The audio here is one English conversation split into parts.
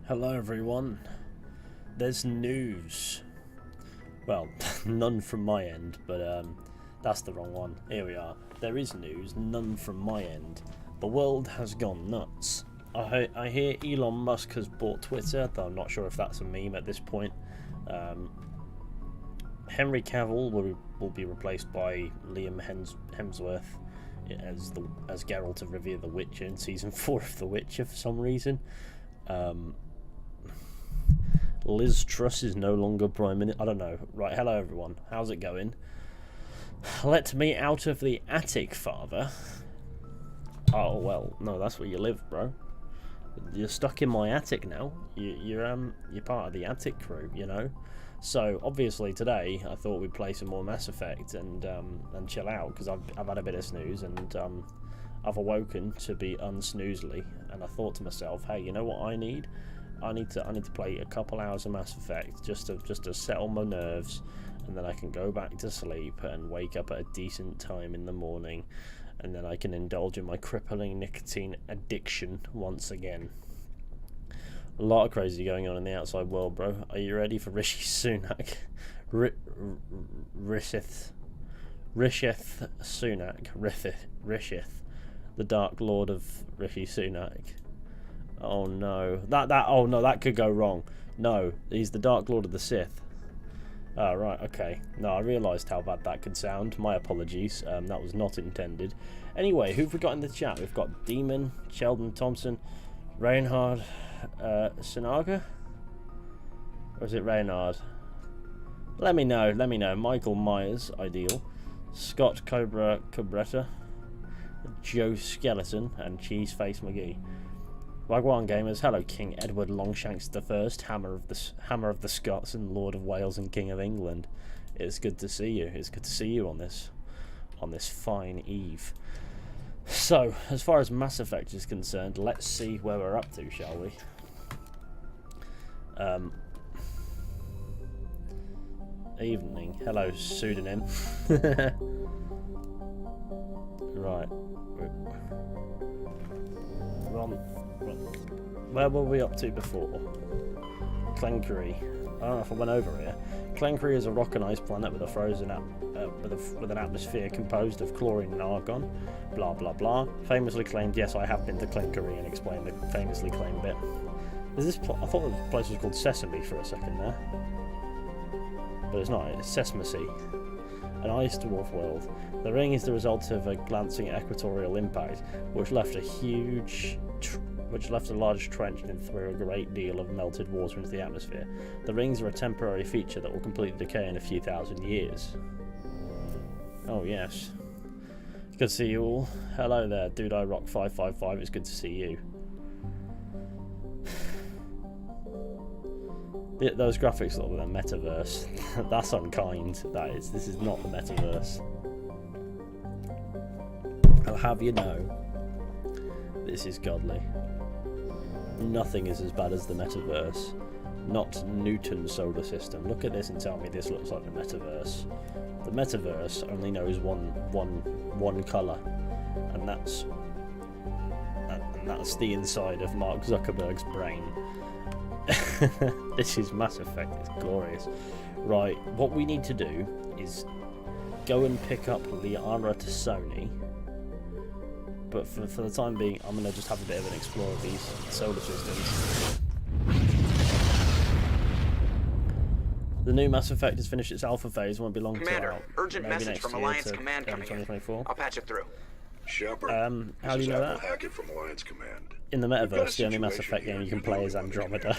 Hello everyone. There's news. Well, none from my end, but that's the wrong one. Here we are. There is news, none from my end. The world has gone nuts. I hear Elon Musk has bought Twitter, though I'm not sure if that's a meme at this point. Henry Cavill will be replaced by Liam Hemsworth as Geralt of Rivia the Witcher in season 4 of The Witcher for some reason. Liz Truss is no longer Prime Minister. I don't know. Right, hello everyone. How's it going? Let me out of the attic, father. Oh, well, no, that's where you live, bro. You're stuck in my attic now. You're part of the attic crew, you know? So, obviously, today, I thought we'd play some more Mass Effect and chill out, because I've had a bit of snooze, and I've awoken to be unsnoozely, and I thought to myself, hey, you know what I need? I need to play a couple hours of Mass Effect just to settle my nerves, and then I can go back to sleep and wake up at a decent time in the morning, and then I can indulge in my crippling nicotine addiction once again. A lot of crazy going on in the outside world, bro. Are you ready for Rishi Sunak? Rishith Sunak. Rishith, the Dark Lord of Rishi Sunak. Oh no, that could go wrong. No, he's the Dark Lord of the Sith. Oh, right, okay. No, I realised how bad that could sound. My apologies. That was not intended. Anyway, who've we got in the chat? We've got Demon, Sheldon Thompson, Reinhard Sinaga? Or is it Reynard? Let me know. Michael Myers, ideal. Scott Cabretta, Joe Skeleton, and Cheeseface McGee. Wagwan Gamers, hello King Edward Longshanks I, Hammer of the Scots and Lord of Wales and King of England. It's good to see you. It's good to see you on this fine eve. So, as far as Mass Effect is concerned, let's see where we're up to, shall we? Evening. Hello, pseudonym. Right. Where were we up to before? Clenkery. I don't know if I went over here. Clenkery is a rock and ice planet with a frozen with an atmosphere composed of chlorine and argon. Blah blah blah. Famously claimed. Yes, I have been to Clenkery and explained the famously claimed bit. Is this? I thought the place was called Sesame for a second there, but it's not. It's Sesame. An ice dwarf world. The ring is the result of a glancing equatorial impact, which left a large trench and threw a great deal of melted water into the atmosphere. The rings are a temporary feature that will completely decay in a few thousand years. Oh yes. Good to see you all. Hello there, Dude I Rock 555. It's good to see you. Those graphics look like a metaverse. That's unkind. That is. This is not the metaverse. I'll have you know, this is godly. Nothing is as bad as the metaverse. Not Newton's solar system. Look at this and tell me this looks like the metaverse. The metaverse only knows one colour, and that's the inside of Mark Zuckerberg's brain. This is Mass Effect. It's glorious. Right, what we need to do is go and pick up Liara to Sony. But for the time being, I'm going to just have a bit of an explore of these solar systems. The new Mass Effect has finished its alpha phase. Won't be long Commander, out. Urgent Maybe message from Alliance Command coming in. 2024. I'll patch it through. Shepard, how do you know that? Hackett from Alliance Command. In the metaverse, the only Mass Effect game you can play is Andromeda.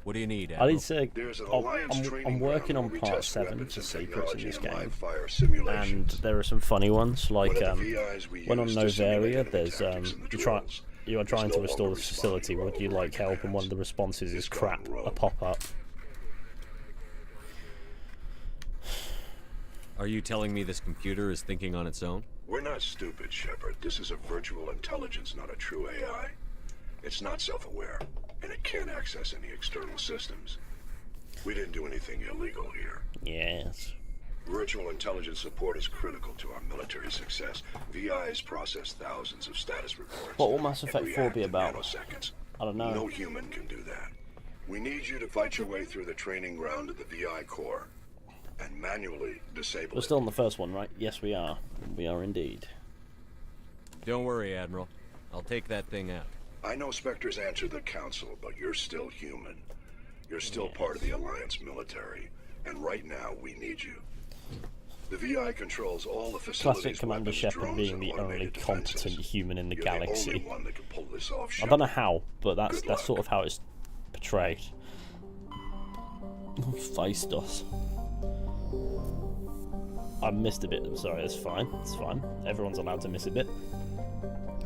What do you need, I need to. I'm ground working on where we part test 7 weapons for and secrets in this technology game, and live-fire and simulations. there are some funny ones. Like One of the VIs we when on use to simulate Novaria, enemy there's tactics in the drills you are trying is to no restore longer this facility. responding Would you to like all help? And one of the responses is crap. A pop-up. Are you telling me this computer is thinking on its own? We're not stupid, Shepard. This is a virtual intelligence, not a true AI. It's not self-aware, and it can't access any external systems. We didn't do anything illegal here. Yes. Virtual intelligence support is critical to our military success. VIs process thousands of status reports. What will Mass Effect 4 be in about? nanoseconds. I don't know. No human can do that. We need you to fight your way through the training ground of the VI core and manually disable We're it. still on the first one, right? Yes, we are. We are indeed. Don't worry, Admiral. I'll take that thing out. I know Spectres answer the Council, but you're still human. You're still part of the Alliance military, and right now we need you. The VI controls all the facilities, Classic Commander weapons, Shepard drones, being and the only automated competent defenses. human in the You're galaxy. the only one that can pull this off, I don't know Shepard. how, but that's Good sort luck. of how it's portrayed. Faced us. I missed a bit. I'm sorry. It's fine. It's fine. Everyone's allowed to miss a bit.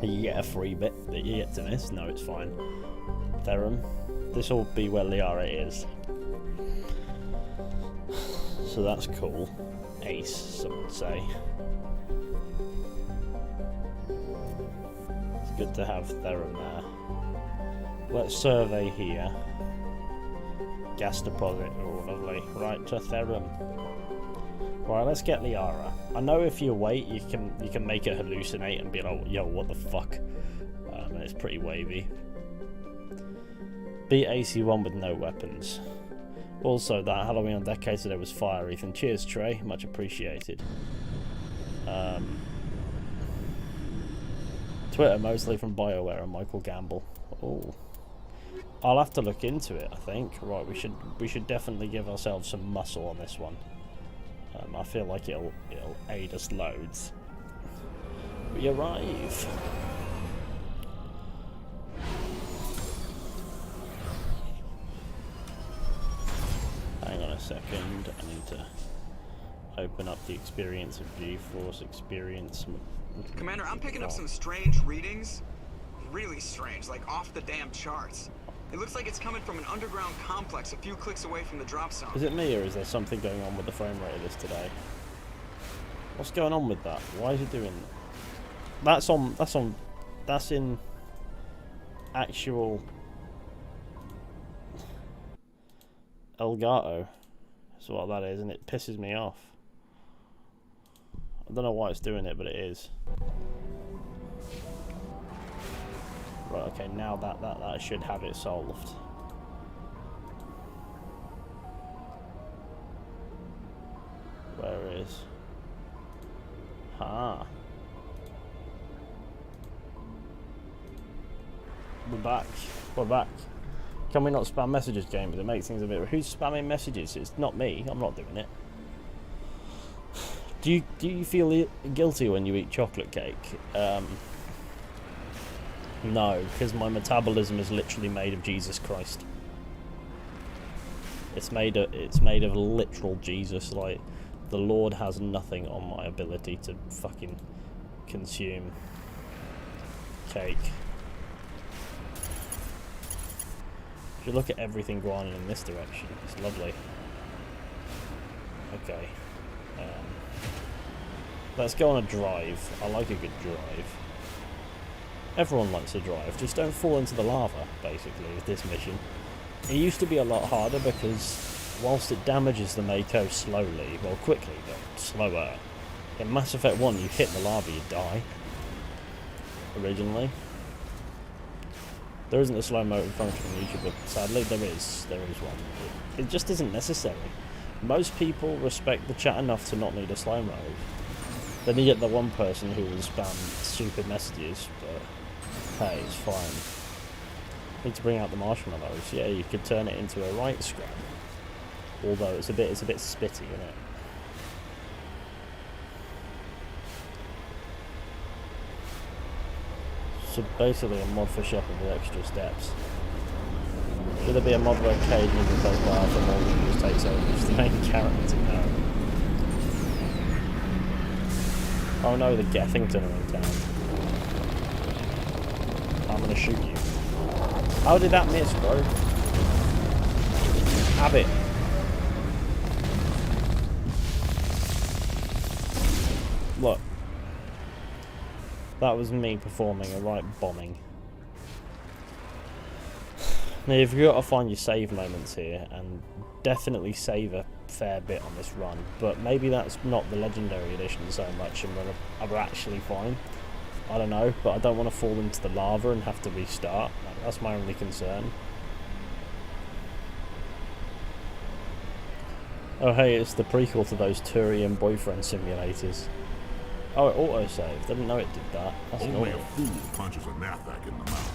You get a free bit that you get to miss. No, it's fine. Therum. This will be where Liara is. So that's cool. Ace, some would say. It's good to have Therum there. Let's survey here. Gas deposit. Oh, lovely. Right to Therum. Right, let's get Liara. I know if you wait, you can make it hallucinate and be like, yo, what the fuck? And it's pretty wavy. Beat AC1 with no weapons. Also, that Halloween on Decade today was fire, Ethan. Cheers, Trey. Much appreciated. Twitter, mostly from BioWare and Michael Gamble. Oh. I'll have to look into it, I think. Right, we should definitely give ourselves some muscle on this one. I feel like it'll aid us loads. We arrive. Hang on a second. I need to open up the experience of G-Force experience. Commander, I'm picking up some strange readings. Really strange, like off the damn charts. It looks like it's coming from an underground complex a few clicks away from the drop zone. Is it me, or is there something going on with the frame rate of this today? What's going on with that? Why is it doing that? That's in actual Elgato. That's what that is, and it pisses me off. I don't know why it's doing it, but it is. Right, okay, now that should have it solved. Where is? Ah. We're back. We're back. Can we not spam messages, game? It makes things a bit... Who's spamming messages? It's not me. I'm not doing it. Do you feel guilty when you eat chocolate cake? No, because my metabolism is literally made of Jesus Christ. It's made of literal Jesus. Like, the Lord has nothing on my ability to fucking consume cake. If you look at everything grinding in this direction, it's lovely. Okay. Let's go on a drive. I like a good drive. Everyone likes a drive. Just don't fall into the lava, basically, with this mission. It used to be a lot harder because whilst it damages the Mako slowly, well, quickly, but slower, in Mass Effect 1, you hit the lava, you die. Originally. There isn't a slow motion function on YouTube, but sadly there is one. It just isn't necessary. Most people respect the chat enough to not need a slow mode. Then you get the one person who will spam stupid messages, but hey, it's fine. Need to bring out the marshmallows. Yeah, you could turn it into a right scrap. Although it's a bit spitty, isn't it? So basically a mod for shopping with extra steps. Should there be a mod where Cade never does bar for more than just takes over as the main character now? Oh no, the Gethington are in town. I'm gonna shoot you. How did that miss, bro? Have it. Look. That was me performing a right bombing. Now you've got to find your save moments here, and definitely save a fair bit on this run, but maybe that's not the Legendary Edition so much and we're actually fine. I don't know, but I don't want to fall into the lava and have to restart. That's my only concern. Oh hey, it's the prequel to those Turian boyfriend simulators. Oh, it auto-saved. I didn't know it did that. That's Only naughty. a fool punches a Nathak in the mouth.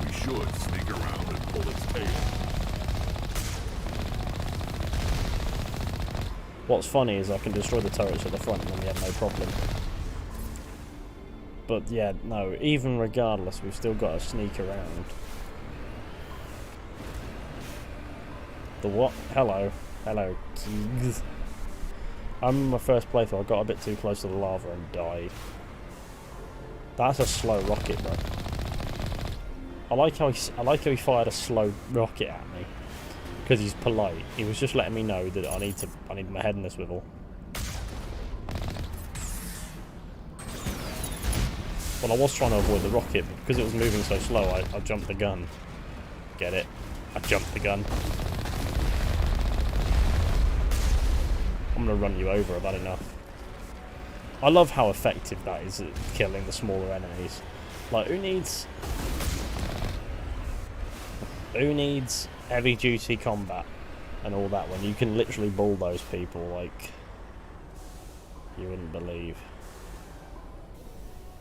We should sneak around and pull its tail. What's funny is I can destroy the turrets at the front and then we have no problem. But yeah, no, even regardless, we've still got to sneak around. The what? Hello. Hello, kids. I remember my first playthrough, I got a bit too close to the lava and died. That's a slow rocket, bro. I like how he fired a slow rocket at me. Because he's polite. He was just letting me know that I need my head in the swivel. Well, I was trying to avoid the rocket, but because it was moving so slow, I jumped the gun. Get it? I jumped the gun. I'm gonna run you over, I've had enough. I love how effective that is at killing the smaller enemies. Like, who needs heavy duty combat and all that when you can literally bulldoze people like you wouldn't believe.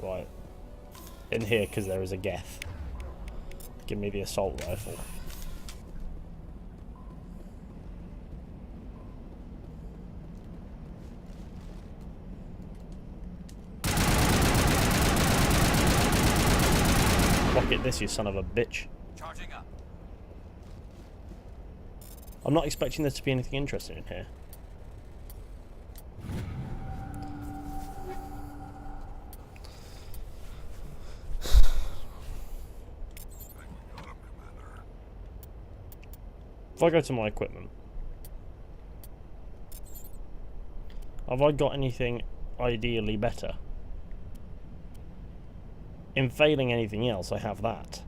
Right. In here, because there is a Geth. Give me the assault rifle. Rocket this, you son of a bitch. Charging up. I'm not expecting there to be anything interesting in here. If I go to my equipment, have I got anything ideally better? In failing anything else, I have that.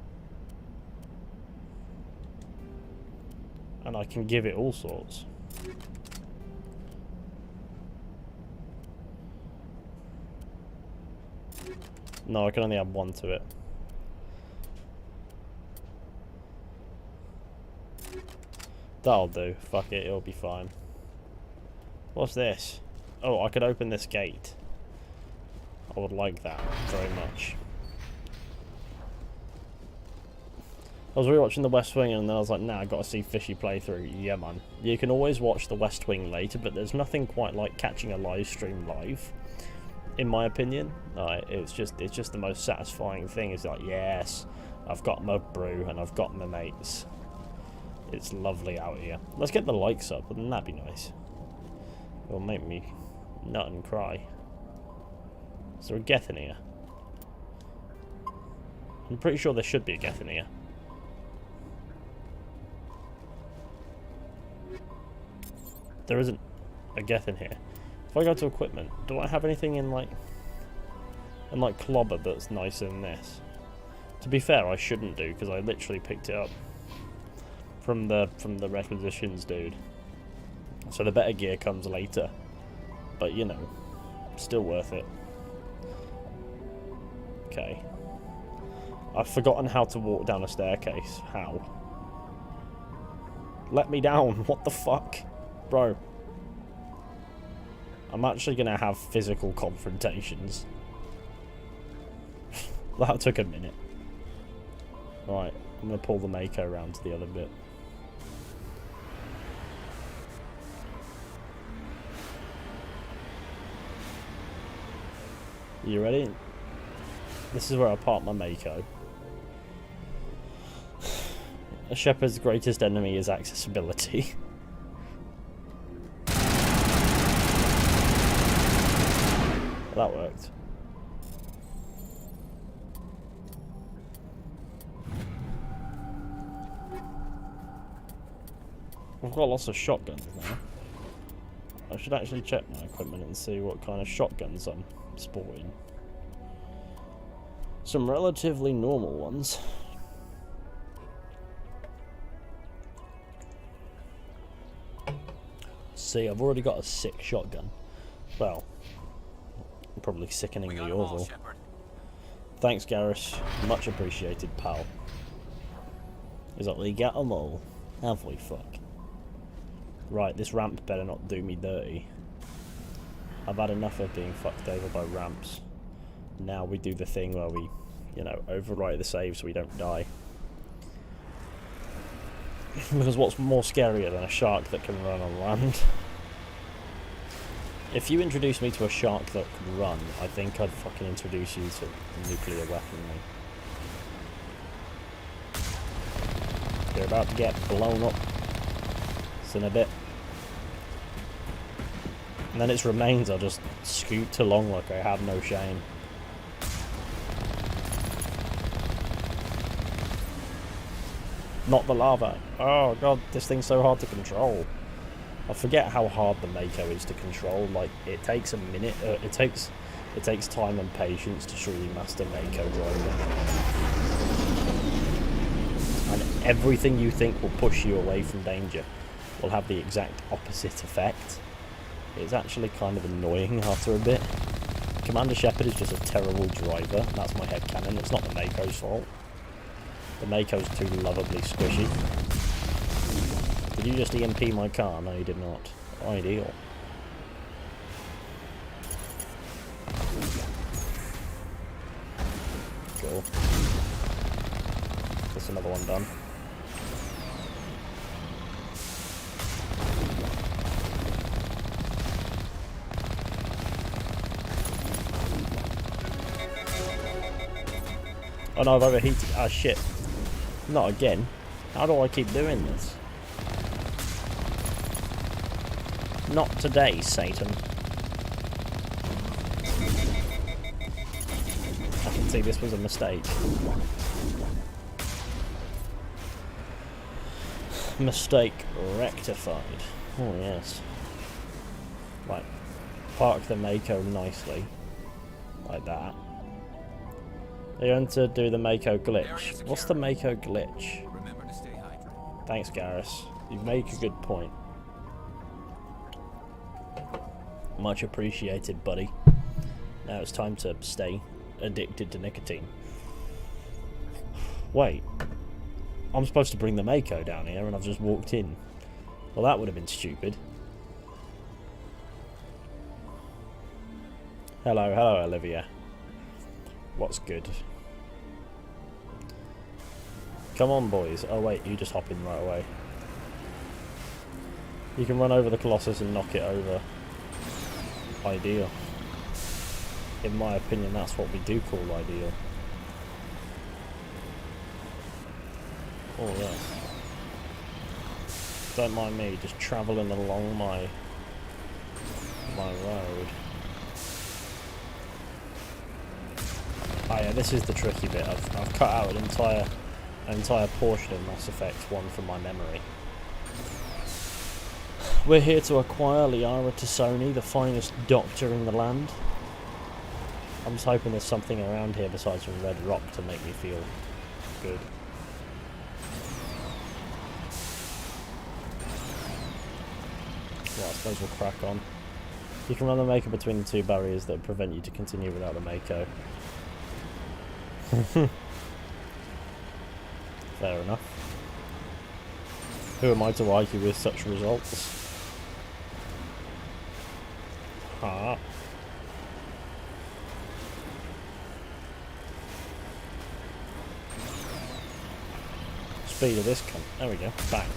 And I can give it all sorts. No, I can only add one to it. That'll do. Fuck it, it'll be fine. What's this? Oh, I could open this gate. I would like that very much. I was rewatching The West Wing and then I was like, nah, I gotta see Fizhy playthrough. Yeah, man. You can always watch The West Wing later, but there's nothing quite like catching a live stream live, in my opinion. It's just the most satisfying thing. It's like, yes, I've got my brew and I've got my mates. It's lovely out here. Let's get the likes up, wouldn't that be nice? It'll make me nut and cry. Is there a Geth in here? I'm pretty sure there should be a Geth in here. There isn't a Geth in here. If I go to equipment, do I have anything in like Clobber that's nicer than this? To be fair, I shouldn't do because I literally picked it up from the requisitions dude. So the better gear comes later. But you know, still worth it. Okay. I've forgotten how to walk down a staircase. How? Let me down. What the fuck? Bro. I'm actually going to have physical confrontations. That took a minute. Right, I'm going to pull the Mako around to the other bit. You ready? This is where I park my Mako. A shepherd's greatest enemy is accessibility. That worked. I've got lots of shotguns now. I should actually check my equipment and see what kind of shotguns I'm sporting. Some relatively normal ones. See, I've already got a sick shotgun. Well, probably sickeningly awful. Thanks, Garrus. Much appreciated, pal. Is that we got them all? Have we, fuck? Right, this ramp better not do me dirty. I've had enough of being fucked over by ramps. Now we do the thing where we, you know, overwrite the save so we don't die. Because what's more scarier than a shark that can run on land? If you introduce me to a shark that could run, I think I'd fucking introduce you to nuclear weaponry. You're about to get blown up. It's in a bit. And then its remains are just scooped along like I had no shame. Not the lava. Oh god, this thing's so hard to control. I forget how hard the Mako is to control. Like, it takes a minute. It takes time and patience to truly master Mako driving. And everything you think will push you away from danger will have the exact opposite effect. It's actually kind of annoying after a bit. Commander Shepard is just a terrible driver. That's my headcanon. It's not the Mako's fault. The Mako's too lovably squishy. Did you just EMP my car? No, you did not. Ideal. Cool. That's another one done. Oh no, I've overheated. Ah, shit. Not again. How do I keep doing this? Not today, Satan. I can see this was a mistake. Mistake rectified. Oh, yes. Right. Park the Mako nicely. Like that. They're going to do the Mako glitch. What's the Mako glitch? Remember to stay hydrated. Thanks, Garrus. You make a good point. Much appreciated, buddy. Now it's time to stay addicted to nicotine. Wait. I'm supposed to bring the Mako down here and I've just walked in. Well, that would have been stupid. Hello, Olivia. What's good? Come on, boys. Oh wait, you just hop in right away. You can run over the Colossus and knock it over. Ideal. In my opinion, that's what we do call ideal. Oh yes. Don't mind me, just travelling along my road. Oh yeah, this is the tricky bit. I've cut out an entire portion of Mass Effect 1 from my memory. We're here to acquire Liara Tassoni, the finest doctor in the land. I'm just hoping there's something around here besides some red rock to make me feel good. Well, I suppose we'll crack on. You can run the Mako between the two barriers that prevent you to continue without the Mako. Fair enough. Who am I to argue with such results? Ah. Speed of this cunt. There we go. Bang.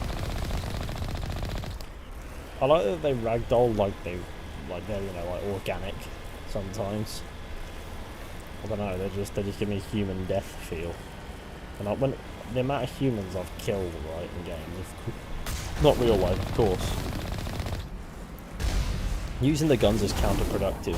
I like that they ragdoll like they're, you know, like organic sometimes. I don't know, they just give me a human death feel. And when the amount of humans I've killed, right, in games, not real life, of course. Using the guns is counterproductive.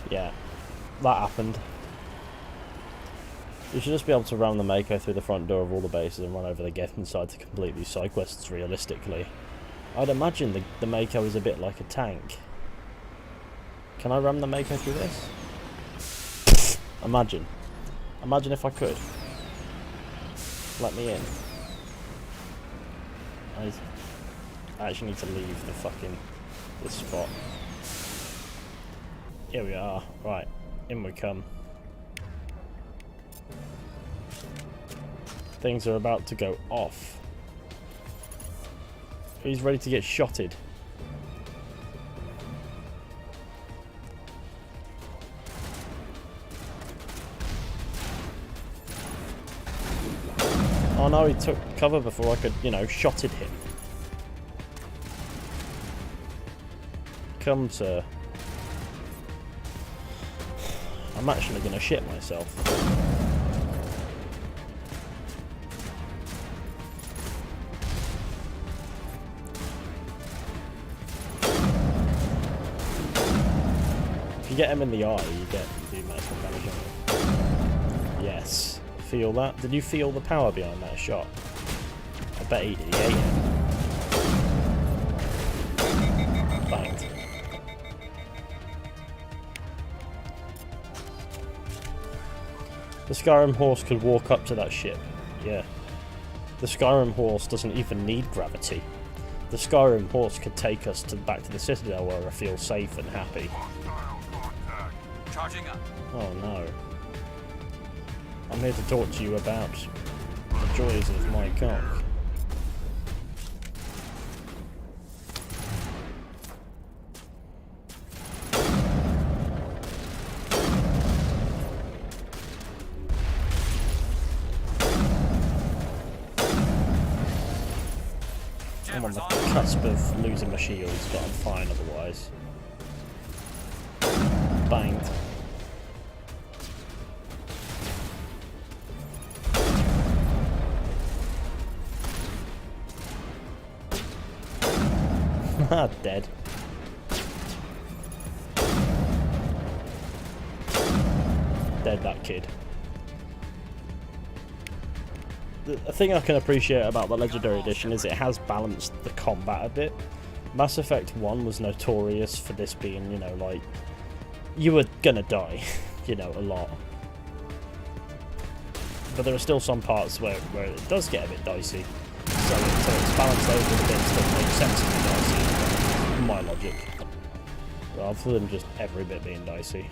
Yeah, that happened. You should just be able to ram the Mako through the front door of all the bases and run over the Geth inside to complete these side quests realistically. I'd imagine the Mako is a bit like a tank. Can I ram the Mako through this? Imagine. Imagine if I could. Let me in. I actually need to leave the fucking this spot. Here we are. Right, in we come. Things are about to go off. He's ready to get shotted. Oh no, he took cover before I could, you know, shotted him. Come, sir. I'm actually gonna shit myself. If you get him in the eye, you do maximum damage on him. Yes. Feel that? Did you feel the power behind that shot? I bet he did. He ate him. Banged. The Skyrim horse could walk up to that ship. Yeah. The Skyrim horse doesn't even need gravity. The Skyrim horse could take us back to the Citadel where I feel safe and happy. Charging up. Oh no. I'm here to talk to you about the joys of my cock. I'm on the cusp of losing my shields, but I'm fine otherwise. Banged. Dead. Dead, that kid. The thing I can appreciate about the Legendary Edition is it has balanced the combat a bit. Mass Effect 1 was notorious for this being, you know, like, you were gonna die, you know, a lot. But there are still some parts where it does get a bit dicey. So it's balanced over the bits that make sense to be dicey. My logic, rather than just every bit being dicey.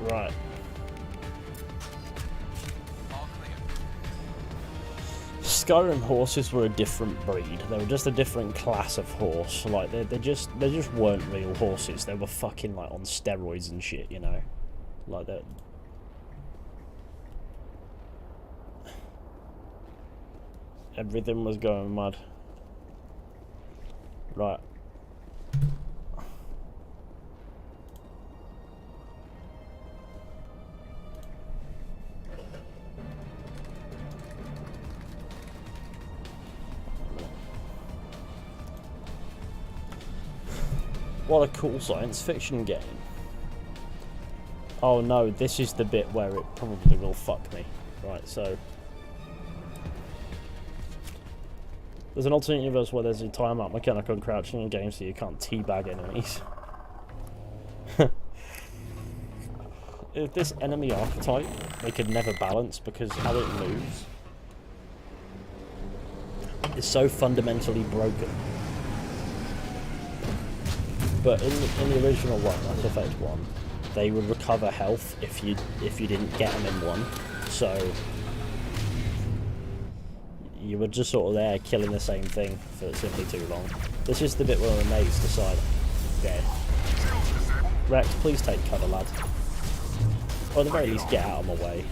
Right. Skyrim horses were a different breed. They were just a different class of horse. Like they just weren't real horses. They were fucking like on steroids and shit, you know, like that. Everything was going mad. Right. What a cool science fiction game. Oh no, this is the bit where it probably will fuck me. Right, so there's an alternate universe where there's a timeout mechanic on crouching in games so you can't teabag enemies. If this enemy archetype, they could never balance because how it moves is so fundamentally broken. But in the original one, Mass Effect 1, they would recover health if you didn't get them in one. So you were just sort of there killing the same thing for simply too long. This is the bit where the mates decide, okay, Rex, please take cover, lad. Or at the very least, get out of my way.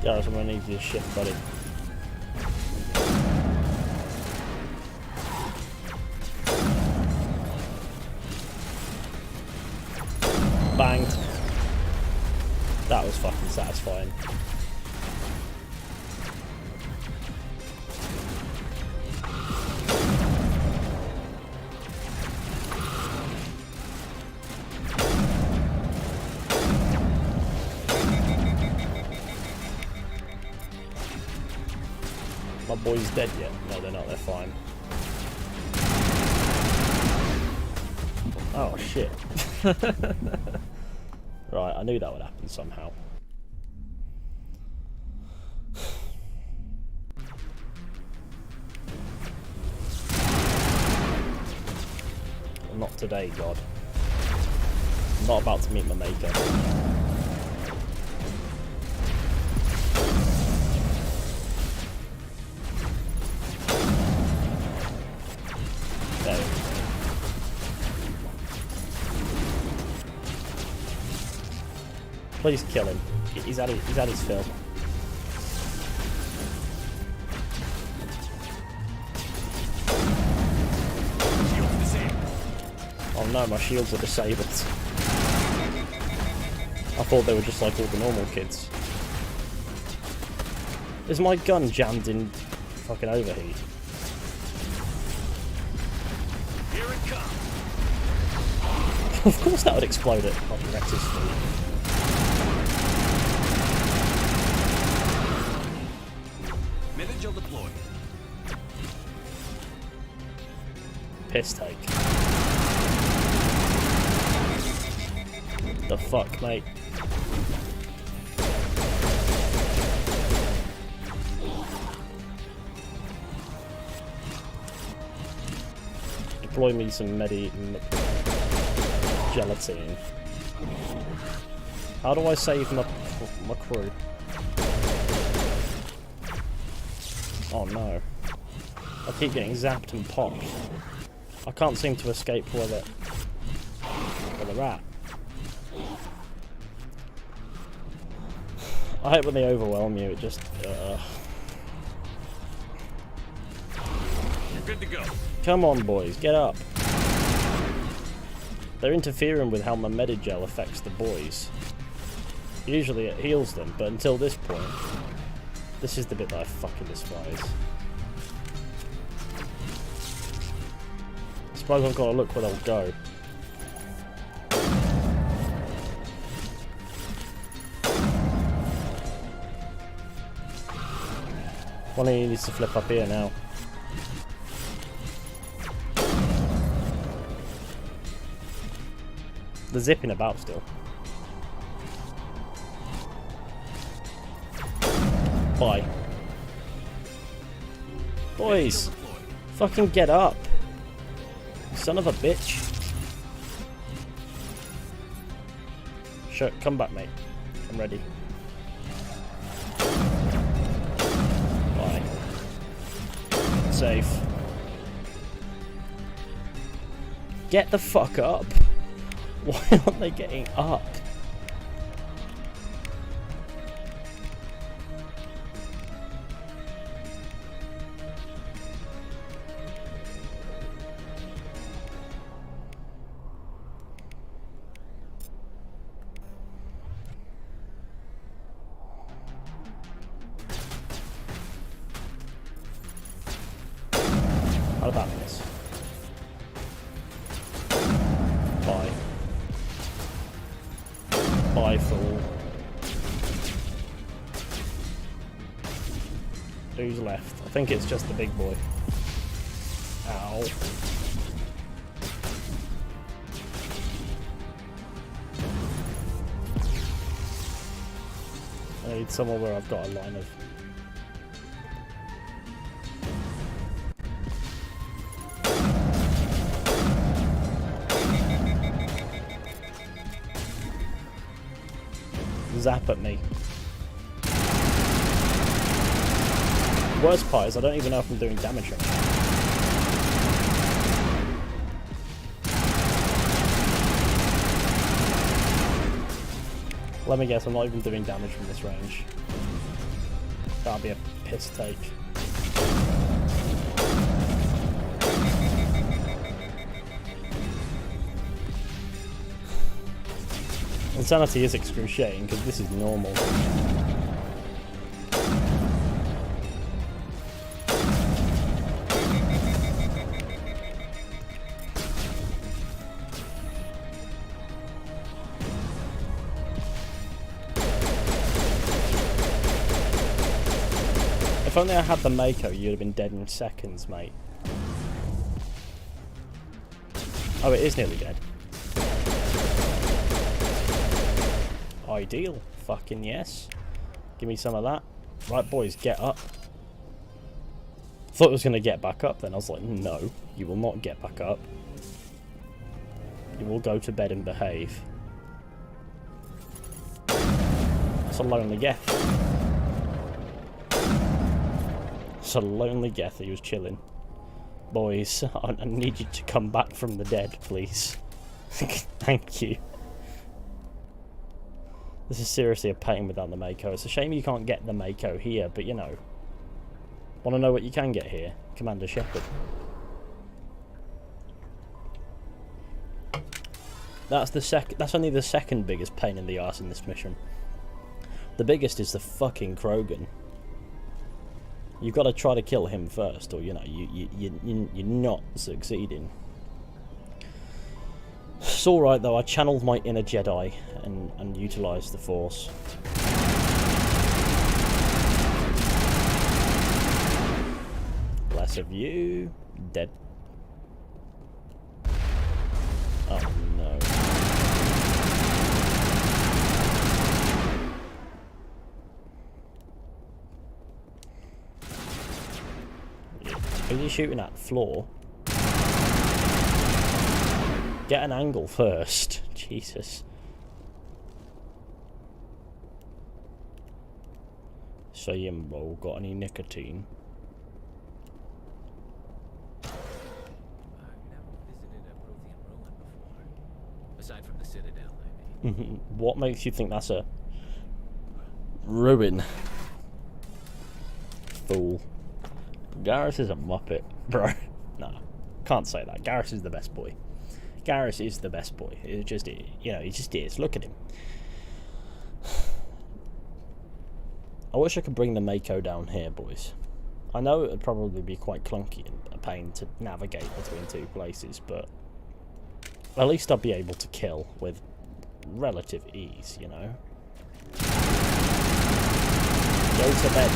Gareth, I'm gonna need you to shift, buddy. That was fucking satisfying. My boys dead yet? No, they're not. They're fine. Oh shit. Right, I knew that would happen somehow. Not today, God. I'm not about to meet my maker. There we go. Please kill him. He's had his fill. Oh no, my shields are disabled. I thought they were just like all the normal kids. Is my gun jammed in fucking overheat? Here it comes. Of course that would explode at fucking Rex's feet. Minute deployed. Piss take. The fuck, mate? Deploy me some gelatine. How do I save my crew? Oh no. I keep getting zapped and popped. I can't seem to escape where they're at. I hate when they overwhelm you, it just... You're good to go. Come on boys, get up. They're interfering with how my Medigel affects the boys. Usually it heals them, but until this point, this is the bit that I fucking despise. I suppose I've got to look where they'll go. One of you needs to flip up here now. They're zipping about still. Bye. Boys! Fucking get up! You son of a bitch! Sure, come back, mate. I'm ready. Bye. Safe. Get the fuck up! Why aren't they getting up? How about this? Bye. Bye, fool. Who's left? I think it's just the big boy. Ow. I need somewhere where I've got a line of... zap at me. Worst part is I don't even know if I'm doing damage or anything. Let me guess, I'm not even doing damage from this range. That'll be a piss take. Insanity is excruciating because this is normal. If only I had the Mako, you'd have been dead in seconds, mate. Oh, it is nearly dead. Ideal. Fucking yes. Give me some of that. Right, boys, get up. Thought it was going to get back up then. I was like, no, you will not get back up. You will go to bed and behave. It's a lonely Geth. It's a lonely Geth. He was chilling. Boys, I need you to come back from the dead, please. Thank you. This is seriously a pain without the Mako. It's a shame you can't get the Mako here, but you know. Want to know what you can get here? Commander Shepard. That's only the second biggest pain in the arse in this mission. The biggest is the fucking Krogan. You've got to try to kill him first, or you know, you're not succeeding. It's alright though, I channeled my inner Jedi and utilised the Force. Less of you. Dead. Oh no. Who are you shooting at? Floor? Get an angle first. Jesus. Sayimbo, got any nicotine? I've never visited a Prothean ruin before. Aside from the Citadel, I mean. What makes you think that's a ruin? Fool. Garrus is a muppet, bro. No, can't say that. Garrus is the best boy. Garrus is the best boy. It just, you know, he just is. Look at him. I wish I could bring the Mako down here, boys. I know it would probably be quite clunky and a pain to navigate between two places, but at least I'd be able to kill with relative ease, you know? Go to bed.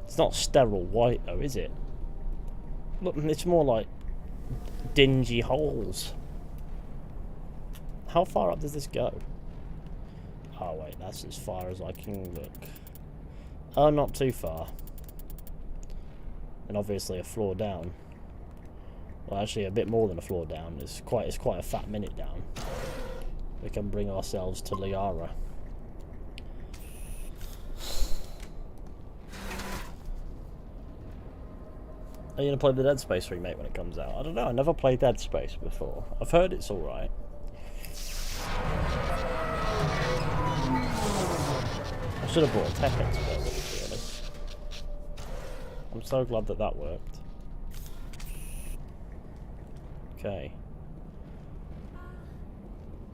It's not sterile white though, is it? Look, it's more like dingy holes. How far up does this go? Oh wait, that's as far as I can look. Oh, not too far. And obviously a floor down. Well, actually a bit more than a floor down. It's quite a fat minute down. We can bring ourselves to Liara. Are you going to play the Dead Space remake when it comes out? I don't know, I never played Dead Space before. I've heard it's alright. I should have bought a tech expert with it, to be honest. I'm so glad that that worked. Okay.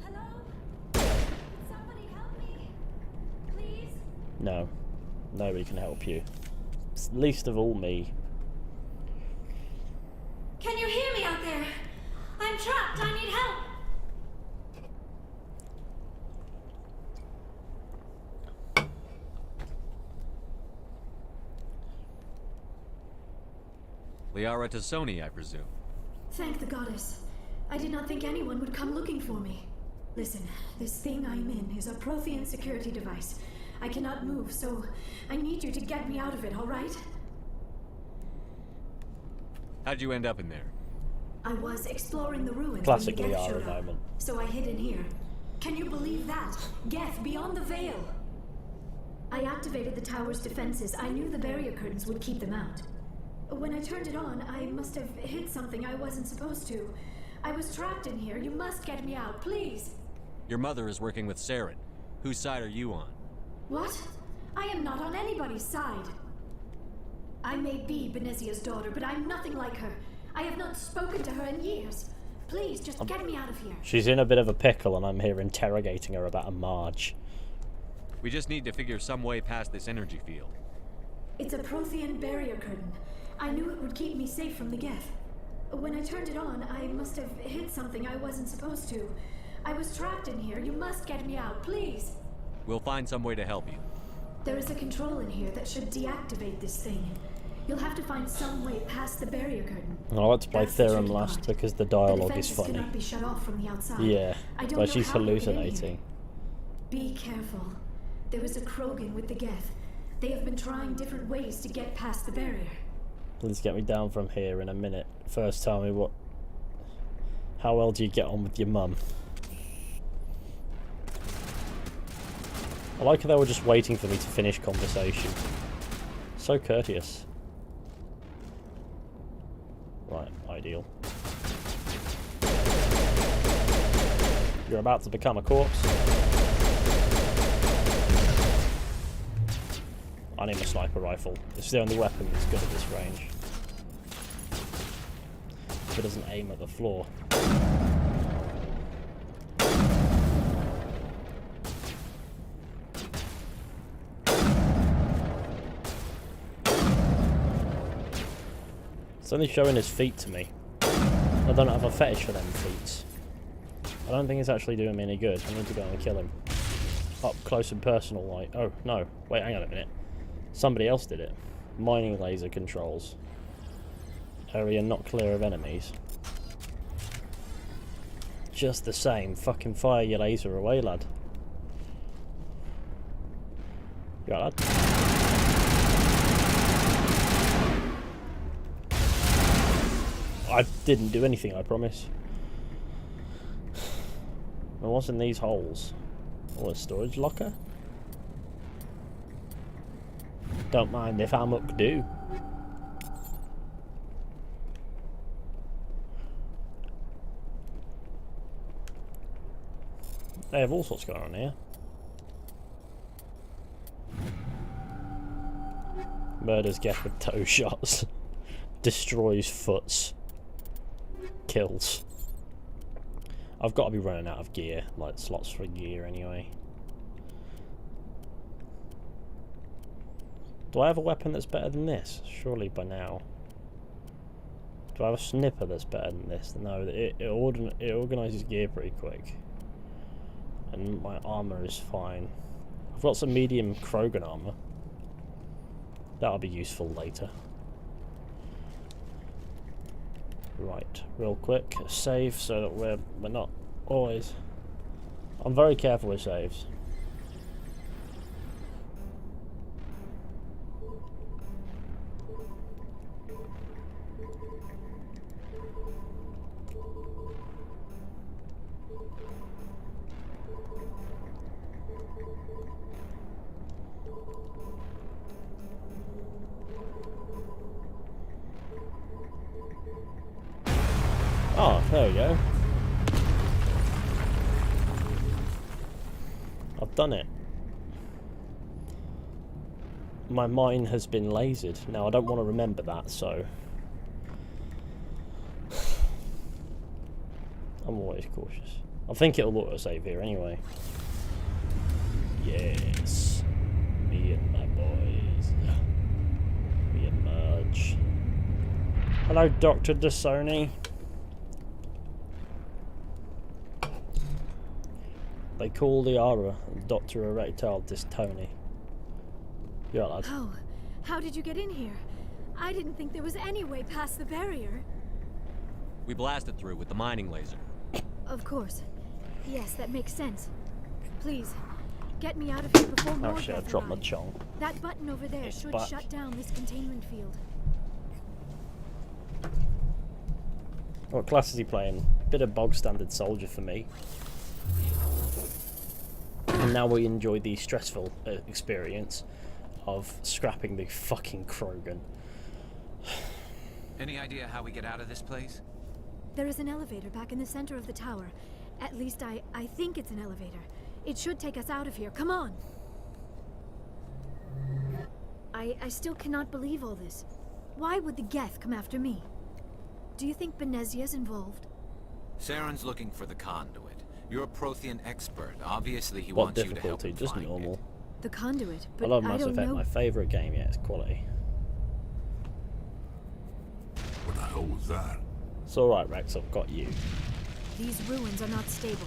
Hello? Somebody help me, please? No. Nobody can help you. Least of all me. Can you hear me out there? I'm trapped. I need help. Liara to Sony, I presume. Thank the goddess. I did not think anyone would come looking for me. Listen, this thing I'm in is a Prothean security device. I cannot move, so I need you to get me out of it, all right? How'd you end up in there? I was exploring the ruins Classic when the Geth Liara showed up, moment. so I hid in here. Can you believe that? Geth, beyond the veil! I activated the tower's defenses. I knew the barrier curtains would keep them out. When I turned it on, I must have hit something I wasn't supposed to. I was trapped in here. You must get me out, please! Your mother is working with Saren. Whose side are you on? What? I am not on anybody's side. I may be Benezia's daughter, but I'm nothing like her. I have not spoken to her in years. Please, just get me out of here. She's in a bit of a pickle, and I'm here interrogating her about a Marge. We just need to figure some way past this energy field. It's a Prothean barrier curtain. I knew it would keep me safe from the Geth. When I turned it on, I must have hit something I wasn't supposed to. I was trapped in here. You must get me out, please. We'll find some way to help you. There is a control in here that should deactivate this thing. You'll have to find some way past the barrier curtain. I like to play That's the Theorem tricky last part. because the The dialogue is defenses funny. cannot be shut off from the outside. Yeah, I don't but know she's how to get in here. hallucinating. Be careful. There is a Krogan with the Geth. They have been trying different ways to get past the barrier. Please get me down from here in a minute. First, tell me how well do you get on with your mum? I like how they were just waiting for me to finish conversation. So courteous. Right, ideal. You're about to become a corpse. I need a sniper rifle. It's the only weapon that's good at this range. If it doesn't aim at the floor. It's only showing his feet to me. I don't have a fetish for them feet. I don't think it's actually doing me any good. I need to go and kill him. Up close and personal, like... Oh, no. Wait, hang on a minute. Somebody else did it. Mining laser controls. Area not clear of enemies. Just the same. Fucking fire your laser away, lad. You alright, lad? I didn't do anything, I promise. Well, what's in these holes? Oh, a storage locker? Don't mind if I muck do. They have all sorts going on here. Murders Geth with toe shots. Destroys foots. Kills. I've got to be running out of gear, like slots for gear anyway. Do I have a weapon that's better than this? Surely by now. Do I have a snipper that's better than this? No, it organises gear pretty quick. And my armour is fine. I've got some medium Krogan armour. That'll be useful later. Right, real quick, save so that we're not always... I'm very careful with saves. Oh, there we go. I've done it. My mind has been lasered. Now, I don't want to remember that, so... I'm always cautious. I think it'll auto-save here anyway. Yes. Me and my boys. We emerge. Hello, Dr. Dasoni. They call Liara Dr. Erectile Dystony. Yeah, lad. Oh, how did you get in here? I didn't think there was any way past the barrier. We blasted through with the mining laser. Of course. Yes, that makes sense. Please, get me out of here before more Oh shit, I Geth dropped my arrive. chong. That button over there It's should back. shut down this containment field. What class is he playing? Bit of bog standard soldier for me. And now we enjoy the stressful experience of scrapping the fucking Krogan. Any idea how we get out of this place? There is an elevator back in the center of the tower. At least I think it's an elevator. It should take us out of here. Come on. I still cannot believe all this. Why would the Geth come after me? Do you think Benezia's involved? Saren's looking for the conduit. You're a Prothean expert. Obviously, he What wants you to help difficulty? him Just find normal. it. The conduit, I but love I Mass don't Effect. know. My favourite game yet. It's quality. What the hell was that? It's alright, Rex. I've got you. These ruins are not stable.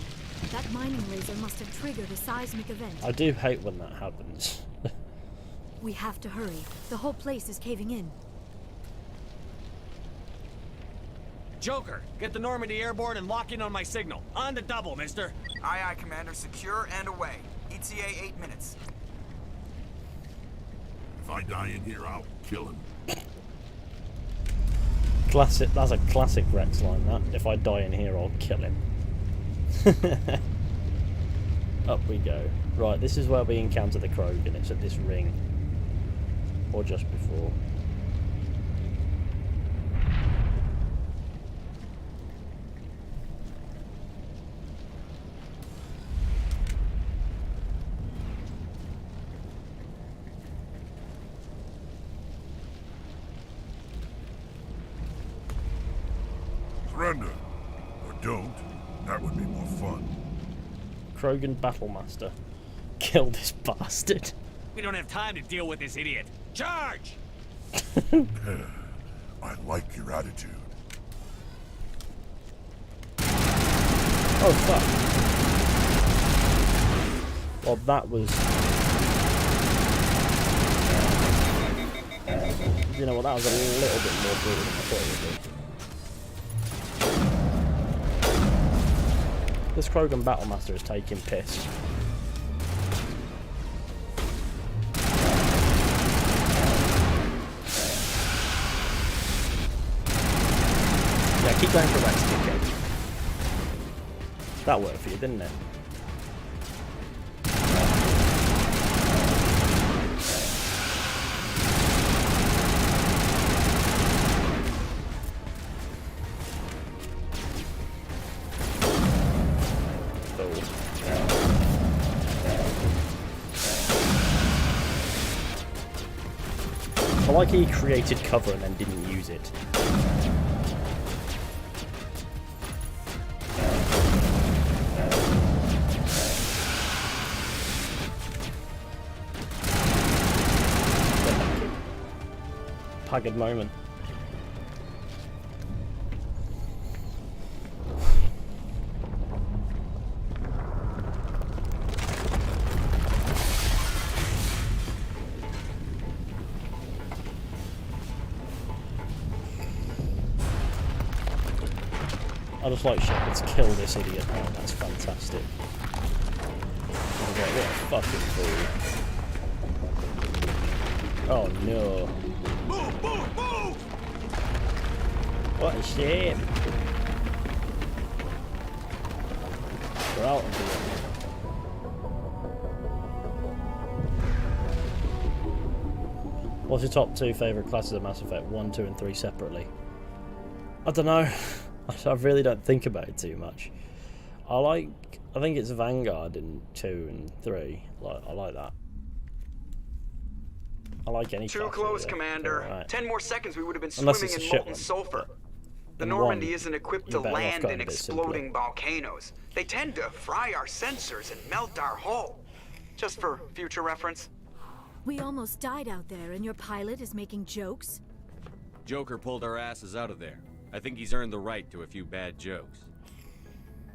That mining laser must have triggered a seismic event. I do hate when that happens. We have to hurry. The whole place is caving in. Joker, get the Normandy airborne and lock in on my signal. On the double, mister. Aye, aye, Commander. Secure and away. ETA 8 minutes. If I die in here, I'll kill him. Classic. That's a classic Rex line. That. If I die in here, I'll kill him. Up we go. Right, this is where we encounter the Krogan. It's at this ring. Or just before. Surrender. Or don't. That would be more fun. Krogan Battlemaster. Kill this bastard. We don't have time to deal with this idiot. Charge! I like your attitude. Oh fuck. Well, that was... You know what, that was a little bit more brutal than I thought it would be. This Krogan Battlemaster is taking piss. Yeah, keep going for Rex, dickhead. That worked for you, didn't it? I like he created cover and then didn't use it. Haggard moment. I just like Shepard's kill this idiot. Oh, that's fantastic. Okay, what a fucking fool. Oh no. Move, move, move! What a shame. We're out of here. What's your top 2 favourite classes of Mass Effect 1, 2 and 3 separately? I don't know. I really don't think about it too much. I think it's Vanguard in 2 and 3. I like that. I like any Too class, close, really. Commander. Alright. 10 more seconds we would have been Unless swimming it's a in ship molten one, sulfur. The in Normandy one, isn't equipped to you're better off land going in a bit simpler. exploding volcanoes. They tend to fry our sensors and melt our hull. Just for future reference. We almost died out there, and your pilot is making jokes? Joker pulled our asses out of there. I think he's earned the right to a few bad jokes.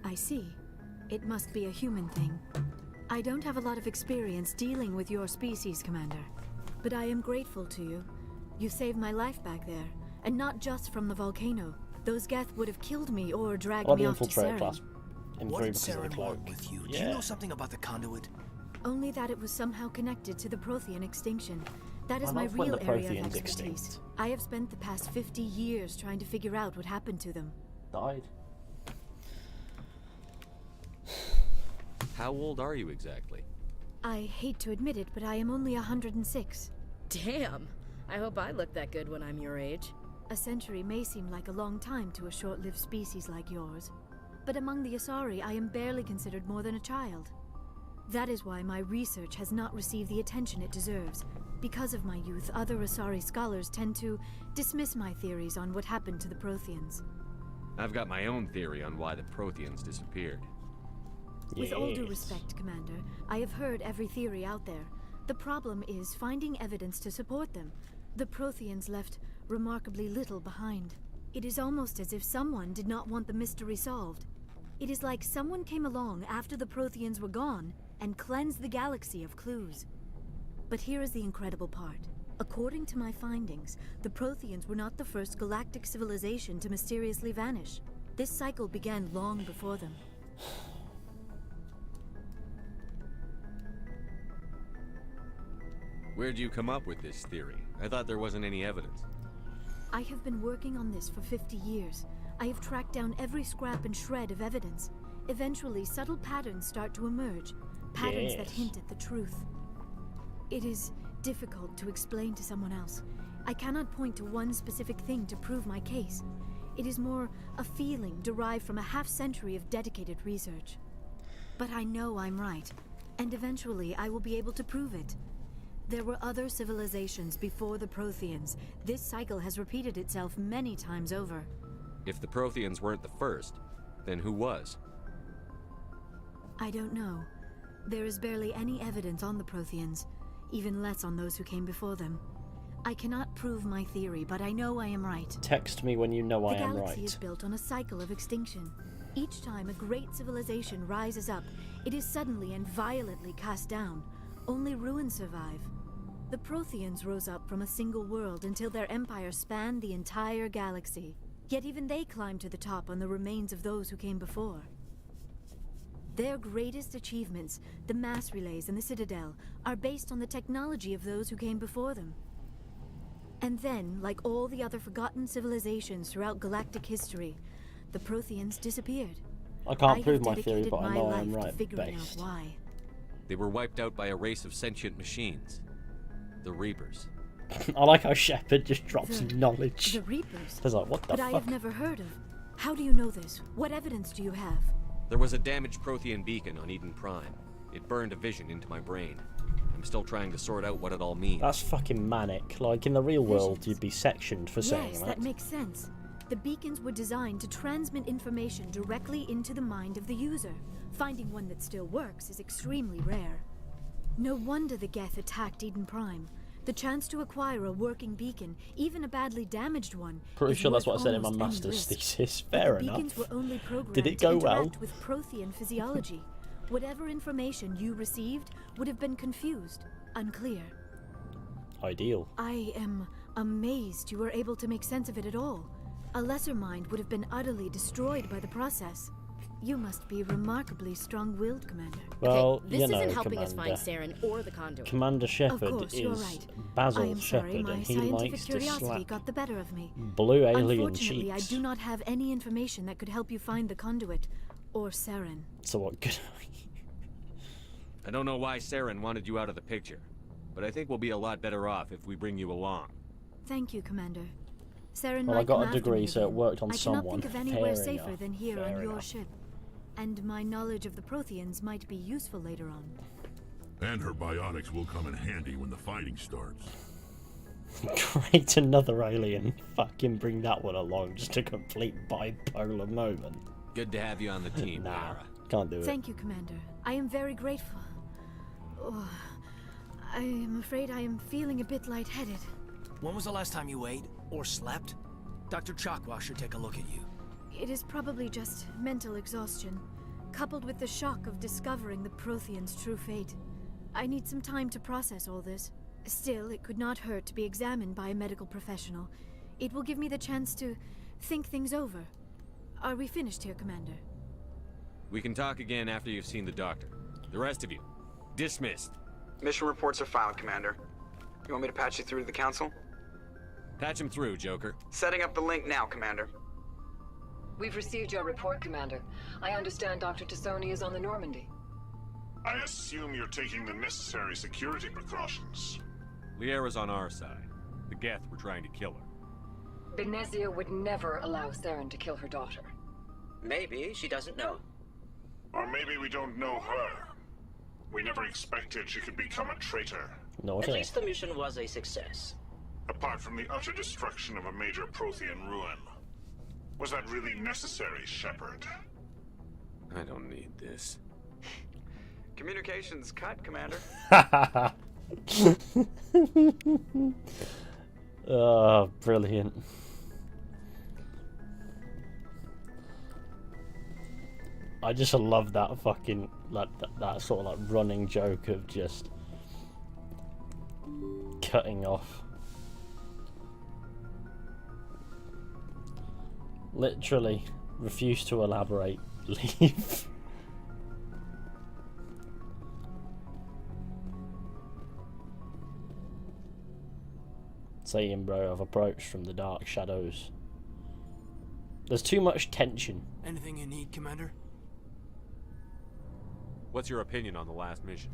I see. It must be a human thing. I don't have a lot of experience dealing with your species, Commander. But I am grateful to you. You saved my life back there, and not just from the volcano. Those Geth would have killed me or dragged I like me the off to infiltrator Saren. class in What 3 did because of the Saren cloak. want with you? Do Yeah. you know something about the conduit? Only that it was somehow connected to the Prothean extinction. That is I my love when real the area of Protheans expertise. extinct. I have spent the past 50 years trying to figure out what happened to them. Died. How old are you exactly? I hate to admit it, but I am only 106. Damn. I hope I look that good when I'm your age. A century may seem like a long time to a short-lived species like yours. But among the Asari, I am barely considered more than a child. That is why my research has not received the attention it deserves. Because of my youth, other Asari scholars tend to dismiss my theories on what happened to the Protheans. I've got my own theory on why the Protheans disappeared. With all due respect, Commander, I have heard every theory out there. The problem is finding evidence to support them. The Protheans left remarkably little behind. It is almost as if someone did not want the mystery solved. It is like someone came along after the Protheans were gone and cleansed the galaxy of clues. But here is the incredible part. According to my findings, the Protheans were not the first galactic civilization to mysteriously vanish. This cycle began long before them. Where'd you come up with this theory? I thought there wasn't any evidence. I have been working on this for 50 years. I have tracked down every scrap and shred of evidence. Eventually, subtle patterns start to emerge. Patterns that hint at the truth. It is difficult to explain to someone else. I cannot point to one specific thing to prove my case. It is more a feeling derived from a half-century of dedicated research. But I know I'm right, and eventually I will be able to prove it. There were other civilizations before the Protheans. This cycle has repeated itself many times over. If the Protheans weren't the first, then who was? I don't know. There is barely any evidence on the Protheans, even less on those who came before them. I cannot prove my theory, but I know I am right. Text me when you know I am The galaxy right. is built on a cycle of extinction. Each time a great civilization rises up, it is suddenly and violently cast down. Only ruins survive. The Protheans rose up from a single world until their empire spanned the entire galaxy. Yet even they climbed to the top on the remains of those who came before. Their greatest achievements, the mass relays and the Citadel, are based on the technology of those who came before them. And then, like all the other forgotten civilizations throughout galactic history, the Protheans disappeared. I can't have prove my theory, dedicated but I my know life I'm to right. figuring out Based. why. They were wiped out by a race of sentient machines. The Reapers. I like how Shepard just drops The knowledge. Reapers? I was like, what the But fuck? I have never heard of. How do you know this? What evidence do you have? There was a damaged Prothean beacon on Eden Prime. It burned a vision into my brain. I'm still trying to sort out what it all means. That's fucking manic. Like, in the real world, Visions. you'd be sectioned for saying Yes, that. that makes sense. The beacons were designed to transmit information directly into the mind of the user. Finding one that still works is extremely rare. No wonder the Geth attacked Eden Prime. The chance to acquire a working beacon, even a badly damaged one, Pretty is sure that's worth what I said in my almost any master's risk. thesis. But Fair the enough. beacons were only programmed Did it go to well? interact with Prothean physiology. Whatever information you received would have been confused, unclear. Ideal. I am amazed you were able to make sense of it at all. A lesser mind would have been utterly destroyed by the process. You must be remarkably strong-willed, Commander. Well, okay, this you know, isn't helping us Commander. find Saren or the conduit. Commander Of Shepard course, you're is right. I Basil am sorry, Shepard, my and he scientific likes to curiosity slap got the better of me. blue alien Unfortunately, cheeks. I do not have any information that could help you find the conduit, or Saren. So what good? I don't know why Saren wanted you out of the picture, but I think we'll be a lot better off if we bring you along. Thank you, Commander. Saren Well, I might got come a after degree, me so it again. worked on I someone. cannot think of anywhere Fair safer enough. than here Fair on your enough. ship. And my knowledge of the Protheans might be useful later on. And her biotics will come in handy when the fighting starts. Create another alien. Fucking bring that one along. Just a complete bipolar moment. Good to have you on the team, Nah, Liara. can't do it. Thank you, Commander. I am very grateful. Oh, I am afraid I am feeling a bit lightheaded. When was the last time you ate or slept? Dr. Chakwa should take a look at you. It is probably just mental exhaustion, coupled with the shock of discovering the Protheans' true fate. I need some time to process all this. Still, it could not hurt to be examined by a medical professional. It will give me the chance to think things over. Are we finished here, Commander? We can talk again after you've seen the doctor. The rest of you, dismissed. Mission reports are filed, Commander. You want me to patch you through to the Council? Patch him through, Joker. Setting up the link now, Commander. We've received your report, Commander. I understand Dr. Tassoni is on the Normandy. I assume you're taking the necessary security precautions. Liara's on our side. The Geth were trying to kill her. Benezia would never allow Saren to kill her daughter. Maybe she doesn't know. Or maybe we don't know her. We never expected she could become a traitor. No, At least the mission was a success. Apart from the utter destruction of a major Prothean ruin. Was that really necessary, Shepard? I don't need this. Communications cut, Commander. Oh, brilliant. I just love that fucking, like, that sort of, like, running joke of just cutting off. Literally, refuse to elaborate, leave. Saying, bro, I've approached from the dark shadows. There's too much tension. Anything you need, Commander? What's your opinion on the last mission?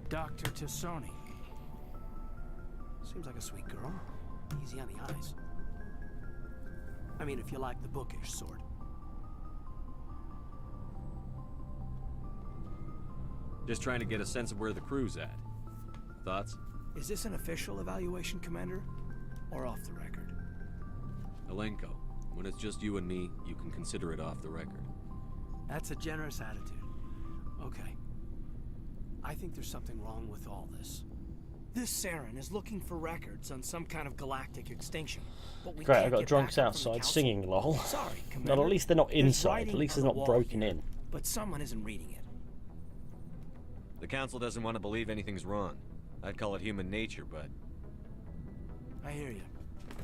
Dr. Tassoni. Seems like a sweet girl. Easy on the eyes. I mean, if you like the bookish sort. Just trying to get a sense of where the crew's at. Thoughts? Is this an official evaluation, Commander? Or off the record? Alenko, when it's just you and me, you can consider it off the record. That's a generous attitude. Okay. I think there's something wrong with all this. This Saren is looking for records on some kind of galactic extinction. But we Great, can't I got get drunks backup from the outside council. singing, lol. Sorry, Commander. Well, at least they're not There's inside. At writing least on it's the not wall broken here, in. But someone isn't reading it. The Council doesn't want to believe anything's wrong. I'd call it human nature, but... I hear you.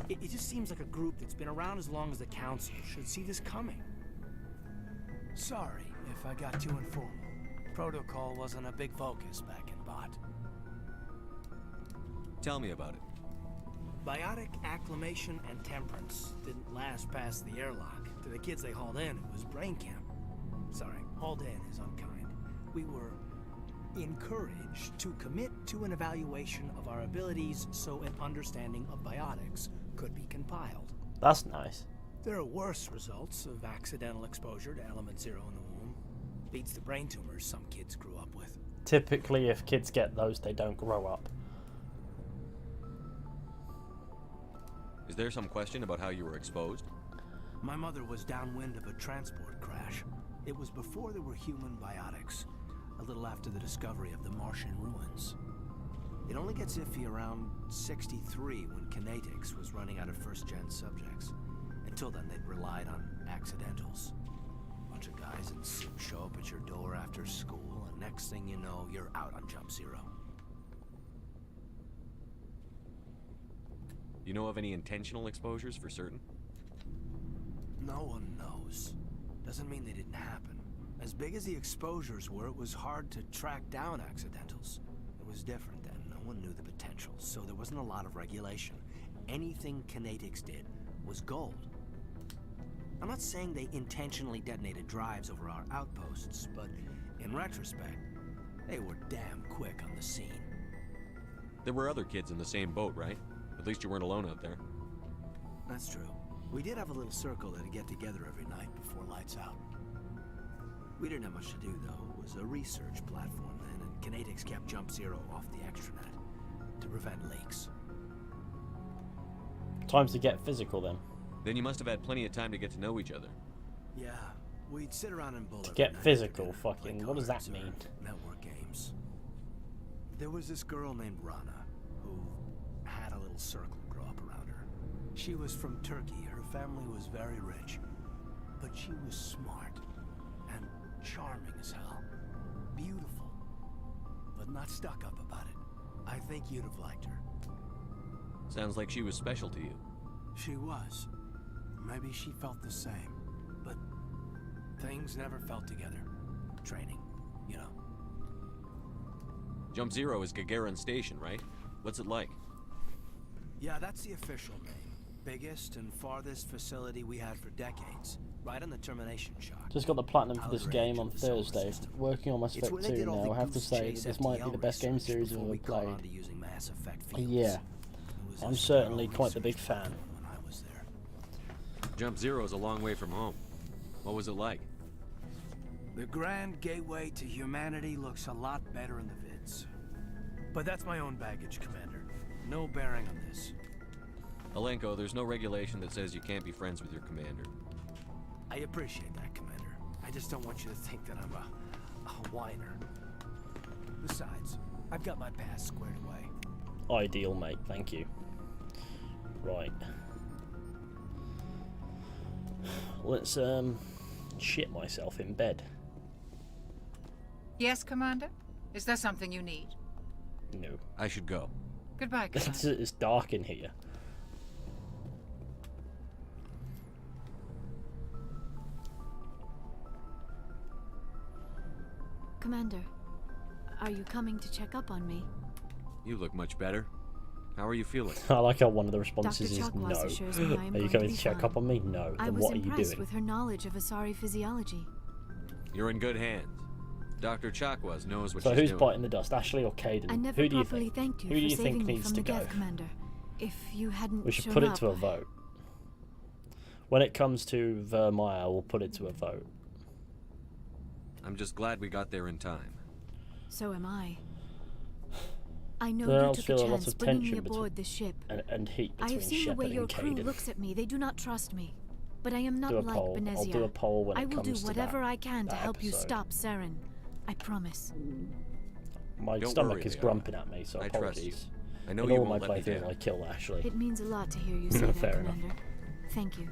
It just seems like a group that's been around as long as the Council should see this coming. Sorry if I got too informal. Protocol wasn't a big focus back in Bot. Tell me about it. Biotic acclimation and temperance didn't last past the airlock. To the kids they hauled in, it was brain camp. Sorry, hauled in is unkind. We were encouraged to commit to an evaluation of our abilities so an understanding of biotics could be compiled. That's nice. There are worse results of accidental exposure to element 0 in the womb. Beats the brain tumors some kids grew up with. Typically, if kids get those, they don't grow up. Is there some question about how you were exposed? My mother was downwind of a transport crash. It was before there were human biotics. A little after the discovery of the Martian ruins. It only gets iffy around 63 when Kinetics was running out of first-gen subjects. Until then, they'd relied on accidentals. Bunch of guys in suits show up at your door after school, and next thing you know, you're out on Jump Zero. You know of any intentional exposures for certain? No one knows. Doesn't mean they didn't happen. As big as the exposures were, it was hard to track down accidentals. It was different then. No one knew the potential, so there wasn't a lot of regulation. Anything Kinetics did was gold. I'm not saying they intentionally detonated drives over our outposts, but in retrospect, they were damn quick on the scene. There were other kids in the same boat, right? At least you weren't alone out there. That's true. We did have a little circle that'd get together every night before lights out. We didn't have much to do, though. It was a research platform then, and Kinetics kept Jump Zero off the extranet to prevent leaks. Time to get physical, then. Then you must have had plenty of time to get to know each other. Yeah, we'd sit around and bull To every get night physical, together, fucking, play what does that cards or mean? Network games. There was this girl named Rana, who had a little circle grow up around her. She was from Turkey. Her family was very rich. But she was smart and charming as hell. Beautiful, but not stuck up about it. I think you'd have liked her. Sounds like she was special to you. She was. Maybe she felt the same, but things never felt together. Training, you know. Jump Zero is Gagarin Station, right? What's it like? Yeah, that's the official name. Biggest and farthest facility we had for decades. Right on the termination shock. Just got the platinum for this Outer game edge on of the solar Thursday. system. Working on Mass It's Effect where they 2 did all now. the I have to Goose say Chase that this might be FTL the best game research series I've before ever we caught on played. to using Mass Effect fields. Yeah, It was I'm a certainly sterile quite the big research fan. platform when I was there. Jump Zero is a long way from home. What was it like? The grand gateway to humanity looks a lot better in the vids. But that's my own baggage, Commander. No bearing on this. Alenko, there's no regulation that says you can't be friends with your commander. I appreciate that, Commander. I just don't want you to think that I'm a whiner. Besides, I've got my past squared away. Ideal, mate. Thank you. Right. Let's shit myself in bed. Yes, Commander? Is there something you need? No. I should go. Goodbye, Commander. It's dark in here. Commander, are you coming to check up on me? You look much better. How are you feeling? I like how one of the responses is no. Assures me I am Are you going coming to to check fine. up on me? No. Then what are you I was impressed doing? with her knowledge of Asari physiology. You're in good hands. Dr. Chakwas knows what So she's who's doing. biting the dust, Ashley or Caden? I never Who do you properly think? thanked you Who do for you saving think me needs from to the go? Geth, Commander. If you hadn't We should shown put it up, to a vote. When it comes to Vermeer, we'll put it to a vote. I'm just glad we got there in time. So am I. I know There you else took feel a a lot chance of bringing tension me aboard this ship. and heat I between have seen the way Shepard your and crew Caden. looks at me. They do not trust me. But I am not Do a like poll. Benezia. I'll do a poll when I it will do comes to whatever that- I can to that help you episode. stop Saren. I promise. My Don't stomach worry, is Liara. grumping at me, so I trust apologies. you. I know In you all my won't let me playthroughs, down. I kill Ashley. It means a lot to hear you say that, Fair enough. Commander. Thank you.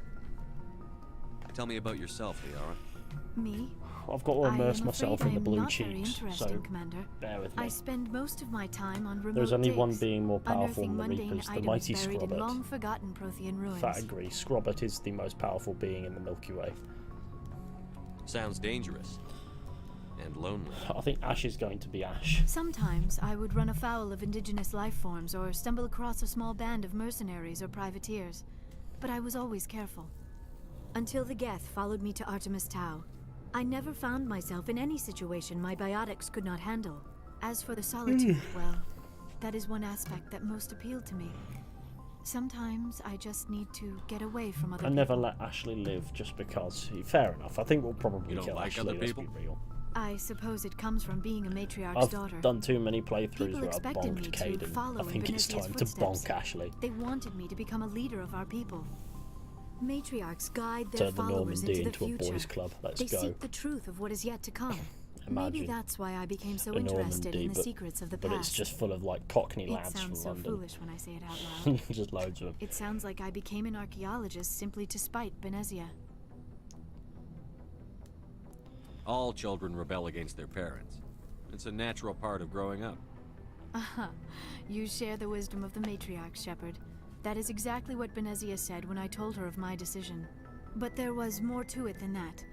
Tell me about yourself, Liara. Me? I've got to immerse myself in the blue cheeks, cheeks, so so Commander. bear with me. I spend most of my time on remote There's only one digs, being more powerful unearthing than the mundane Reapers, the items mighty buried in Scrobbert. long-forgotten Prothean ruins. Fat agree. Scrobbert is the most powerful being in the Milky Way. Sounds dangerous. And lonely. I think Ash is going to be Ash. Sometimes I would run afoul of indigenous life forms or stumble across a small band of mercenaries or privateers, but I was always careful. Until the Geth followed me to Artemis Tau. I never found myself in any situation my biotics could not handle. As for the solitude, well, that is one aspect that most appealed to me. Sometimes I just need to get away from other I people. never let Ashley live just because. Fair enough. I think we'll probably You don't kill like Ashley. other Let's people? be real. I suppose it comes from being a matriarch's I've daughter. done too many playthroughs People where I've expected me bonked to Caden. follow I think in it's Benezia's time to footsteps. bonk Ashley. They wanted me to become a leader of our people. Matriarchs guide their Turn the followers Normandy into the into a future. boys' club. Let's They go. seek the truth of what is yet to come. Imagine Maybe that's why I became so a interested Normandy, in the but- secrets of the but past. it's just full of like Cockney It lads from sounds so London. foolish when I say it out loud. Just loads of them. It sounds like I became an archaeologist simply to spite Benezia. All children rebel against their parents. It's a natural part of growing up. You share the wisdom of the matriarch, Shepard. That is exactly what Benezia said when I told her of my decision. But there was more to it than that.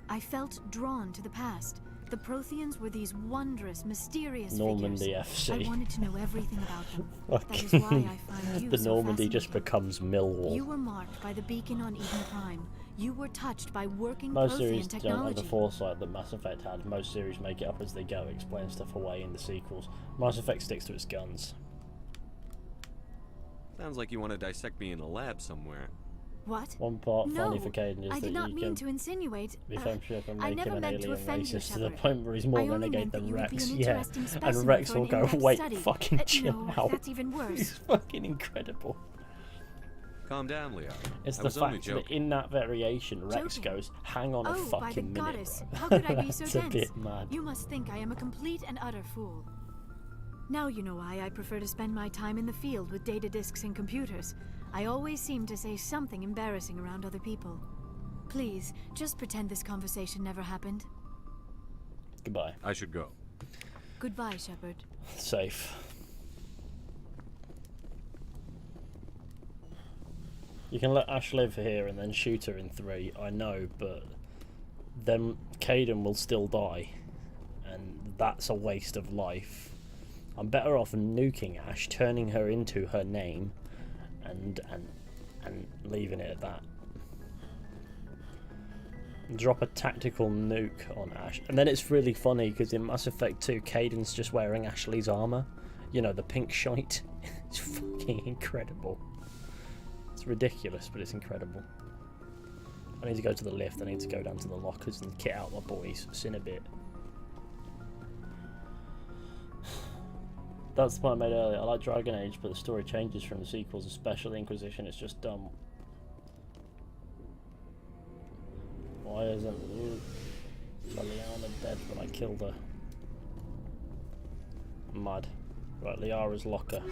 I felt drawn to the past. The Protheans were these wondrous, mysterious Normandy figures. FC. I wanted to know everything about them. That is why I find you The so Normandy just fascinating. becomes Millwall. You were marked by the beacon on Eden Prime. You were touched by working Most Prothean series don't have technology. the foresight that Mass Effect had. Most series make it up as they go, explain stuff away in the sequels. Mass Effect sticks to its guns. Sounds like you want to dissect me in a lab somewhere. What? One part No, funny for Caden is I that did not you mean can to insinuate. be friendship and I make never him an meant to alien offend you, racist to the Shepard. point where he's I more only renegade meant that than you would be Rex. an Yeah, interesting and specimen Rex for will an go, in-depth wait, study. fucking chill No, out. that's even worse. It's fucking incredible. Calm down, Liara. It's I the was only fact that joking. in that variation, Rex Joking? goes, hang on a Oh, by the fucking minute, goddess. bro. How could I be so That's dense? a bit mad. You must think I am a complete and utter fool. Now you know why I prefer to spend my time in the field with data disks and computers. I always seem to say something embarrassing around other people. Please, just pretend this conversation never happened. Goodbye. I should go. Goodbye, Shepard. Safe. You can let Ash live here and then shoot her in 3, I know, but then Caden will still die, and that's a waste of life. I'm better off nuking Ash, turning her into her name, and leaving it at that. Drop a tactical nuke on Ash, and then it's really funny because in Mass Effect 2, Caden's just wearing Ashley's armor. You know, the pink shite. It's fucking incredible. It's ridiculous, but it's incredible. I need to go to the lift. I need to go down to the lockers and kit out my boys. It's in a bit. That's the point I made earlier. I like Dragon Age, but the story changes from the sequels, especially Inquisition. It's just dumb. Why isn't Liara dead when I killed her? Mud. Right, Liara's locker.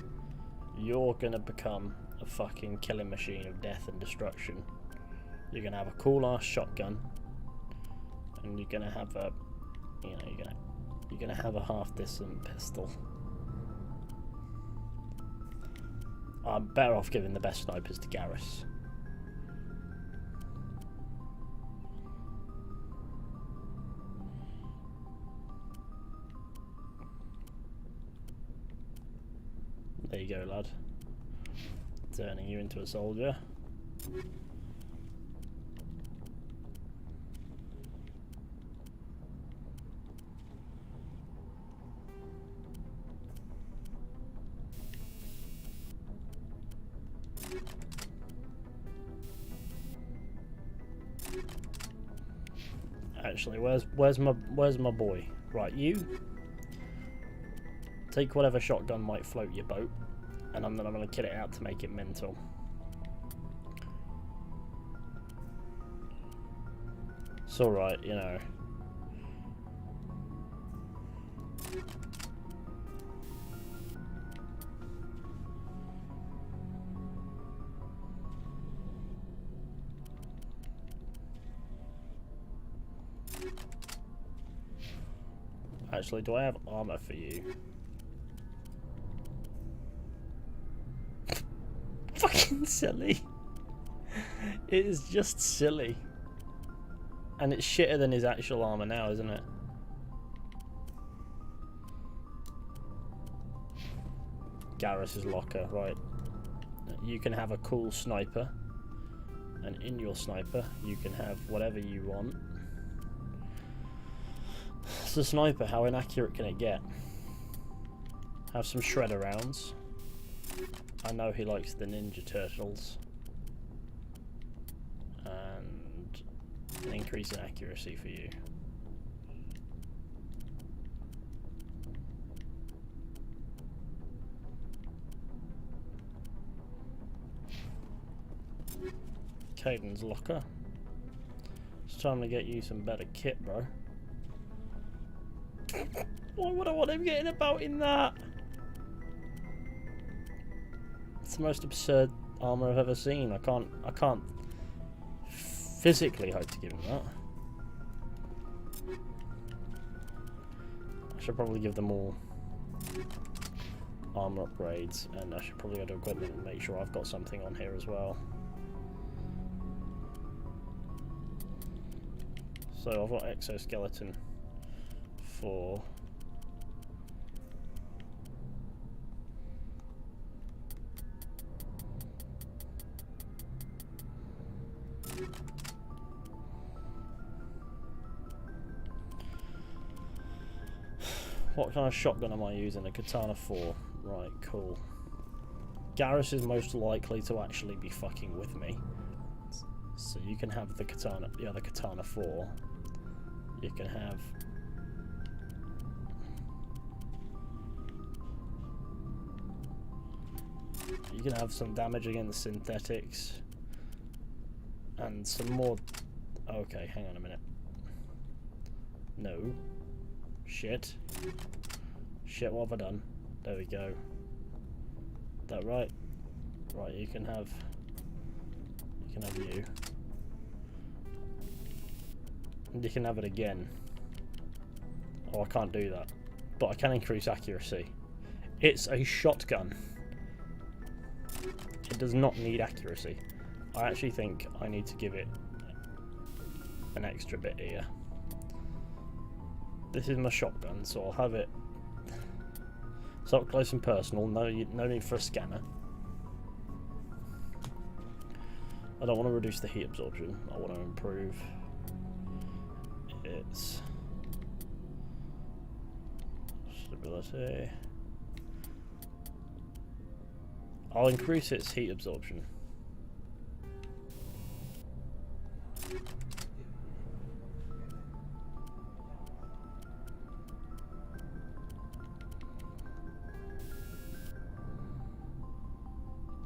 You're gonna become a fucking killing machine of death and destruction. You're gonna have a cool ass shotgun, and you're gonna have a, you know, you're gonna have a half decent pistol. I'm better off giving the best snipers to Garrus. There you go, lad. Turning you into a soldier. Actually, where's my boy? Right, you take whatever shotgun might float your boat, and then I'm gonna kit it out to make it mental. It's alright, you know. Actually, do I have armor for you? Fucking silly. It is just silly. And it's shitter than his actual armor now, isn't it? Garrus's locker, right. You can have a cool sniper. And in your sniper, you can have whatever you want. It's a sniper, how inaccurate can it get? Have some shredder rounds. I know he likes the Ninja Turtles. And an increase in accuracy for you. Caden's locker. It's time to get you some better kit, bro. Why would I want him getting about in that? It's the most absurd armor I've ever seen. I can't physically hope to give him that. I should probably give them all armor upgrades, and I should probably go to equipment and make sure I've got something on here as well. So I've got exoskeleton 4. What kind of shotgun am I using? A katana 4. Right, cool. Garrus is most likely to actually be fucking with me. So you can have the katana, the other katana 4. You can have some damage against synthetics and some more. Okay, hang on a minute. No. Shit. Shit, what have I done? There we go. That right? Right, you can have you. And you can have it again. Oh, I can't do that. But I can increase accuracy. It's a shotgun. It does not need accuracy. I actually think I need to give it an extra bit here. This is my shotgun, so I'll have it. It's up close and personal. No need for a scanner. I don't want to reduce the heat absorption. I want to improve its stability. I'll increase its heat absorption.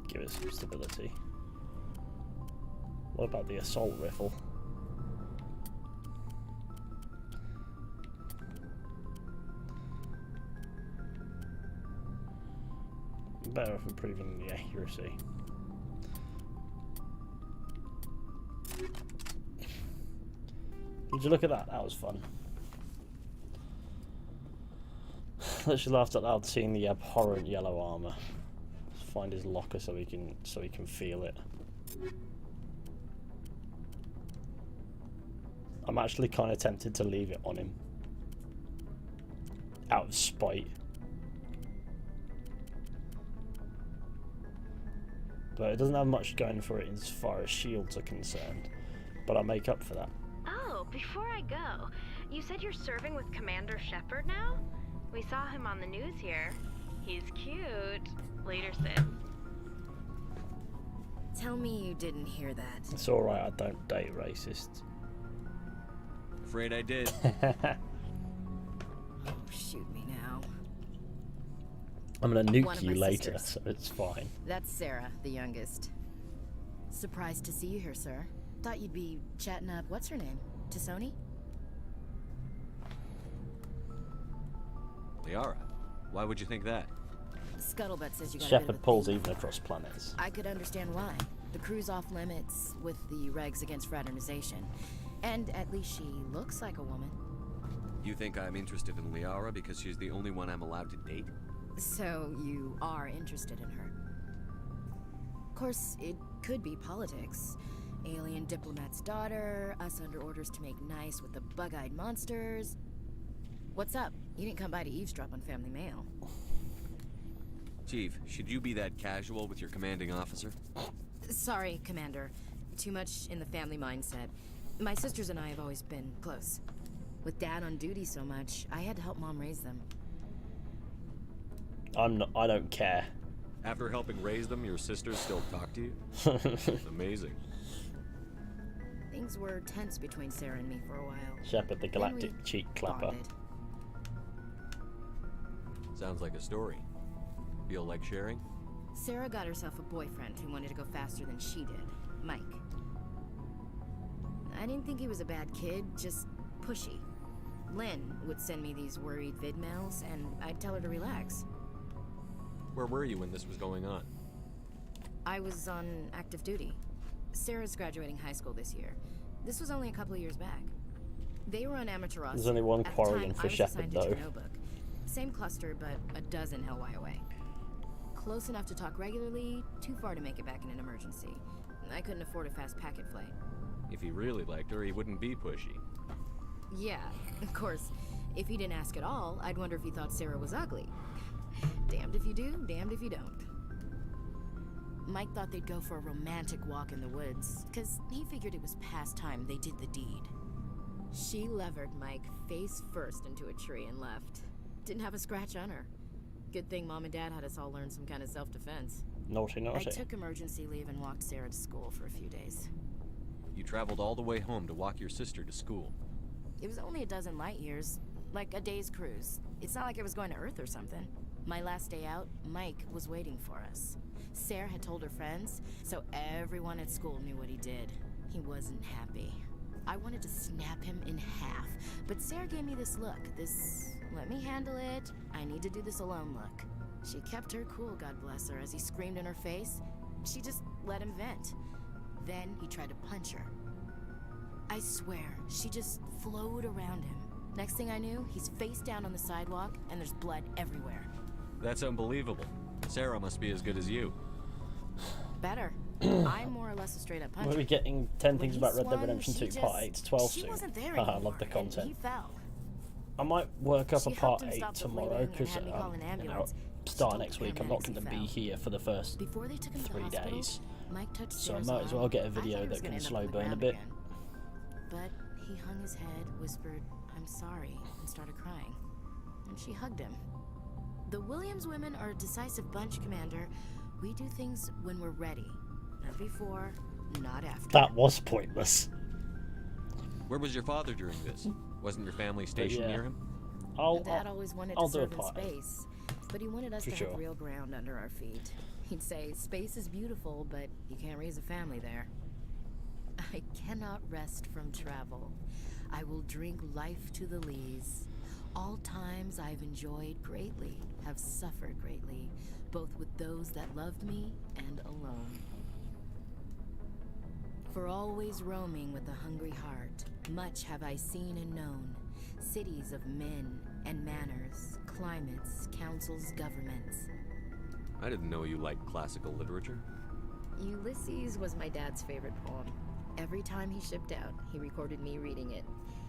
Give it some stability. What about the assault rifle? Better off improving the accuracy. Did you look at that? That was fun. Literally laughed out loud seeing the abhorrent yellow armor. Let's find his locker so he can feel it. I'm actually kind of tempted to leave it on him, out of spite. But it doesn't have much going for it as far as shields are concerned. But I'll make up for that. Oh, before I go, you said you're serving with Commander Shepard now? We saw him on the news here. He's cute. Later, sis. Tell me you didn't hear that. It's alright, I don't date racists. Afraid I did. Oh, shoot me now. I'm gonna nuke One of you my later, sisters. so it's fine. That's Sarah, the youngest. Surprised to see you here, sir. Thought you'd be chatting up, what's her name? T'Soni? Liara, why would you think that? Scuttlebutt says you got a bit of Shepard a pulls thing. even across planets. I could understand why. The crew's off limits with the regs against fraternization. And at least she looks like a woman. You think I'm interested in Liara because she's the only one I'm allowed to date? So you are interested in her. Of course, it could be politics. Alien diplomat's daughter, us under orders to make nice with the bug-eyed monsters. What's up? You didn't come by to eavesdrop on family mail. Chief, should you be that casual with your commanding officer? Sorry, Commander. Too much in the family mindset. My sisters and I have always been close. With Dad on duty so much, I had to help Mom raise them. I don't care. After helping raise them, your sisters still talk to you? Amazing. Things were tense between Sarah and me for a while. Shepard, the galactic cheek clapper. Bonded. Sounds like a story. Feel like sharing? Sarah got herself a boyfriend who wanted to go faster than she did, Mike. I didn't think he was a bad kid, just pushy. Lynn would send me these worried vid mails, and I'd tell her to relax. Where were you when this was going on? I was on active duty. Sarah's graduating high school this year. This was only a couple of years back. They were on Amaterasu. There's only one At the quarrying time, for I was Shepard, assigned to though. Chernobyl. Same cluster, but a dozen LY away. Close enough to talk regularly, too far to make it back in an emergency. I couldn't afford a fast packet flight. If he really liked her, he wouldn't be pushy. Yeah, of course. If he didn't ask at all, I'd wonder if he thought Sarah was ugly. Damned if you do, damned if you don't. Mike thought they'd go for a romantic walk in the woods, because he figured it was past time they did the deed. She levered Mike face first into a tree and left. Didn't have a scratch on her. Good thing Mom and Dad had us all learn some kind of self-defense. Naughty, naughty. I took emergency leave and walked Sarah to school for a few days. You traveled all the way home to walk your sister to school. It was only a dozen light years, like a day's cruise. It's not like I was going to Earth or something. My last day out, Mike was waiting for us. Sarah had told her friends, so everyone at school knew what he did. He wasn't happy. I wanted to snap him in half, but Sarah gave me this look, this let me handle it, I need to do this alone look. She kept her cool, God bless her, as he screamed in her face. She just let him vent. Then he tried to punch her. I swear, she just flowed around him. Next thing I knew, he's face down on the sidewalk, and there's blood everywhere. That's unbelievable. Sarah must be as good as you. Better. I'm more or less a straight-up puncher. We'll be getting 10 things When about he Red Dead swung, Redemption 2 she Part 8 to 12 she soon. wasn't there I anymore, love the and content. he fell. I might work up She a Part helped him 8 stop the tomorrow bleeding and because had me call an ambulance. start She next told week. I'm him not as he going to be fell. here for the first Before they took him to the 3 hospital, days. Mike touched So I Sarah's might as arm. well get a I thought video he was that gonna can end up slow on the burn a ground bit. again. But he hung his head, whispered, "I'm sorry," and started crying. And she hugged him. The Williams women are a decisive bunch, Commander. We do things when we're ready. Not before, not after. That was pointless. Where was your father during this? Wasn't your family stationed yeah. near him? Dad always wanted I'll to do a serve in Part 8. space. But he wanted us For to sure. have real ground under our feet. He'd say, space is beautiful, but you can't raise a family there. I cannot rest from travel. I will drink life to the lees. All times I've enjoyed greatly, have suffered greatly, both with those that loved me and alone. For always roaming with a hungry heart, much have I seen and known. Cities of men and manners, climates, councils, governments. I didn't know you liked classical literature. Ulysses was my dad's favorite poem. Every time he shipped out, he recorded me reading it.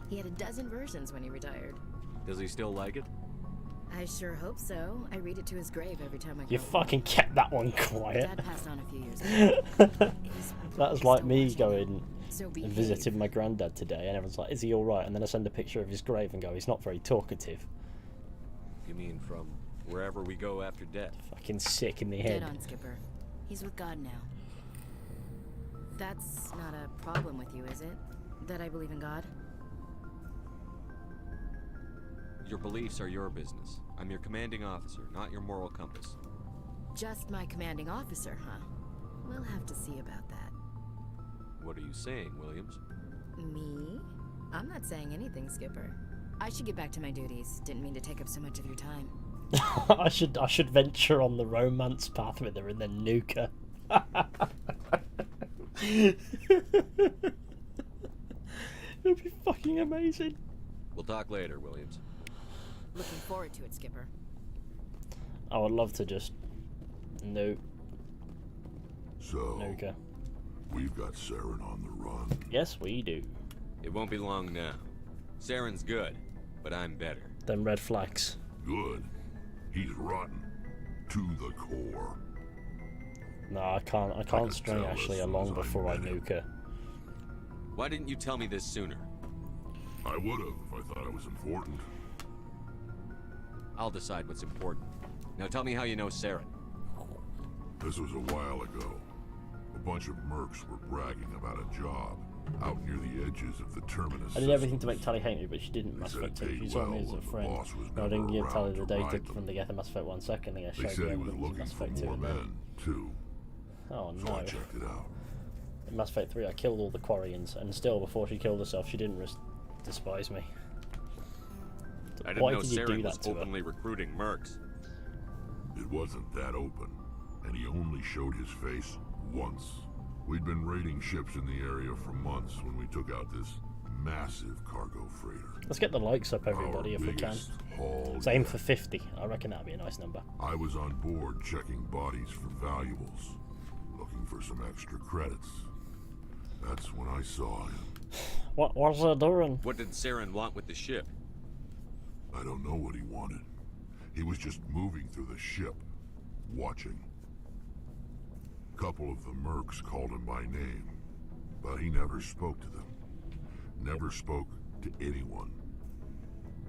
He had a dozen versions when he retired. Does he still like it? I sure hope so. I read it to his grave every time I go. You fucking kept that one quiet. Dad passed on a few years ago. That's like me going So and behave. visiting my granddad today, and everyone's like, "Is he all right?" And then I send a picture of his grave and go, "He's not very talkative." You mean from wherever we go after death? Fucking sick in the Dead head. on, Skipper. He's with God now. That's not a problem with you, is it? That I believe in God? Your beliefs are your business. I'm your commanding officer, not your moral compass. Just my commanding officer, huh? We'll have to see about that. What are you saying, Williams? Me? I'm not saying anything, Skipper. I should get back to my duties. Didn't mean to take up so much of your time. I should venture on the romance path with her and then nuke her. It'll be fucking amazing. We'll talk later, Williams. Looking forward to it, Skipper. I would love to just nuke So, her. we've got Saren on the run. Yes, we do. It won't be long now. Saren's good, but I'm better. Then red flags. Good. He's rotten. To the core. No, I can't string Ashley along before I nuke her. Why didn't you tell me this sooner? I would have if I thought it was important. I'll decide what's important. Now tell me how you know Saren. This was a while ago. A bunch of mercs were bragging about a job out near the edges of the terminus. I did everything to make Tally hate me, but she didn't. They Mass said Effect it 2. paid She saw me well as a when the friend. boss was No, I didn't never give Tally the around to data ride from the Death of Mass Effect 1 second. I They showed said you he was evidence of looking Mass for Effect 2 more and then. men, too. Oh So I no. checked it out. In Mass Effect 3 I killed all the Quarians, and still before she killed herself she didn't despise me. I didn't Why know did you do Saren that was to her? openly recruiting mercs. It wasn't that open, and he only showed his face once. We'd been raiding ships in the area for months when we took out this massive cargo freighter. Let's get the likes up, everybody, if we can. biggest haul Let's aim yet. for 50. I reckon that'd be a nice number. I was on board checking bodies for valuables, looking for some extra credits. That's when I saw him. What was I doing? What did Saren want with the ship? I don't know what he wanted. He was just moving through the ship, watching. A couple of the mercs called him by name, but he never spoke to them. Never spoke to anyone.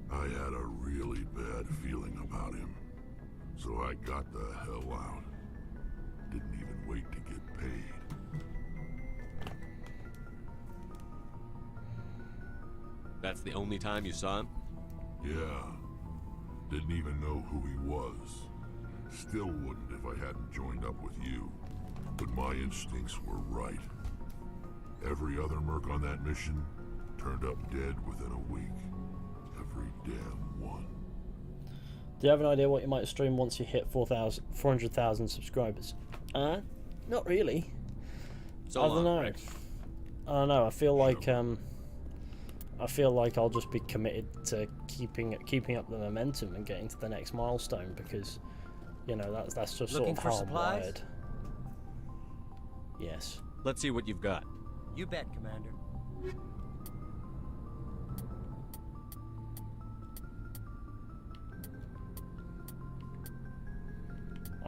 I had a really bad feeling about him, so I got the hell out. Didn't even wait to get paid. That's the only time you saw him? Yeah. Didn't even know who he was. Still wouldn't if I hadn't joined up with you. But my instincts were right. Every other merc on that mission turned up dead within a week. Every damn one. Do you have an idea what you might stream once you hit 400,000 subscribers? Not really. So I don't long, know. Rick. I don't know. I feel like I'll just be committed to keeping up the momentum and getting to the next milestone because, you know, that's just Looking sort of for how I'm supplies? wired. Yes. Let's see what you've got. You bet, Commander.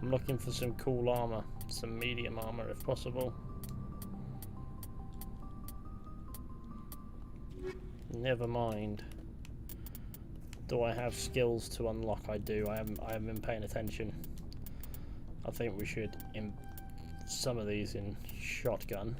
I'm looking for some cool armor, some medium armor if possible. Never mind. Do I have skills to unlock? I do. I haven't been paying attention. I think we should some of these in shotgun.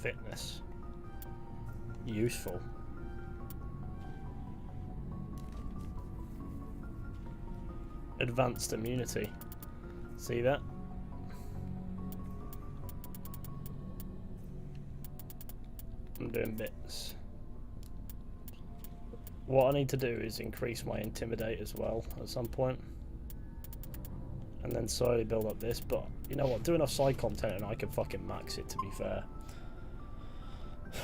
Fitness. Useful. Advanced immunity. See that? I'm doing bits. What I need to do is increase my intimidate as well at some point. And then slowly build up this, but you know what, do enough side content and I can fucking max it, to be fair.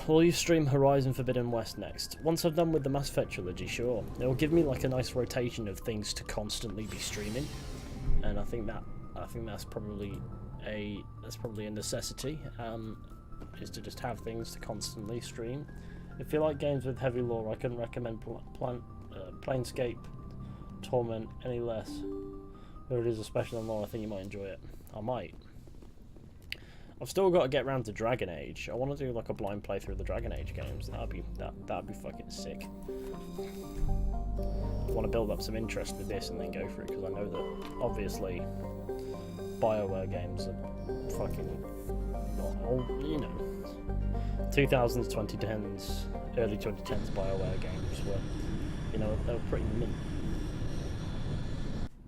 Will you stream Horizon Forbidden West next? Once I've done with the Mass Effect trilogy, sure. It will give me like a nice rotation of things to constantly be streaming. And I think that's probably a necessity. Is to just have things to constantly stream. If you like games with heavy lore, I couldn't recommend Planescape Torment any less. Though it is a special in lore, I think you might enjoy it. I might. I've still got to get around to Dragon Age. I want to do like a blind playthrough of the Dragon Age games. That'd be fucking sick. I want to build up some interest with this and then go for it, because I know that obviously BioWare games are fucking not old, you know. 2000s, 2010s, early 2010s BioWare games were, you know, they were pretty mint.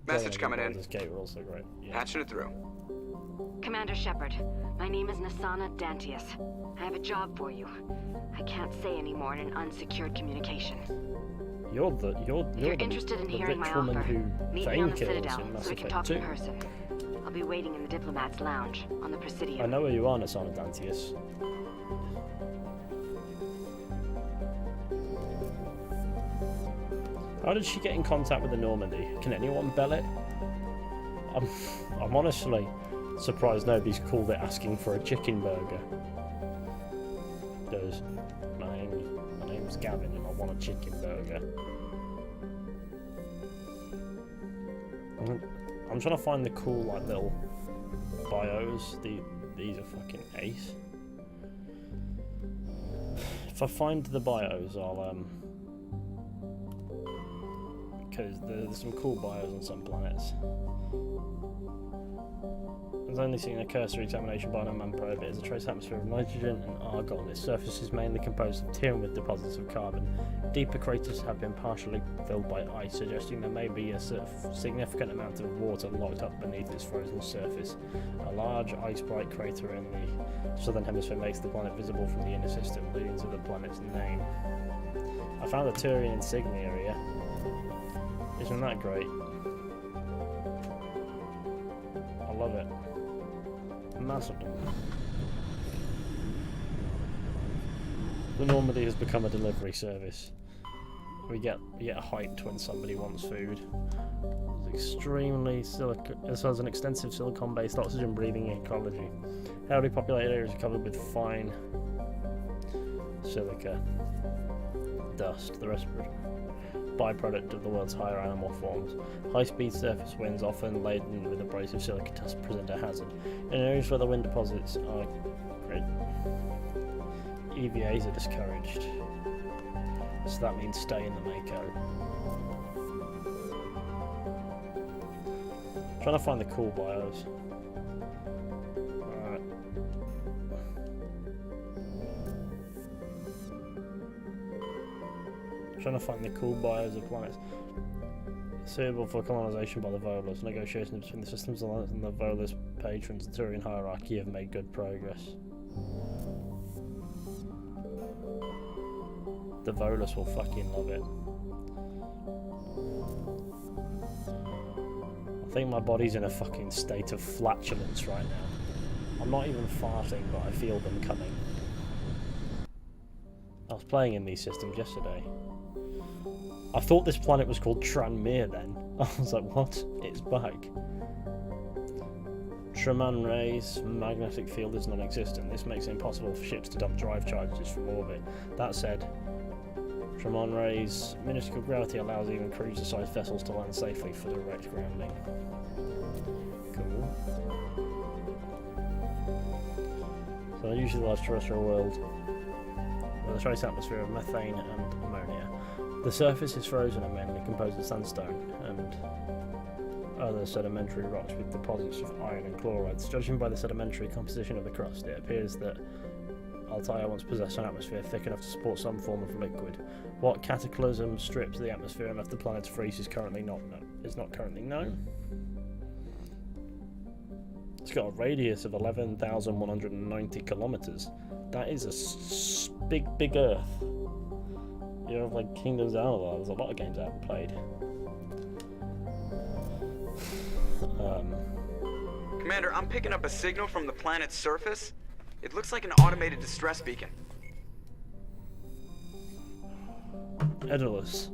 Message coming in. This gate were also great. Yeah. Patching it through. Commander Shepard, my name is Nasana Dantius. I have a job for you. I can't say any more in an unsecured communication. You're if you're interested in hearing my offer, meet me on the Citadel so we can talk in person. I'll be waiting in the Diplomat's Lounge on the Presidium. I know where you are, Nasana Dantius. How did she get in contact with the Normandy? Can anyone bell it? I'm honestly surprised nobody's called it asking for a chicken burger. Because my name's Gavin and I want a chicken burger. I'm trying to find the cool like little bios. These are fucking ace. If I find the bios, I'll because there's some cool bios on some planets. I've only seen a cursory examination by no man probe. It is a trace atmosphere of nitrogen and argon. Its surface is mainly composed of tin with deposits of carbon. Deeper craters have been partially filled by ice, suggesting there may be a significant amount of water locked up beneath its frozen surface. A large ice-bright crater in the southern hemisphere makes the planet visible from the inner system, leading to the planet's name. I found a Turian insignia area. Isn't that great? I love it. Massive. The Normandy has become a delivery service. We get hyped when somebody wants food. It's extremely this has an extensive silicon-based oxygen-breathing ecology. Heavily populated areas are covered with fine silica dust. The rest byproduct of the world's higher animal forms. High-speed surface winds, often laden with abrasive silica dust, present a hazard. In areas where the wind deposits are great, EVAs are discouraged. So that means stay in the Mako. Trying to find the cool bios. Alright. Trying to find the cool bios of planets suitable for colonization by the Volus. Negotiations between the Systems Alliance and the Volus patrons and Turian hierarchy have made good progress. The Volus will fucking love it. I think my body's in a fucking state of flatulence right now. I'm not even farting, but I feel them coming. I was playing in these systems yesterday. I thought this planet was called Tranmere then. I was like, what? It's back. Treman Ray's magnetic field is non-existent. This makes it impossible for ships to dump drive charges from orbit. That said, Treman Ray's minuscule gravity allows even cruiser-sized vessels to land safely for direct grounding. Cool. So usually the large terrestrial world with a trace atmosphere of methane and ammonia. The surface is frozen and mainly composed of sandstone and other sedimentary rocks with deposits of iron and chlorides. Judging by the sedimentary composition of the crust, it appears that a Altair once possessed an atmosphere thick enough to support some form of liquid. What cataclysm strips the atmosphere and left the planet to freeze is currently not known. It's got a radius of 11,190 kilometers. That is a big Earth. You have like Kingdoms of Amalur. There's a lot of games I haven't played. Commander, I'm picking up a signal from the planet's surface. It looks like an automated distress beacon. Edulus.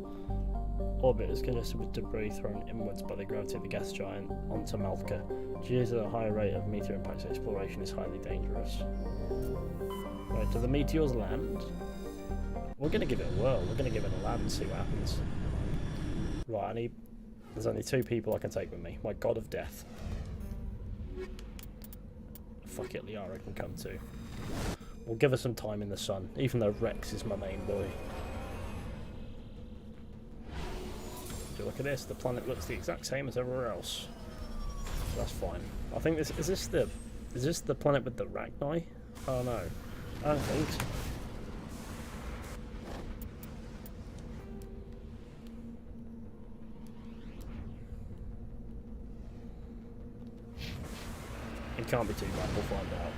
Orbit is congested with debris thrown inwards by the gravity of the gas giant onto Malka. Due to the high rate of meteor impacts, exploration is highly dangerous. Right, do the meteors land? We're going to give it a whirl. We're going to give it a land and see what happens. Right, there's only 2 people I can take with me. My god of death. Fuck it, Liara can come too. We'll give her some time in the sun, even though Rex is my main boy. Look at this, the planet looks the exact same as everywhere else. That's fine. I think this is this the planet with the Ragni? Oh no. I don't think so. It can't be too bad, we'll find out.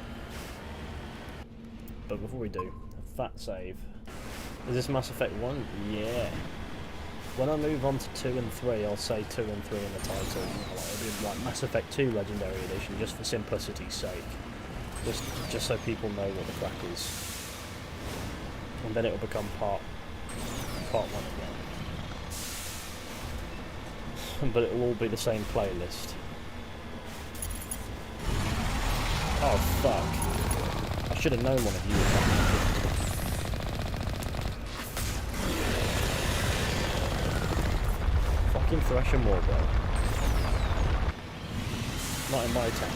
But before we do, a fat save. Is this Mass Effect 1? Yeah. When I move on to 2 and 3, I'll say 2 and 3 in the title. It'll be like Mass Effect 2 Legendary Edition, just for simplicity's sake. Just so people know what the crack is. And then it'll become part 1 again. But it'll all be the same playlist. Oh fuck. I should have known one of you would come. Fucking Thresher more, bro. Not in my town.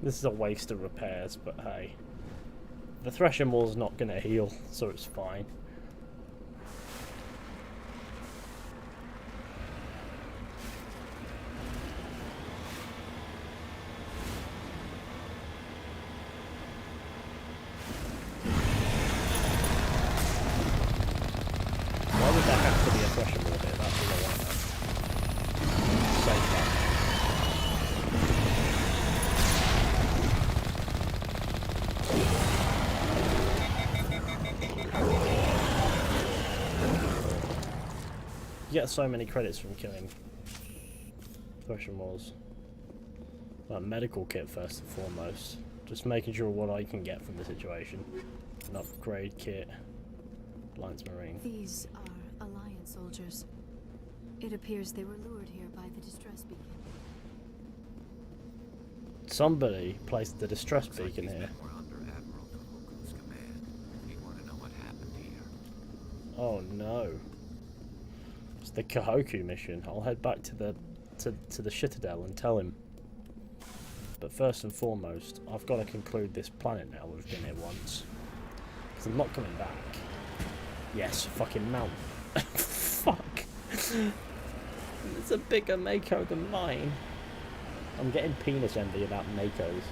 This is a waste of repairs, but hey. The Thresher Moor's not going to heal, so it's fine. Why would there have to be a Thresher Moor here? That's what I want to know. Save that. You get so many credits from killing Thresher Moors. Well, medical kit first and foremost. Just making sure what I can get from the situation. An upgrade kit. Alliance Marine. These are Alliance soldiers. It appears they were lured here by the distress beacon. Somebody placed the distress beacon here. We're under Admiral Kahoku's command. We want to know what happened here. Oh no. It's the Kahoku mission. I'll head back to the Citadel and tell him. But first and foremost, I've got to conclude this planet now. We've been here once. Because I'm not coming back. Yes, fucking mount. Fuck. It's a bigger Mako than mine. I'm getting penis envy about Makos.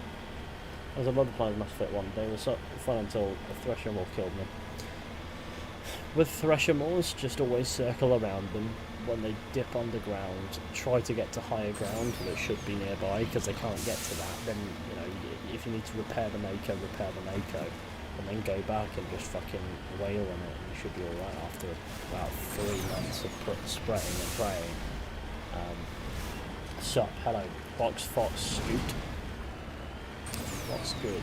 There's a lot of players Mass Effect 1. They were so fun until the Thresher Moor killed me. With Thresher Moors, just always circle around them. When they dip underground, try to get to higher ground that should be nearby, because they can't get to that. Then, you know, if you need to repair the Mako, and then go back and just fucking wail on it. You should be alright after about 3 months of spraying and praying. Sup, hello, Box Fox Scoot. What's good?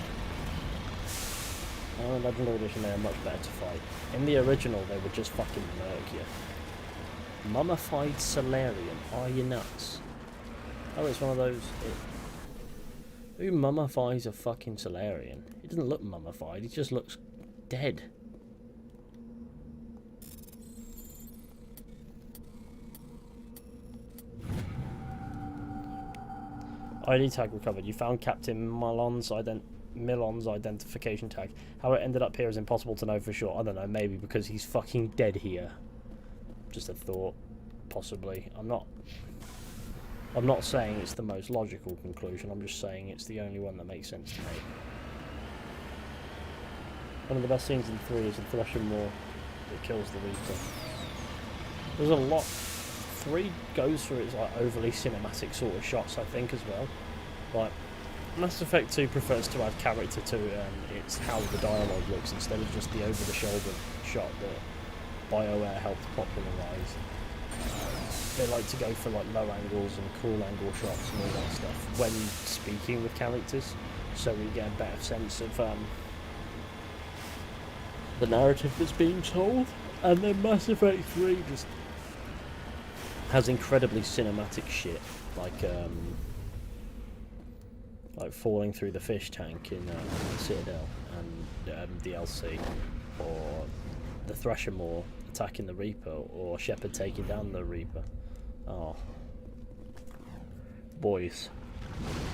Oh, in Legendary Edition they are much better to fight. In the original they would just fucking murk you. Mummified Solarian, are you nuts? Oh, it's one of those... Who mummifies a fucking Solarian? He doesn't look mummified, he just looks dead. ID tag recovered. You found Captain Milon's identification tag. How it ended up here is impossible to know for sure. I don't know, maybe because he's fucking dead here. Just a thought. Possibly. I'm not saying it's the most logical conclusion, I'm just saying it's the only one that makes sense to me. One of the best scenes in 3 is the Thresher Maw that kills the Reaper. There's a lot. 3 goes for its like overly cinematic sort of shots, I think, as well. Like Mass Effect 2 prefers to add character to it, and it's how the dialogue looks instead of just the over-the-shoulder shot that BioWare helped popularise. They like to go for like low angles and cool angle shots and all that stuff when speaking with characters, so we get a better sense of the narrative that's being told. And then Mass Effect 3 just has incredibly cinematic shit, like falling through the fish tank in Citadel and DLC, or the Thresher Maw attacking the Reaper, or Shepard taking down the Reaper. Oh, boys,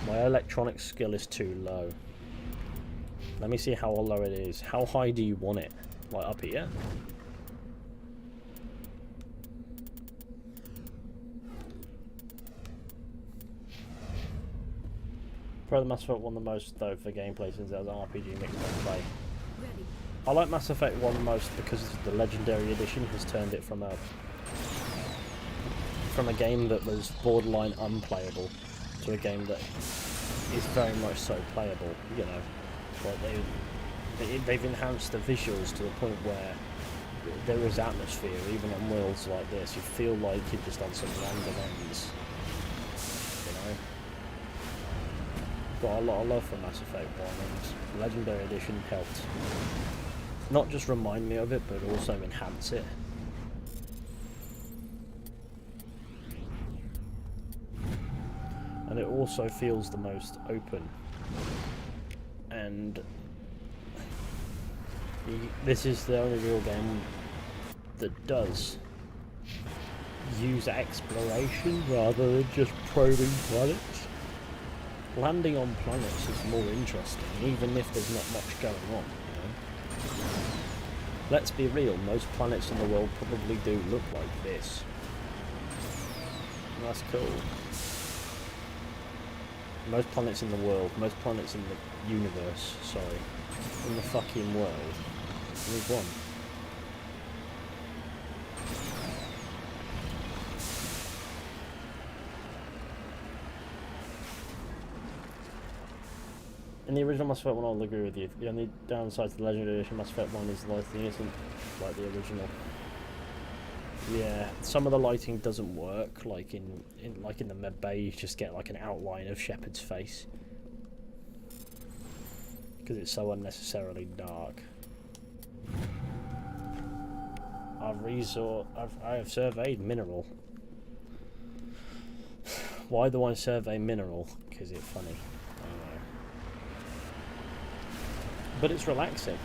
my electronic skill is too low. Let me see how low it is. How high do you want it? Like up here? Probably Mass Effect 1 the most though for gameplay, since it has an RPG mixed with play. I like Mass Effect 1 most because the Legendary Edition has turned it from a game that was borderline unplayable to a game that is very much so playable. You know, like they've enhanced the visuals to the point where there is atmosphere even on worlds like this. You feel like you're just on some random ends. You know, got a lot of love for Mass Effect 1, and Legendary Edition helped not just remind me of it, but also enhance it. And it also feels the most open. And this is the only real game that does use exploration rather than just probing planets. Landing on planets is more interesting, even if there's not much going on, you know? Let's be real, most planets in the world probably do look like this. That's cool. Most planets in the world, most planets in the universe, sorry, in the fucking world, we've won. In the original Mass Effect 1, I'll agree with you. The only downside to the Legendary Edition Mass Effect 1 is the lighting isn't like the original. Yeah, some of the lighting doesn't work. Like in the med bay, you just get like an outline of Shepard's face because it's so unnecessarily dark. I have surveyed mineral. Why do I survey mineral? Because it's funny. I don't know. But it's relaxing.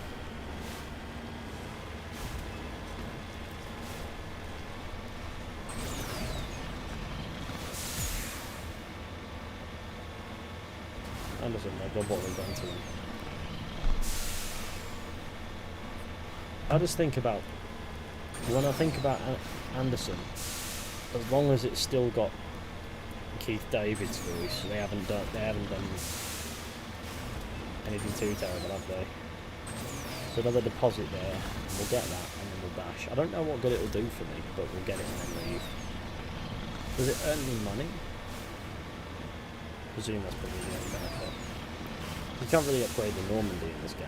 Anderson, my God, what we've done to him. I just think about, when I think about Anderson, as long as it's still got Keith David's voice, they haven't done anything too terrible, have they? So another deposit there, and we'll get that, and then we'll dash. I don't know what good it'll do for me, but we'll get it and then leave. Does it earn me money? I presume that's probably the only benefit. You can't really upgrade the Normandy in this game.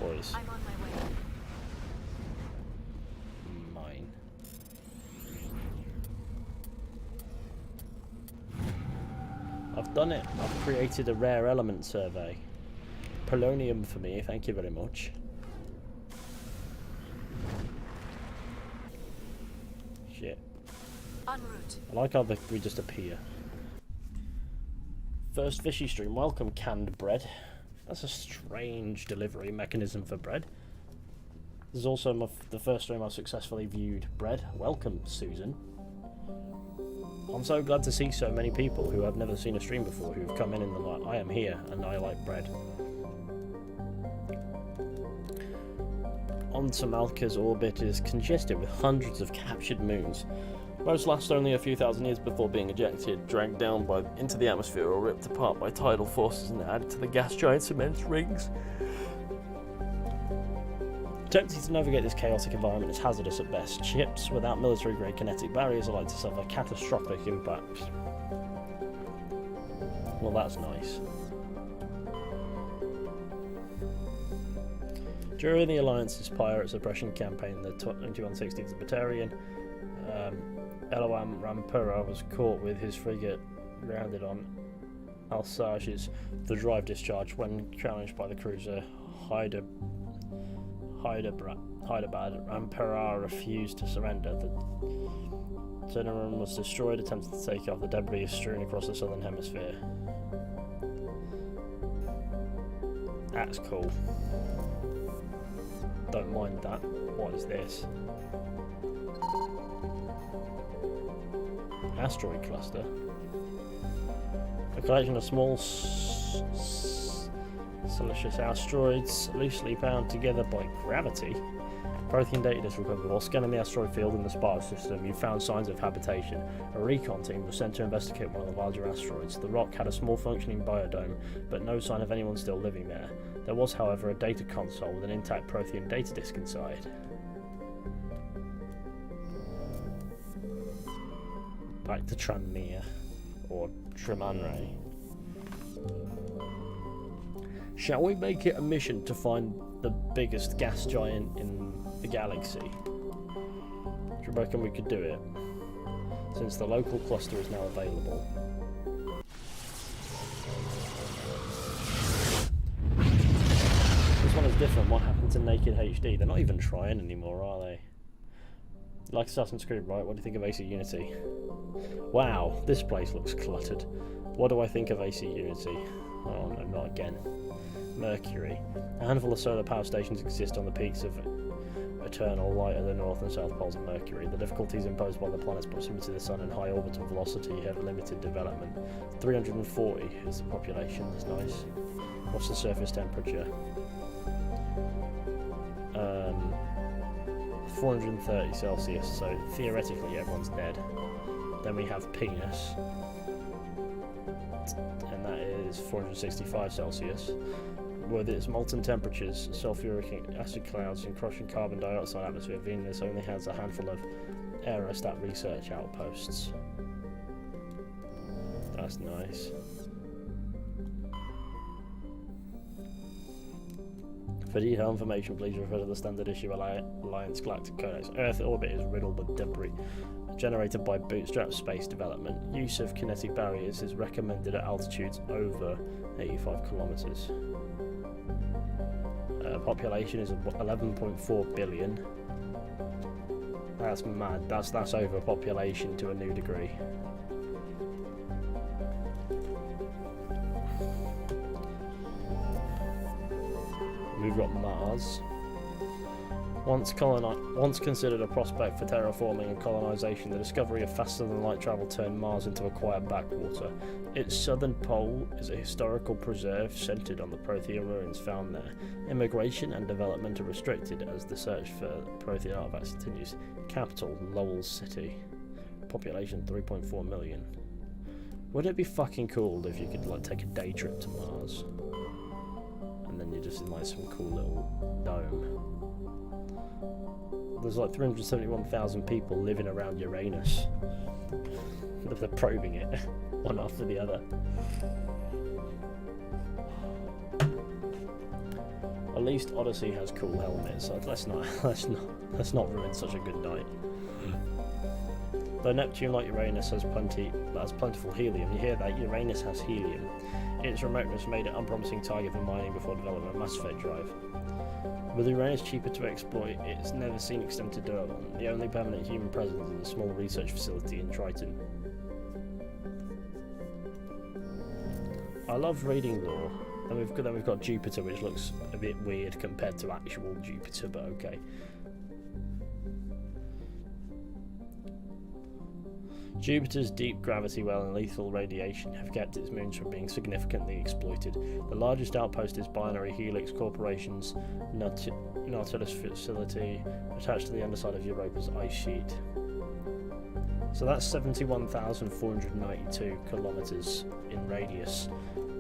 Boys. I'm on my way. Mine. I've done it. I've created a rare element survey. Polonium for me, thank you very much. Shit. En route. I like how we just appear. First Fizhy stream. Welcome, canned bread. That's a strange delivery mechanism for bread. This is also the first stream I've successfully viewed. Bread, welcome, Susan. I'm so glad to see so many people who have never seen a stream before who've come in and they're like, I am here and I like bread. Onto Malka's orbit is congested with hundreds of captured moons. Most last only a few thousand years before being ejected, dragged down into the atmosphere or ripped apart by tidal forces and added to the gas giant's immense rings. Attempting to navigate this chaotic environment is hazardous at best. Ships without military-grade kinetic barriers are likely to suffer catastrophic impacts. Well, that's nice. During the Alliance's pirate suppression campaign, the 2160th Battalion, Eloam Rampura was caught with his frigate grounded on Alsage's The Drive discharge when challenged by the cruiser Hyderabad. Rampura refused to surrender. The submarine was destroyed, attempting to take off. The debris is strewn across the southern hemisphere. That's cool. Don't mind that. What is this? Asteroid cluster. A collection of small silicious asteroids loosely bound together by gravity. Prothean data is recovered. While scanning the asteroid field in the Sparta system, you found signs of habitation. A recon team was sent to investigate one of the larger asteroids. The rock had a small functioning biodome, but no sign of anyone still living there. There was, however, a data console with an intact Prothean data disk inside. Back to Tranmere, or Tremanre. Shall we make it a mission to find the biggest gas giant in the galaxy? Do you reckon we could do it? Since the local cluster is now available. This one is different. What happened to Naked HD? They're not even trying anymore, are they? Like Assassin's Creed, right? What do you think of AC Unity? Wow, this place looks cluttered. What do I think of AC Unity? Oh no, not again. Mercury. A handful of solar power stations exist on the peaks of eternal light at the north and south poles of Mercury. The difficulties imposed by the planet's proximity to the sun and high orbital velocity have limited development. 340 is the population, that's nice. What's the surface temperature? 430 Celsius, so theoretically everyone's dead. Then we have Penis, and that is 465 Celsius. With its molten temperatures, sulfuric acid clouds, and crushing carbon dioxide atmosphere, Venus only has a handful of aerostat research outposts. That's nice. For detailed information, please refer to the standard issue Alliance Galactic Codex. Earth orbit is riddled with debris generated by bootstrap space development. Use of kinetic barriers is recommended at altitudes over 85 kilometers. Population is 11.4 billion. That's mad. That's overpopulation to a new degree. We've got Mars. Once considered a prospect for terraforming and colonisation, the discovery of faster-than-light travel turned Mars into a quiet backwater. Its southern pole is a historical preserve centred on the Prothean ruins found there. Immigration and development are restricted as the search for Prothean artifacts continues. Capital, Lowell City. Population 3.4 million. Wouldn't it be fucking cool if you could take a day trip to Mars? And then you're just in some cool little dome. There's 371,000 people living around Uranus. They're probing it one after the other. At least Odyssey has cool helmets, so let's not ruin such a good night. Though Neptune, like Uranus, has plentiful helium, you hear that Uranus has helium. Its remoteness made it an unpromising target for mining before developing a mass effect drive. With Uranus cheaper to exploit, it's never seen extended development. The only permanent human presence is a small research facility in Triton. I love reading lore. Then we've got Jupiter, which looks a bit weird compared to actual Jupiter, but okay. Jupiter's deep gravity well and lethal radiation have kept its moons from being significantly exploited. The largest outpost is Binary Helix Corporation's Nautilus facility, attached to the underside of Europa's ice sheet. So that's 71,492 kilometers in radius.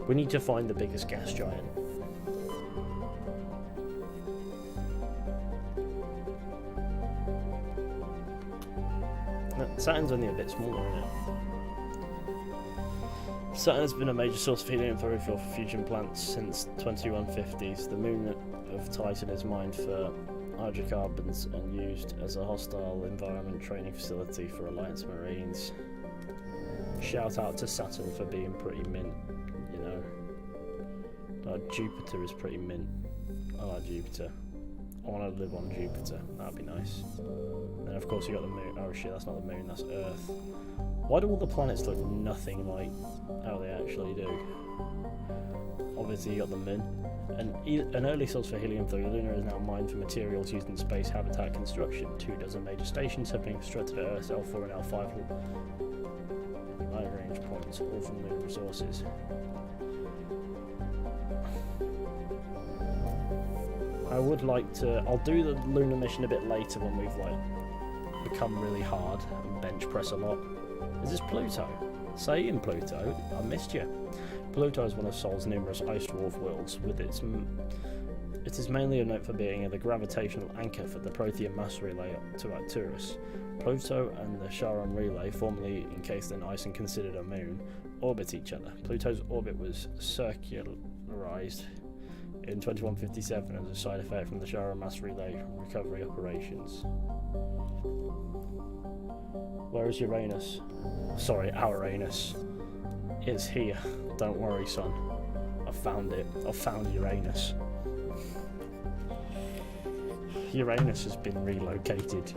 We need to find the biggest gas giant. Saturn's only a bit smaller, isn't it? Saturn has been a major source of helium for fusion plants since 2150s. The moon of Titan is mined for hydrocarbons and used as a hostile environment training facility for Alliance Marines. Shout out to Saturn for being pretty mint, you know. Like Jupiter is pretty mint. I like Jupiter. I want to live on Jupiter. That'd be nice. And then of course you got the moon. Oh shit, that's not the moon, that's Earth. Why do all the planets look nothing like how they actually do? Obviously you got the moon. An early source for helium for Luna is now mined for materials used in space habitat construction. 24 major stations have been constructed at Earth's L4 and L5 long-range points, all from lunar resources. I would like to... I'll do the lunar mission a bit later when we've like become really hard and bench press a lot. Is this Pluto? Say in Pluto, I missed you. Pluto is one of Sol's numerous ice dwarf worlds. It is mainly a note for being the gravitational anchor for the Prothean mass relay to Arcturus. Pluto and the Charon relay, formerly encased in ice and considered a moon, orbit each other. Pluto's orbit was circularized in 2157 as a side effect from the Charon mass relay recovery operations. Where is Uranus? Sorry, our Uranus. It's here. Don't worry, son. I found it. I found Uranus. Uranus has been relocated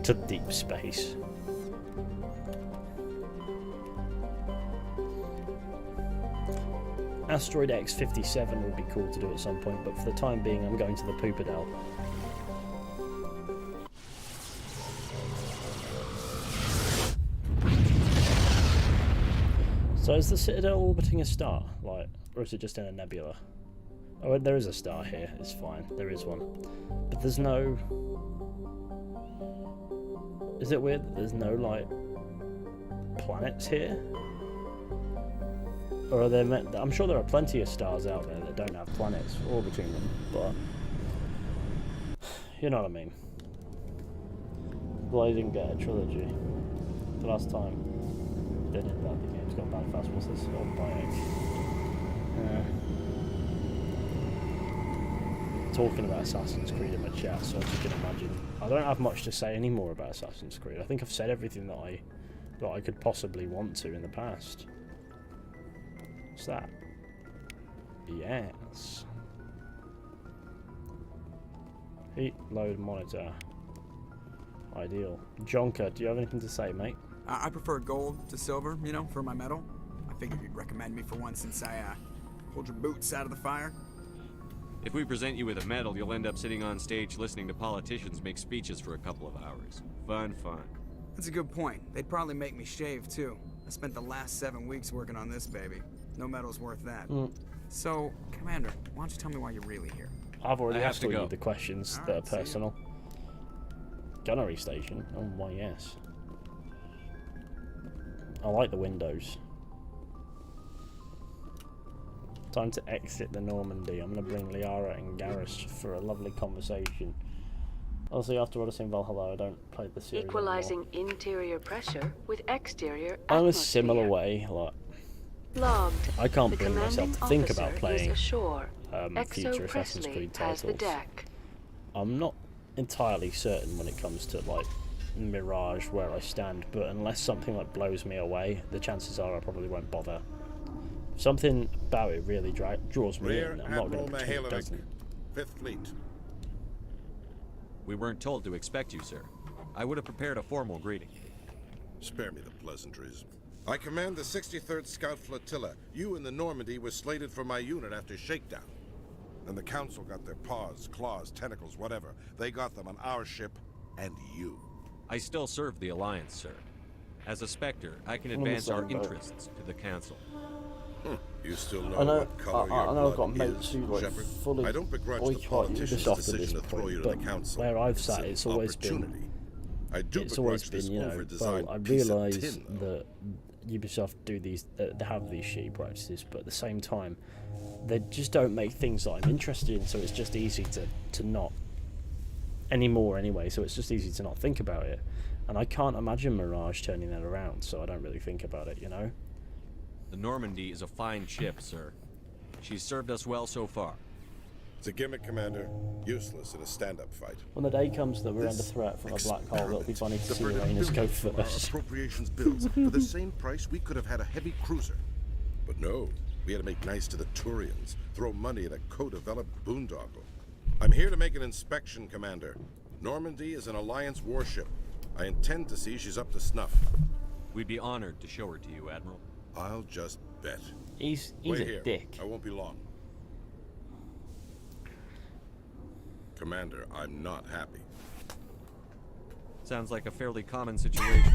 to deep space. Asteroid X-57 would be cool to do at some point, but for the time being I'm going to the Citadel. So is the Citadel orbiting a star, like, or is it just in a nebula? Oh, there is a star here, it's fine, there is one. But there's no... Is it weird that there's no, like, planets here? Or are there... I'm sure there are plenty of stars out there that don't have planets orbiting them, but... You know what I mean. Well, I didn't get a trilogy. The last time they did that, the game's got bad fast. What's this? Oh, BioWare. Talking about Assassin's Creed in my chat, so as you can imagine, I don't have much to say anymore about Assassin's Creed. I think I've said everything that I could possibly want to in the past. What's that? Yes. Heat load monitor. Ideal. Jonker, do you have anything to say, mate? I prefer gold to silver, you know, for my medal. I figured you'd recommend me for one since I pulled your boots out of the fire. If we present you with a medal, you'll end up sitting on stage listening to politicians make speeches for a couple of hours. Fun. That's a good point. They'd probably make me shave, too. I spent the last 7 weeks working on this baby. No medal's worth that. So, Commander, why don't you tell me why you're really here? I've already asked you the questions that are personal. Gunnery station? Oh, why yes. I like the windows. Time to exit the Normandy. I'm going to bring Liara and Garrus for a lovely conversation. Also, after Odyssey and Valhalla, I don't play the series Equalizing anymore. Interior pressure with exterior atmosphere. I'm a similar way, like... Logged. I can't bring myself to think about playing future Exo Assassin's Creed has the titles. deck. I'm not entirely certain when it comes to, like, Mirage where I stand, but unless something like blows me away, the chances are I probably won't bother. Something about it really draws me in. I'm not going to pretend it doesn't. 5th Fleet. We weren't told to expect you, sir. I would have prepared a formal greeting. Spare me the pleasantries. I command the 63rd Scout Flotilla. You and the Normandy were slated for my unit after shakedown. And the Council got their paws, claws, tentacles, whatever. They got them on our ship, and you. I still serve the Alliance, sir. As a Spectre, I can advance our interests to the Council. You still know, I know, what color I know I've got your blood mates is, who like Shepard? fully I don't begrudge the boycott politician's Ubisoft at this decision to throw you point, to the but Council. where I've sat, it's always been, it's always been, you know, well, I realise that Ubisoft do these, they have these shitty practices, but at the same time, they just don't make things that I'm interested in, so it's just easy to not, anymore anyway, so it's just easy to not think about it. And I can't imagine Mirage turning that around, so I don't really think about it, you know? The Normandy is a fine ship, sir. She's served us well so far. It's a gimmick, Commander. Useless in a stand-up fight. When the day comes that we're under threat from a black hole, it'll be funny to see Uranus go first. Appropriations bills. For the same price, we could have had a heavy cruiser. But no, we had to make nice to the Turians, throw money at a co-developed boondoggle. I'm here to make an inspection, Commander. Normandy is an Alliance warship. I intend to see she's up to snuff. We'd be honored to show her to you, Admiral. I'll just bet. He's Wait a here. dick. I won't be long. Commander, I'm not happy. Sounds like a fairly common situation.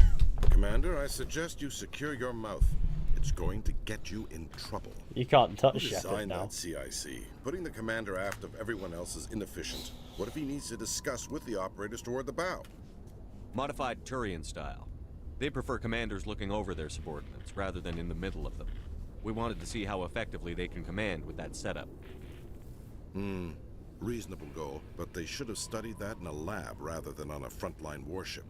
Commander, I suggest you secure your mouth. It's going to get you in trouble. You can't touch Who Shepard designed now. that CIC? Putting the commander aft of everyone else is inefficient. What if he needs to discuss with the operators toward the bow? Modified Turian style. They prefer commanders looking over their subordinates rather than in the middle of them. We wanted to see how effectively they can command with that setup. Reasonable goal, but they should have studied that in a lab rather than on a frontline warship.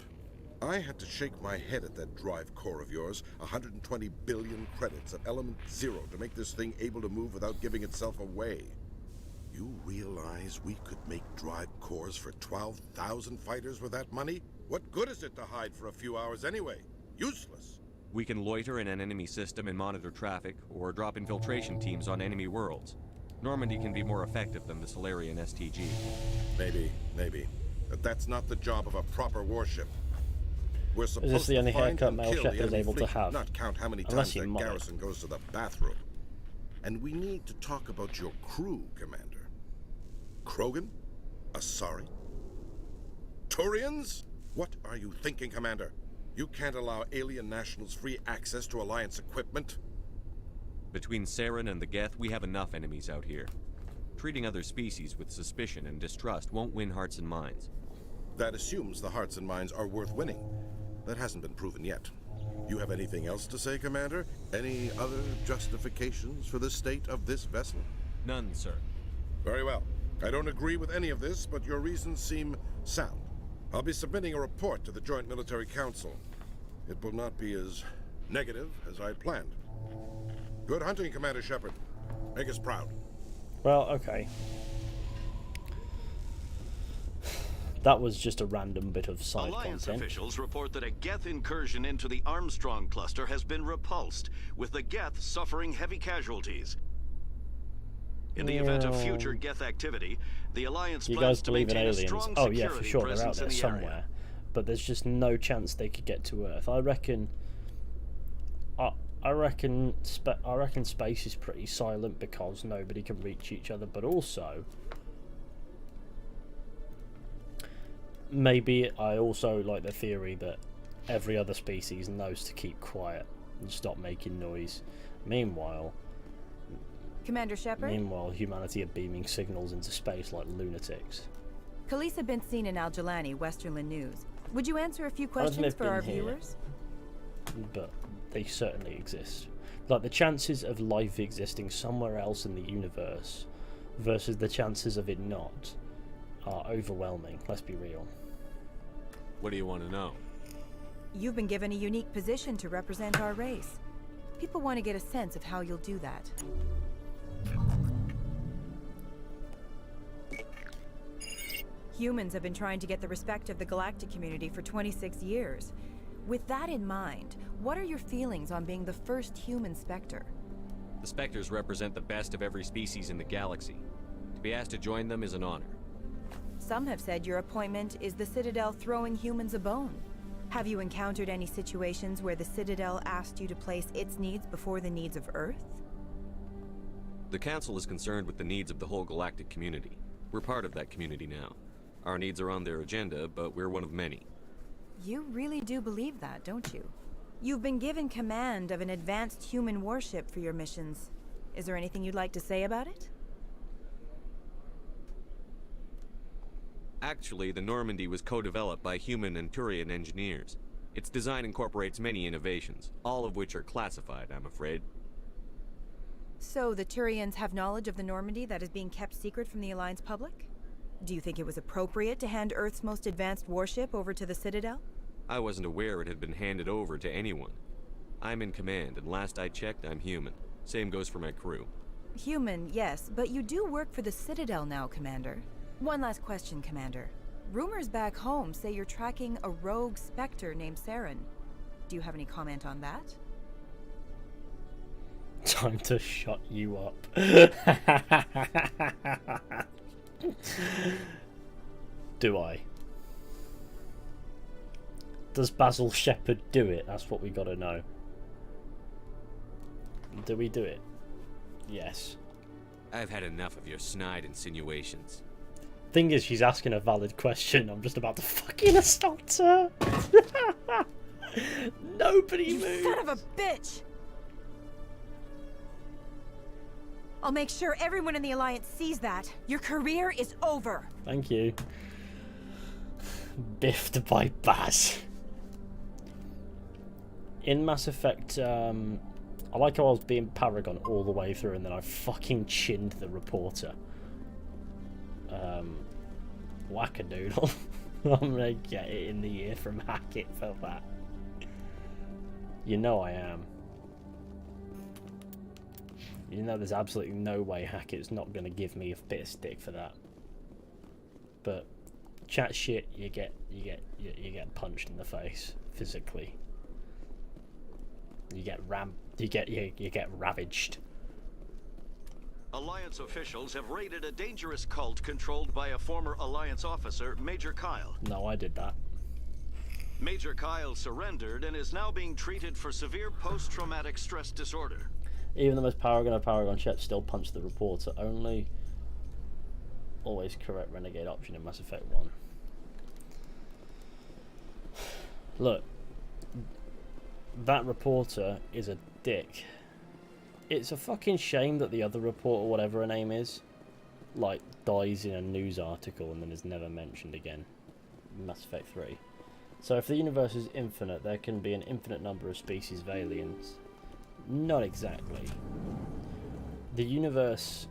I had to shake my head at that drive core of yours, 120 billion credits at element 0 to make this thing able to move without giving itself away. You realize we could make drive cores for 12,000 fighters with that money? What good is it to hide for a few hours anyway? Useless. We can loiter in an enemy system and monitor traffic, or drop infiltration teams on enemy worlds. Normandy can be more effective than the Solarian STG. Maybe. But that's not the job of a proper warship. We're supposed Is this the to only find haircut and Male kill Shepard the is enemy able to fleet, have? not count how many Unless times you that mod it. garrison goes to the bathroom. And we need to talk about your crew, Commander. Krogan? Asari? Turians? What are you thinking, Commander? You can't allow alien nationals free access to Alliance equipment? Between Saren and the Geth, we have enough enemies out here. Treating other species with suspicion and distrust won't win hearts and minds. That assumes the hearts and minds are worth winning. That hasn't been proven yet. You have anything else to say, Commander? Any other justifications for the state of this vessel? None, sir. Very well. I don't agree with any of this, but your reasons seem sound. I'll be submitting a report to the Joint Military Council. It will not be as negative as I planned. Good hunting, Commander Shepard. Make us proud. Well, okay. That was just a random bit of side Alliance content. officials report that a Geth incursion into the Armstrong cluster has been repulsed, with the Geth suffering heavy casualties. In the event of future Geth activity, the Alliance You plans guys to believe in maintain a aliens? strong Oh yeah, for security sure, they're out presence there in the somewhere. area. But there's just no chance they could get to Earth. I reckon space is pretty silent because nobody can reach each other, but also maybe I also like the theory that every other species knows to keep quiet and stop making noise. Meanwhile, Commander Shepard? Humanity are beaming signals into space like lunatics. Khalees had been seen in Al-Jalani, Westerland News. Would you answer a few I don't think questions they've for our been here, viewers? but they certainly exist. Like the chances of life existing somewhere else in the universe versus the chances of it not are overwhelming, let's be real. What do you want to know? You've been given a unique position to represent our race. People want to get a sense of how you'll do that. Humans have been trying to get the respect of the galactic community for 26 years. With that in mind, what are your feelings on being the first human Spectre? The Spectres represent the best of every species in the galaxy. To be asked to join them is an honor. Some have said your appointment is the Citadel throwing humans a bone. Have you encountered any situations where the Citadel asked you to place its needs before the needs of Earth? The Council is concerned with the needs of the whole galactic community. We're part of that community now. Our needs are on their agenda, but we're one of many. You really do believe that, don't you? You've been given command of an advanced human warship for your missions. Is there anything you'd like to say about it? Actually, the Normandy was co-developed by human and Turian engineers. Its design incorporates many innovations, all of which are classified, I'm afraid. So the Turians have knowledge of the Normandy that is being kept secret from the Alliance public? Do you think it was appropriate to hand Earth's most advanced warship over to the Citadel? I wasn't aware it had been handed over to anyone. I'm in command, and last I checked, I'm human. Same goes for my crew. Human, yes, but you do work for the Citadel now, Commander. One last question, Commander. Rumors back home say you're tracking a rogue Spectre named Saren. Do you have any comment on that? Time to shut you up. Do I? Does Basil Shepherd do it? That's what we gotta know. Do we do it? Yes. I've had enough of your snide insinuations. Thing is, she's asking a valid question. I'm just about to fucking assault her. Nobody moves. You son of a bitch! I'll make sure everyone in the Alliance sees that. Your career is over. Thank you. Biffed by Baz. In Mass Effect, I like how I was being Paragon all the way through and then I fucking chinned the reporter. Wackadoodle. I'm gonna get it in the ear from Hackett for that. You know I am. You know there's absolutely no way Hackett's not gonna give me a bit of stick for that. But chat shit, you get punched in the face physically. You get ravaged. Alliance officials have raided a dangerous cult controlled by a former Alliance officer, Major Kyle. No, I did that. Major Kyle surrendered and is now being treated for severe post-traumatic stress disorder. Even the most Paragon of Paragon ships still punch the reporter. Only always correct renegade option in Mass Effect 1. Look, that reporter is a dick. It's a fucking shame that the other reporter, whatever her name is, like, dies in a news article and then is never mentioned again in Mass Effect 3. So if the universe is infinite, there can be an infinite number of species of aliens. Not exactly. The universe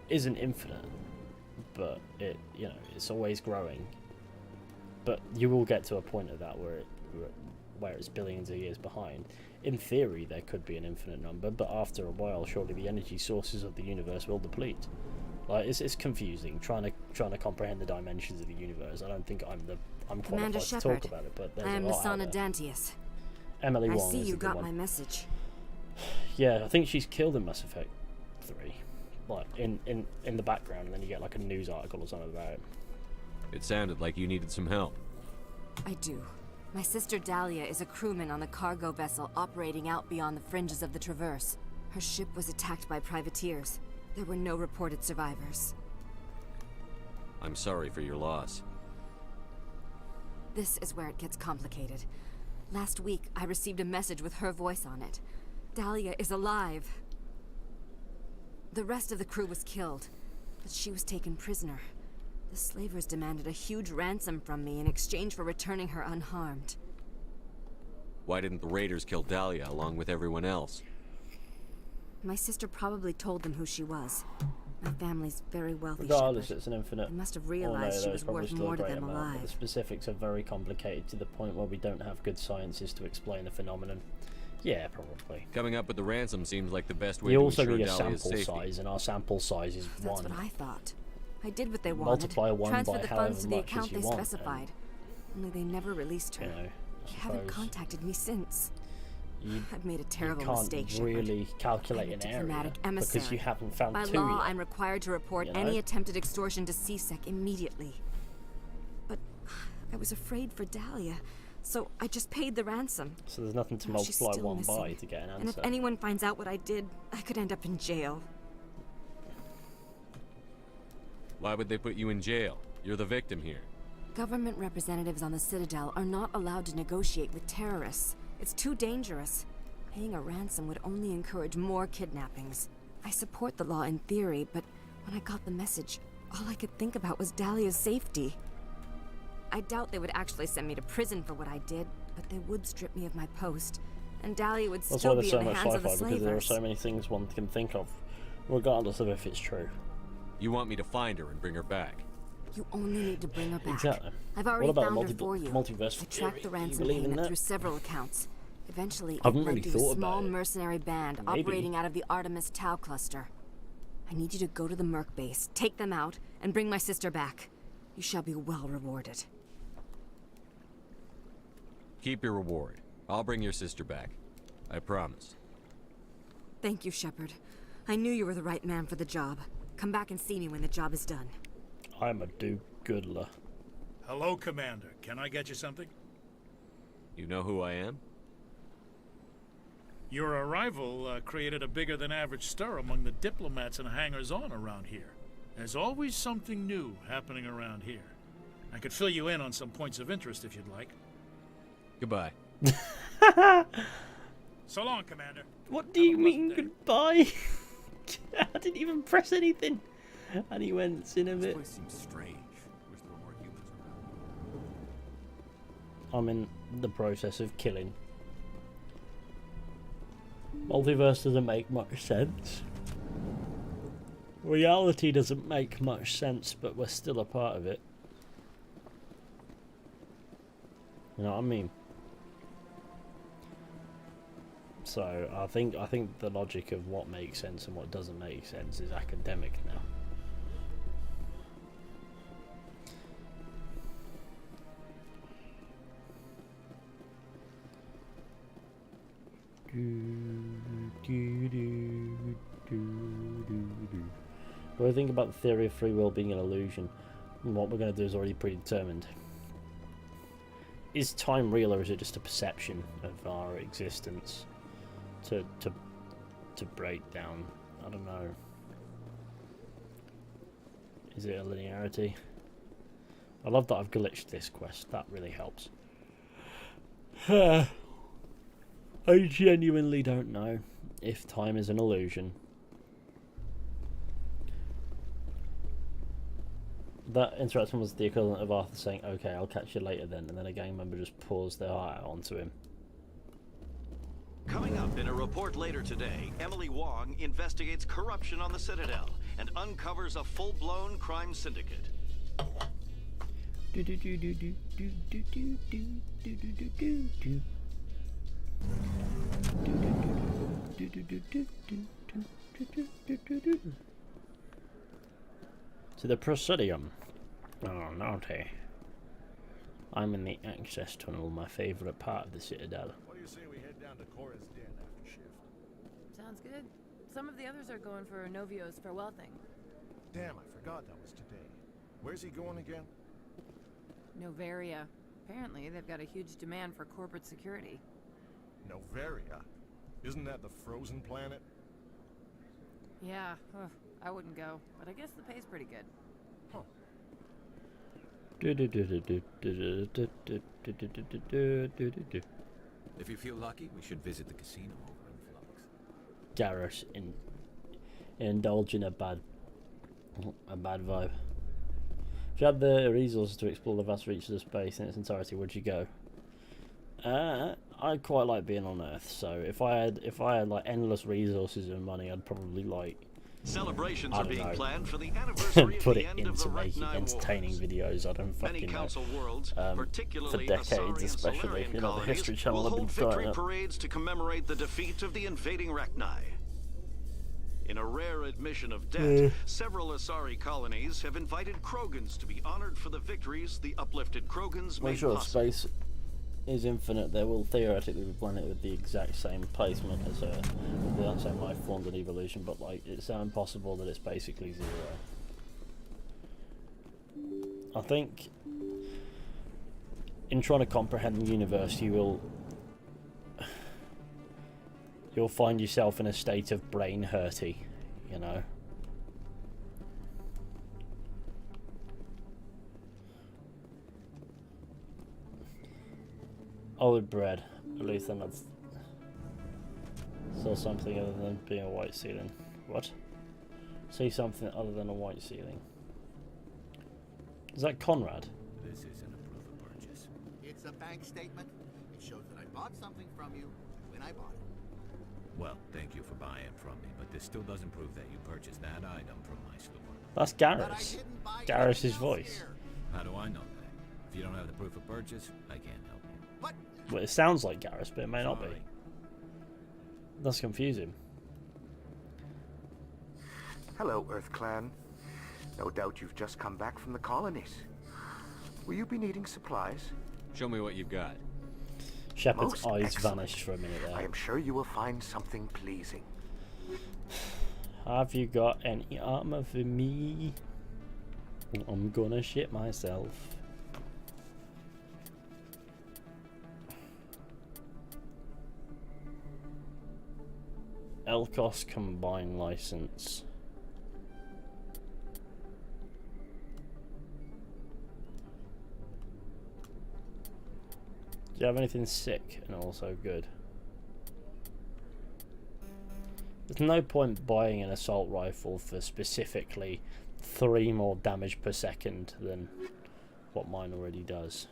isn't infinite, but it's always growing. But you will get to a point of that where it's billions of years behind. In theory, there could be an infinite number, but after a while, surely the energy sources of the universe will deplete. Like it's confusing trying to comprehend the dimensions of the universe. I don't think I'm qualified to talk about it, but there's I am a lot out there. Dantius. Emily Wong. I see is you a good got one. my message. Yeah, I think she's killed in Mass Effect 3. Like in the background, and then you get like a news article or something about it. It sounded like you needed some help. I do. My sister Dahlia is a crewman on the cargo vessel operating out beyond the fringes of the Traverse. Her ship was attacked by privateers. There were no reported survivors. I'm sorry for your loss. This is where it gets complicated. Last week, I received a message with her voice on it. Dahlia is alive. The rest of the crew was killed, but she was taken prisoner. The slavers demanded a huge ransom from me in exchange for returning her unharmed. Why didn't the raiders kill Dahlia along with everyone else? My sister probably told them who she was. My family's very wealthy. Regardless, shepherd. it's an infinite. They must have realized she was worth more to them alive. The specifics are very complicated to the point where we don't have good sciences to explain the phenomenon. Yeah, probably. Coming up with the ransom seems like the best way You to also ensure need a Dahlia's sample safety. size, and our sample size is 1. That's what I thought. I did what they wanted. Multiply 1 Transferred by the however funds to the much account as you they want, specified. Only they never released her. They haven't contacted me since. I've made a terrible mistake, You can't really calculate I'm a an area diplomatic emissary. because you haven't found By 2 law, yet. I'm required to report any attempted extortion to CSEC immediately. But I was afraid for Dahlia. so I just paid the ransom. So there's nothing to Now she's multiply still one missing. by to get an And if answer. anyone finds out what I did, I could end up in jail. Why would they put you in jail? You're the victim here. Government representatives on the Citadel are not allowed to negotiate with terrorists. It's too dangerous. Paying a ransom would only encourage more kidnappings. I support the law in theory, but when I got the message, all I could think about was Dahlia's safety. I doubt they would actually send me to prison for what I did, but they would strip me of my post, and Dahlia would That's why still there's be so in the much hands of the sci-fi, because there are slavers. so many things one can think of, regardless of if it's true. You want me to find her and bring her back? You only need to bring her back. Exactly. I've What already about found her multi- for you. multiverse I theory? tracked the Do you ransom believe in payment that? through several accounts. Eventually, I haven't it led really to thought a small about it. mercenary band Maybe. operating out of the Artemis Tau cluster. I need you to go to the Merc base, take them out, and bring my sister back. You shall be well rewarded. Keep your reward. I'll bring your sister back. I promise. Thank you, Shepard. I knew you were the right man for the job. Come back and see me when the job is done. I'm a do-goodler. Hello, Commander. Can I get you something? You know who I am? Your arrival created a bigger-than-average stir among the diplomats and hangers-on around here. There's always something new happening around here. I could fill you in on some points of interest if you'd like. Goodbye. So long, Commander. What do you mean goodbye? I didn't even press anything. And he went in a bit. This place seems strange. Wish there were more humans around. I'm in the process of killing. Multiverse doesn't make much sense. Reality doesn't make much sense, but we're still a part of it. You know what I mean? So I think the logic of what makes sense and what doesn't make sense is academic now. What do you think about the theory of free will being an illusion? And what we're going to do is already predetermined. Is time real, or is it just a perception of our existence to break down? I don't know. Is it a linearity? I love that I've glitched this quest. That really helps. I genuinely don't know if time is an illusion. That interaction was the equivalent of Arthur saying, "Okay, I'll catch you later then," and then a gang member just pours their heart out onto him. Coming up in a report later today, Emily Wong investigates corruption on the Citadel and uncovers a full-blown crime syndicate. To the Presidium. Oh, naughty. I'm in the access tunnel, my favourite part of the Citadel. What do you say we head down to Cora's Den after shift? Sounds good. Some of the others are going for Novio's farewell thing. Damn, I forgot that was today. Where's he going again? Novaria. Apparently, they've got a huge demand for corporate security. Novaria? Isn't that the frozen planet? Yeah, I wouldn't go, but I guess the pay's pretty good. Huh. If you feel lucky, we should visit the casino over in Flux. Garrus indulging a bad vibe. If you had the resources to explore the vast reaches of space in its entirety, would you go? I quite like being on Earth, so if I had like endless resources and money, I'd probably like Celebrations are being planned for the put anniversary of it the end of into the making Rachni entertaining Wars. videos. I don't Many fucking know. council worlds, for particularly decades, Asari especially. and Solarian You know, the colonies, History Channel will have been hold throwing victory up. parades to commemorate the defeat of the invading Rachni. In a rare admission of debt, several Asari colonies have invited Krogans to be honored for the victories the uplifted Krogans Make made sure possible. space is infinite. There will theoretically be a planet with the exact same placement as Earth, with the same life forms and evolution, but like it's so impossible that it's basically zero. in trying to comprehend the universe, you'll find yourself in a state of brain hurty, you know. Olive bread. At least then that's saw something other than being a white ceiling. What? See something other than a white ceiling. Is that Conrad? This isn't a proof of purchase. It's a bank statement. It shows that I bought something from you when I bought it. Well, thank you for buying from me, but this still doesn't prove that you purchased that item from my store. That's Garrus. Garrus's voice. How do I know that? If you don't have the proof of purchase, I can't help you. What? Well, it sounds like Garrus, but it may not be. That's confusing. Hello, Earth Clan. No doubt you've just come back from the colonies. Will you be needing supplies? Show me what you've got. Shepard's Most eyes excellent. vanished for a minute there. I am sure you will find something pleasing. Have you got any armor for me? I'm gonna shit myself. Elkos Combined License. Do you have anything sick and also good? There's no point buying an assault rifle for specifically 3 more damage per second than what mine already does.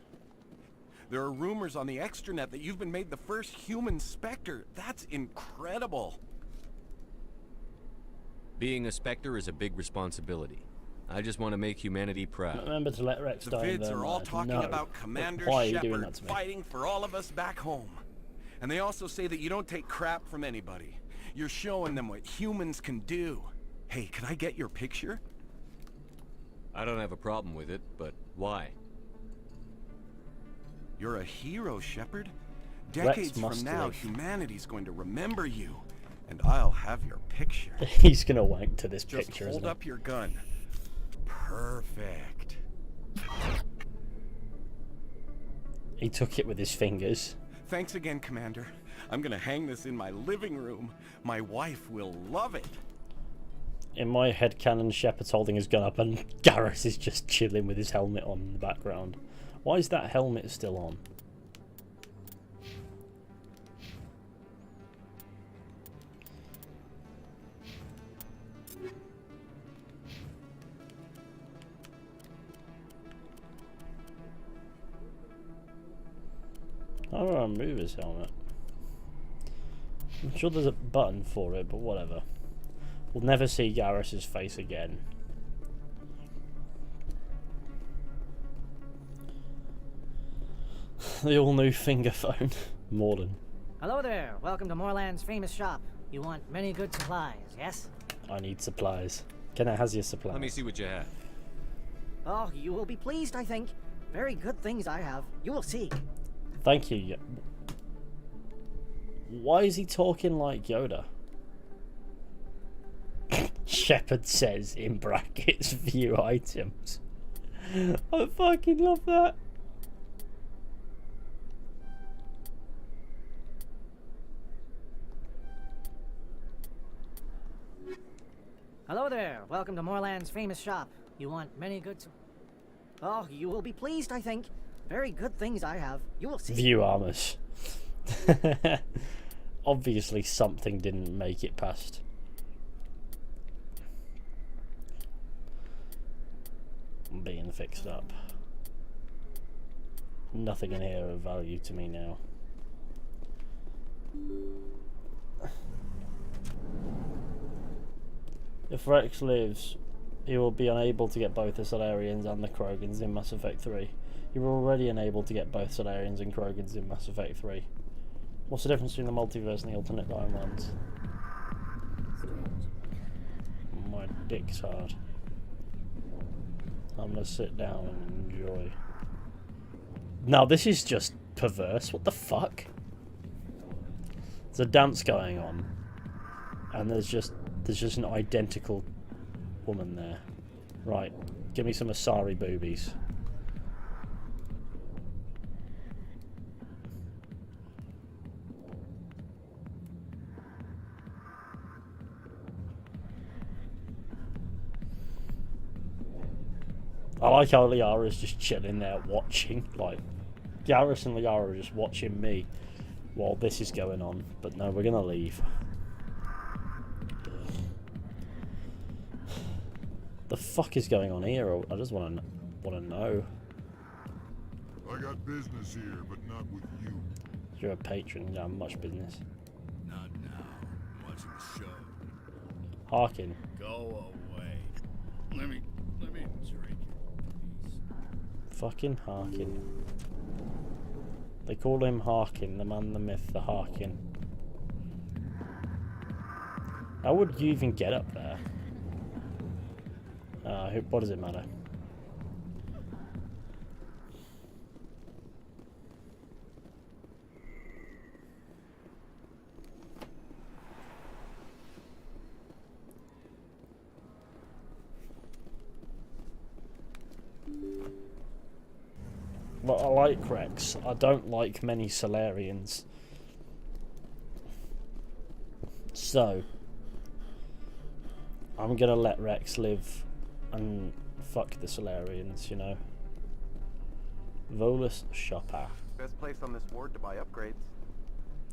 There are rumors on the extranet that you've been made the first human Spectre. That's incredible. Being a Spectre is a big responsibility. I just want to make humanity proud. Remember to let Rex The die. Vids are all talking about Commander Shepard fighting for all of us back home. And they also say that you don't take crap from anybody. You're showing them what humans can do. Hey, can I get your picture? I don't have a problem with it, but why? You're a hero, Shepard. Decades from must now, live. humanity's going to remember you. And I'll have your picture. He's gonna wank to this Just picture, hold isn't up your gun. Perfect. he? He took it with his fingers. Thanks again, Commander. I'm gonna hang this in my living room. My wife will love it. In my headcanon, Shepard's holding his gun up and Garrus is just chilling with his helmet on in the background. Why is that helmet still on? How do I remove his helmet? I'm sure there's a button for it, but whatever. We'll never see Garrus's face again. The all-new finger phone. Morden. Hello there. Welcome to Moorland's famous shop. You want many good supplies, yes? I need supplies. Kenna has your supplies. Let me see what you have. Oh, you will be pleased, I think. Very good things I have. You will see. Thank you. Why is he talking like Yoda? Shepard says in brackets, view items. I fucking love that. Hello there. Welcome to Moorland's famous shop. You want many good Oh, you will be pleased, I think. Very good things I have. You will see. View armors. Obviously something didn't make it past. I'm being fixed up. Nothing in here of value to me now. If Rex lives, he will be unable to get both the Solarians and the Krogans in Mass Effect 3. You were already unable to get both Solarians and Krogans in Mass Effect 3. What's the difference between the multiverse and the alternate timelines? My dick's hard. I'm gonna sit down and enjoy. Now this is just perverse. What the fuck? There's a dance going on, and there's just an identical woman there. Right, give me some Asari boobies. I like how Liara's just chilling there watching. Like, Garrus and Liara are just watching me while this is going on. But no, we're gonna leave. The fuck is going on here? I just want to know. I got business here, but not with you. You're a patron. You don't have much business. Not now. I'm watching the show. Harkin. Go away. Let me drink. Fucking Harkin. They call him Harkin, the man, the myth, the Harkin. How would you even get up there? What does it matter? But I like Rex. I don't like many Solarians. So I'm gonna let Rex live and fuck the Solarians, you know. Volus Shopper. Best place on this ward to buy upgrades.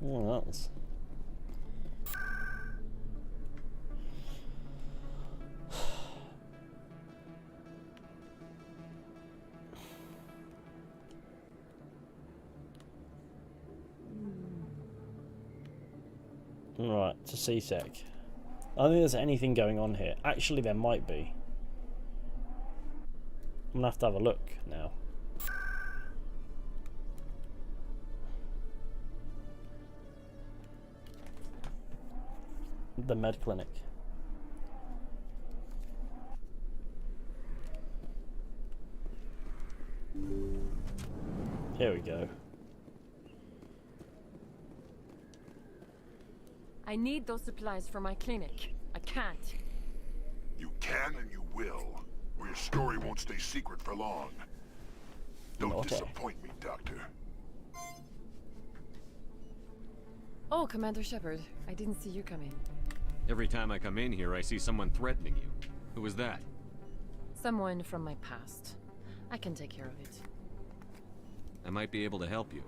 Oh, that was... Right, to CSEC. I don't think there's anything going on here. Actually, there might be. I'm gonna have to have a look now. The med clinic. Here we go. I need those supplies for my clinic. I can't. You can and you will, or your story won't stay secret for long. Don't disappoint me, Doctor. Oh, Commander Shepard. I didn't see you come in. Every time I come in here, I see someone threatening you. Who was that? Someone from my past. I can take care of it. I might be able to help you.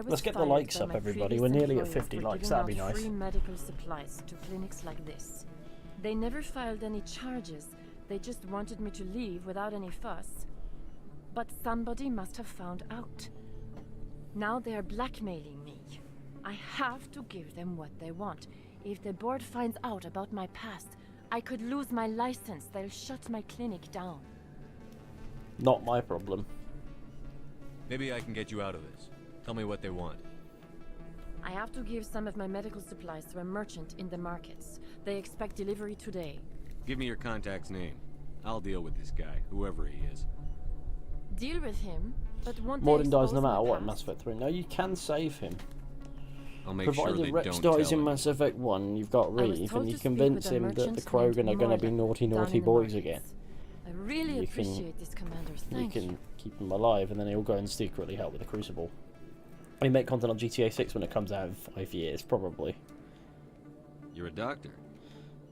Let's get the likes up, everybody. We're nearly at 50 likes. That'd be nice. Free medical supplies to clinics like this. They never filed any charges. They just wanted me to leave without any fuss. But somebody must have found out. Now they are blackmailing me. I have to give them what they want. If the board finds out about my past, I could lose my license. They'll shut my clinic down. Not my problem. Maybe I can get you out of this. Tell me what they want. I have to give some of my medical supplies to a merchant in the markets. They expect delivery today. Give me your contact's name. I'll deal with this guy, whoever he is. Deal with him, but won't Morden they dies no expose matter my what in past? Mass Effect 3. No, you can save him. I'll make Provided sure they Rex don't dies tell in him. Mass Effect 1, you've got I was Reeve, told and you to speak convince with a him that the merchant Krogan named are going to be Morgan naughty down in the boys markets. again. I really You appreciate this, Commander. Thank you can keep him alive, and then he'll go and secretly help with the Crucible. We make content on GTA 6 when it comes out in 5 years, probably. You're a doctor.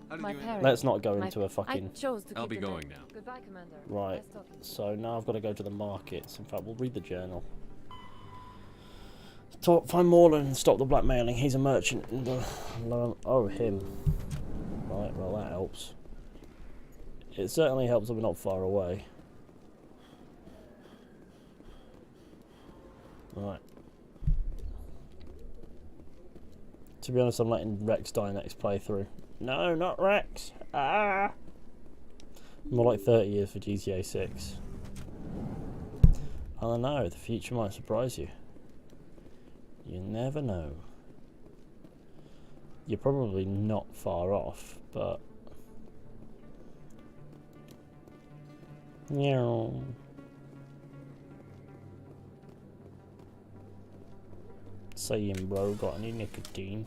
How did My you parents, Let's not go my- into a fucking... I chose to I'll keep be the going name. now. Goodbye, Commander. Right, Nice talking. so now I've got to go to the markets. In fact, we'll read the journal. Find Morland and stop the blackmailing. He's a merchant in the... Oh, him. Right, well that helps. It certainly helps that we're not far away. Right. To be honest, I'm letting Rex die next playthrough. No, not Rex! Ah! More like 30 years for GTA 6. I don't know, the future might surprise you. You never know. You're probably not far off, but... Yeah. Saying, bro, got any nicotine?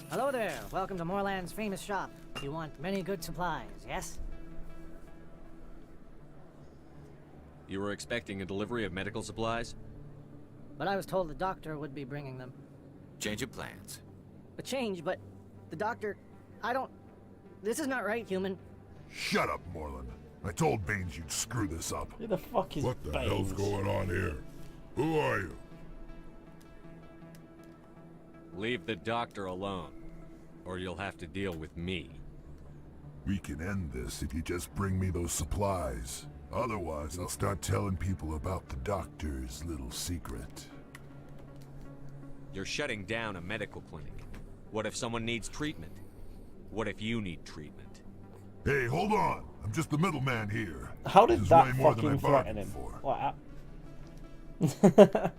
Hello there. Welcome to Moorland's famous shop. You want many good supplies, yes? You were expecting a delivery of medical supplies? But I was told the doctor would be bringing them. Change of plans. A change, but The doctor... I don't... This is not right, human. Shut up, Moreland. I told Baines you'd screw this up. Who the fuck is What the Baines? hell's going on here? Who are you? Leave the doctor alone, or you'll have to deal with me. We can end this if you just bring me those supplies. Otherwise, I'll start telling people about the doctor's little secret. You're shutting down a medical clinic. What if someone needs treatment? What if you need treatment? Hey, hold on. I'm just the middleman here. How did This is that way more than I fucking threaten bargained him? for. What?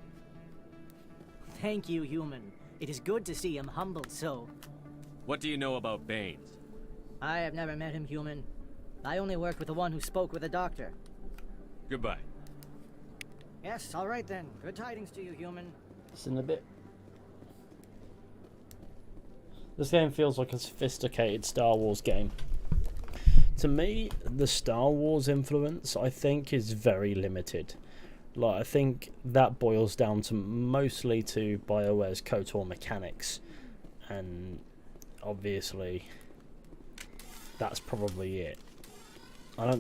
Thank you, human. It is good to see him humbled so. What do you know about Baines? I have never met him, human. I only worked with the one who spoke with the doctor. Goodbye. Yes, all right then. Good tidings to you, human. It's in a bit. This game feels like a sophisticated Star Wars game. To me, the Star Wars influence, I think, is very limited. Like, I think that boils down to mostly to BioWare's KOTOR mechanics, and obviously, that's probably it. I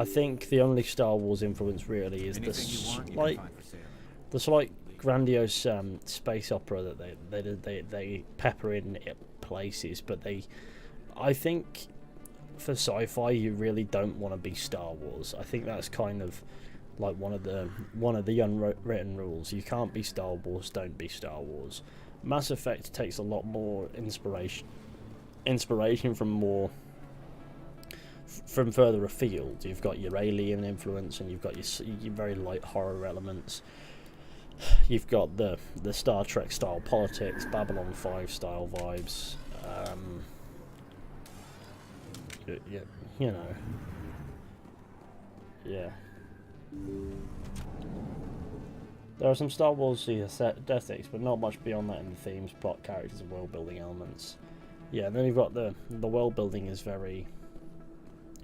think the only Star Wars influence really is the slight grandiose space opera that they pepper in places, but I think for sci-fi you really don't want to be Star Wars. I think that's kind of like one of the unwritten rules. You can't be Star Wars, don't be Star Wars. Mass Effect takes a lot more inspiration from further afield. You've got your alien influence, and you've got your very light horror elements. You've got the Star Trek style politics, Babylon 5 style vibes. You know. Yeah. There are some Star Wars aesthetics, but not much beyond that in the themes, plot, characters, and world building elements. Yeah, and then you've got the world building is very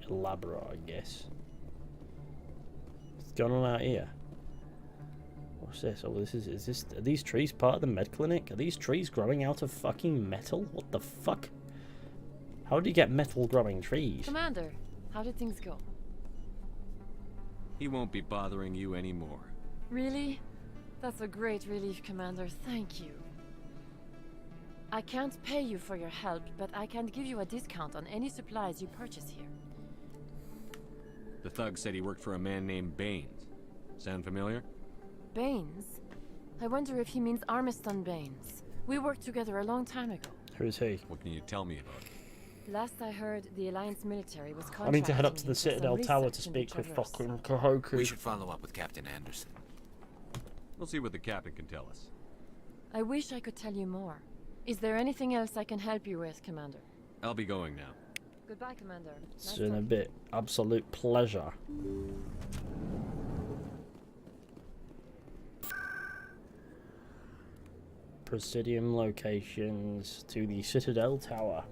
elaborate, I guess. What's going on out here? What's this? Oh, are these trees part of the med clinic? Are these trees growing out of fucking metal? What the fuck? How do you get metal growing trees? Commander, how did things go? He won't be bothering you anymore. Really? That's a great relief, Commander. Thank you. I can't pay you for your help, but I can give you a discount on any supplies you purchase here. The thug said he worked for a man named Baines. Sound familiar? Baines? I wonder if he means Armiston Baines. We worked together a long time ago. Who is he? What can you tell me about it? Last I heard, the Alliance military was I need to head up to contracting the him for some Citadel Tower to research in the speak with Traverse. fucking Kahoku. We should follow up with Captain Anderson. We'll see what the captain can tell us. I wish I could tell you more. Is there anything else I can help you with, Commander? I'll be going now. Goodbye, Commander. It's in a bit. Absolute pleasure. Presidium locations to the Citadel Tower.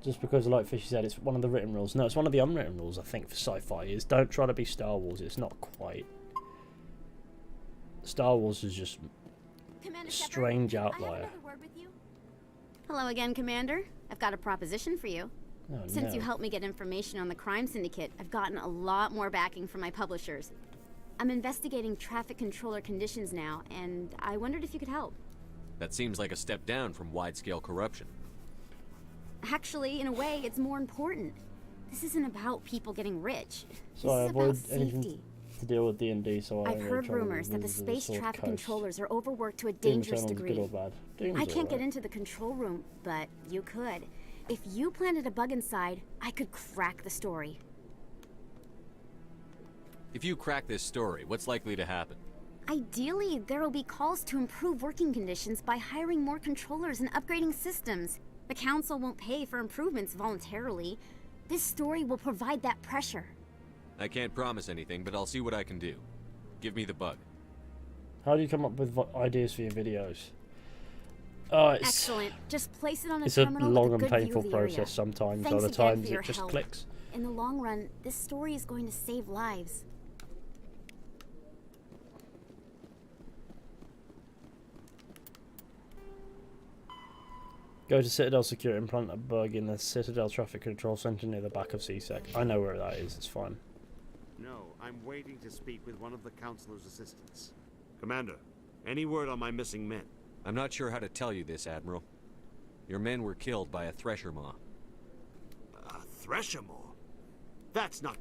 Just because, like Fizhy said, it's one of the written rules. No, it's one of the unwritten rules, I think, for sci-fi, is don't try to be Star Wars. It's not quite. Star Wars is just Commander strange Shepard, outlier. I have another word with you. Hello again, Commander. I've got a proposition for you. Oh, Since no. you helped me get information on the crime syndicate, I've gotten a lot more backing from my publishers. I'm investigating traffic controller conditions now, and I wondered if you could help. That seems like a step down from wide-scale corruption. Actually, in a way, it's more important. This isn't about people getting rich. So this I is avoid about anything safety. to deal with D&D, so I I've only heard travel rumors that the with space Sword traffic Coast. controllers are overworked to a Doom dangerous Eternal's degree. good or bad? Doom's I can't get alright. into the control room, but you could. If you planted a bug inside, I could crack the story. If you crack this story, what's likely to happen? Ideally, there will be calls to improve working conditions by hiring more controllers and upgrading systems. The Council won't pay for improvements voluntarily. This story will provide that pressure. I can't promise anything, but I'll see what I can do. Give me the bug. How do you come up with ideas for your videos? Oh, Excellent. Just place it on a it's a terminal long with a and good view painful of the area. process sometimes. Thanks Other again times for your it just help. clicks. In the long run, this story is going to save lives. Go to Citadel Security and plant a bug in the Citadel Traffic Control Center near the back of CSEC. I know where that is, it's fine. No, I'm waiting to speak with one of the Councilor's assistants. Commander, any word on my missing men? I'm not sure how to tell you this, Admiral. Your men were killed by a Thresher Maw. A Thresher Maw? That's not...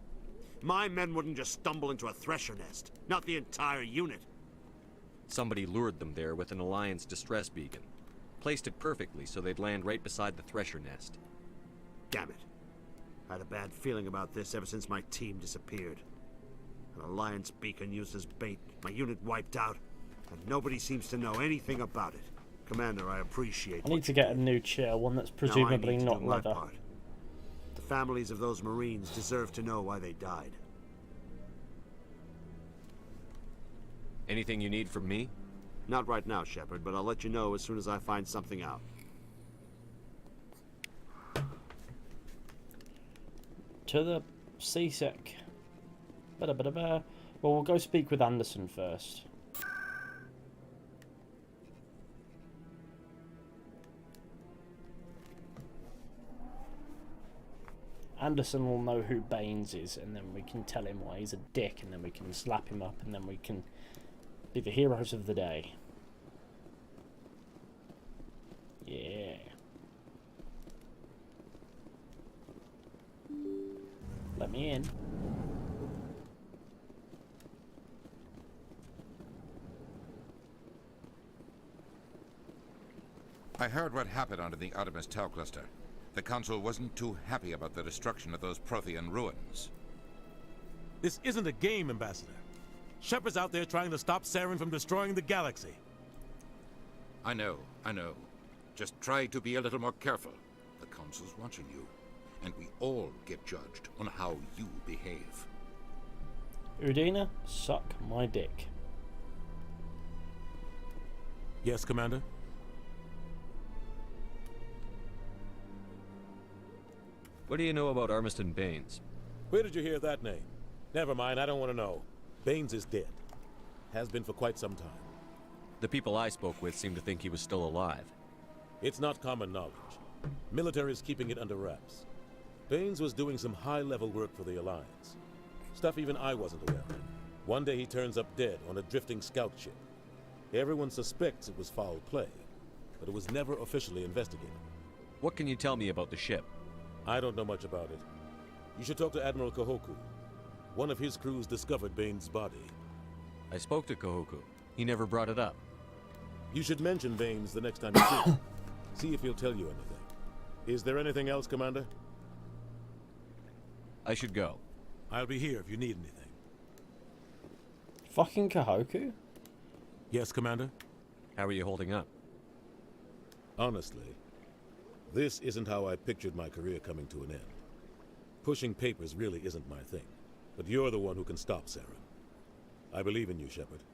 My men wouldn't just stumble into a Thresher nest. Not the entire unit. Somebody lured them there with an Alliance distress beacon. Placed it perfectly so they'd land right beside the Thresher nest. Damn it. I had a bad feeling about this ever since my team disappeared. An Alliance beacon used as bait, my unit wiped out, and nobody seems to know anything about it. Commander, I appreciate I need to get a new chair, one that's presumably not leather. The families of those Marines deserve to know why they died. Anything you need from me? Not right now, Shepard, but I'll let you know as soon as I find something out. To the CSEC. Well, we'll go speak with Anderson first. Anderson will know who Baines is, and then we can tell him why he's a dick, and then we can slap him up, and then we can be the heroes of the day. Yeah. Let me in. I heard what happened under the Artemis Tau cluster. The Council wasn't too happy about the destruction of those Prothean ruins. This isn't a game, Ambassador. Shepard's out there trying to stop Saren from destroying the galaxy. I know. Just try to be a little more careful. The Council's watching you, and we all get judged on how you behave. Udina, suck my dick. Yes, Commander? What do you know about Armiston Baines? Where did you hear that name? Never mind, I don't want to know. Baines is dead. Has been for quite some time. The people I spoke with seem to think he was still alive. It's not common knowledge. Military is keeping it under wraps. Baines was doing some high-level work for the Alliance. Stuff even I wasn't aware of. One day he turns up dead on a drifting scout ship. Everyone suspects it was foul play, but it was never officially investigated. What can you tell me about the ship? I don't know much about it. You should talk to Admiral Kahoku. One of his crews discovered Baines' body. I spoke to Kahoku. He never brought it up. You should mention Baines the next time you see him. See if he'll tell you anything. Is there anything else, Commander? I should go. I'll be here if you need anything. Fucking Kahoku? Yes, Commander? How are you holding up? Honestly, this isn't how I pictured my career coming to an end. Pushing papers really isn't my thing, but you're the one who can stop Saren. I believe in you, Shepard.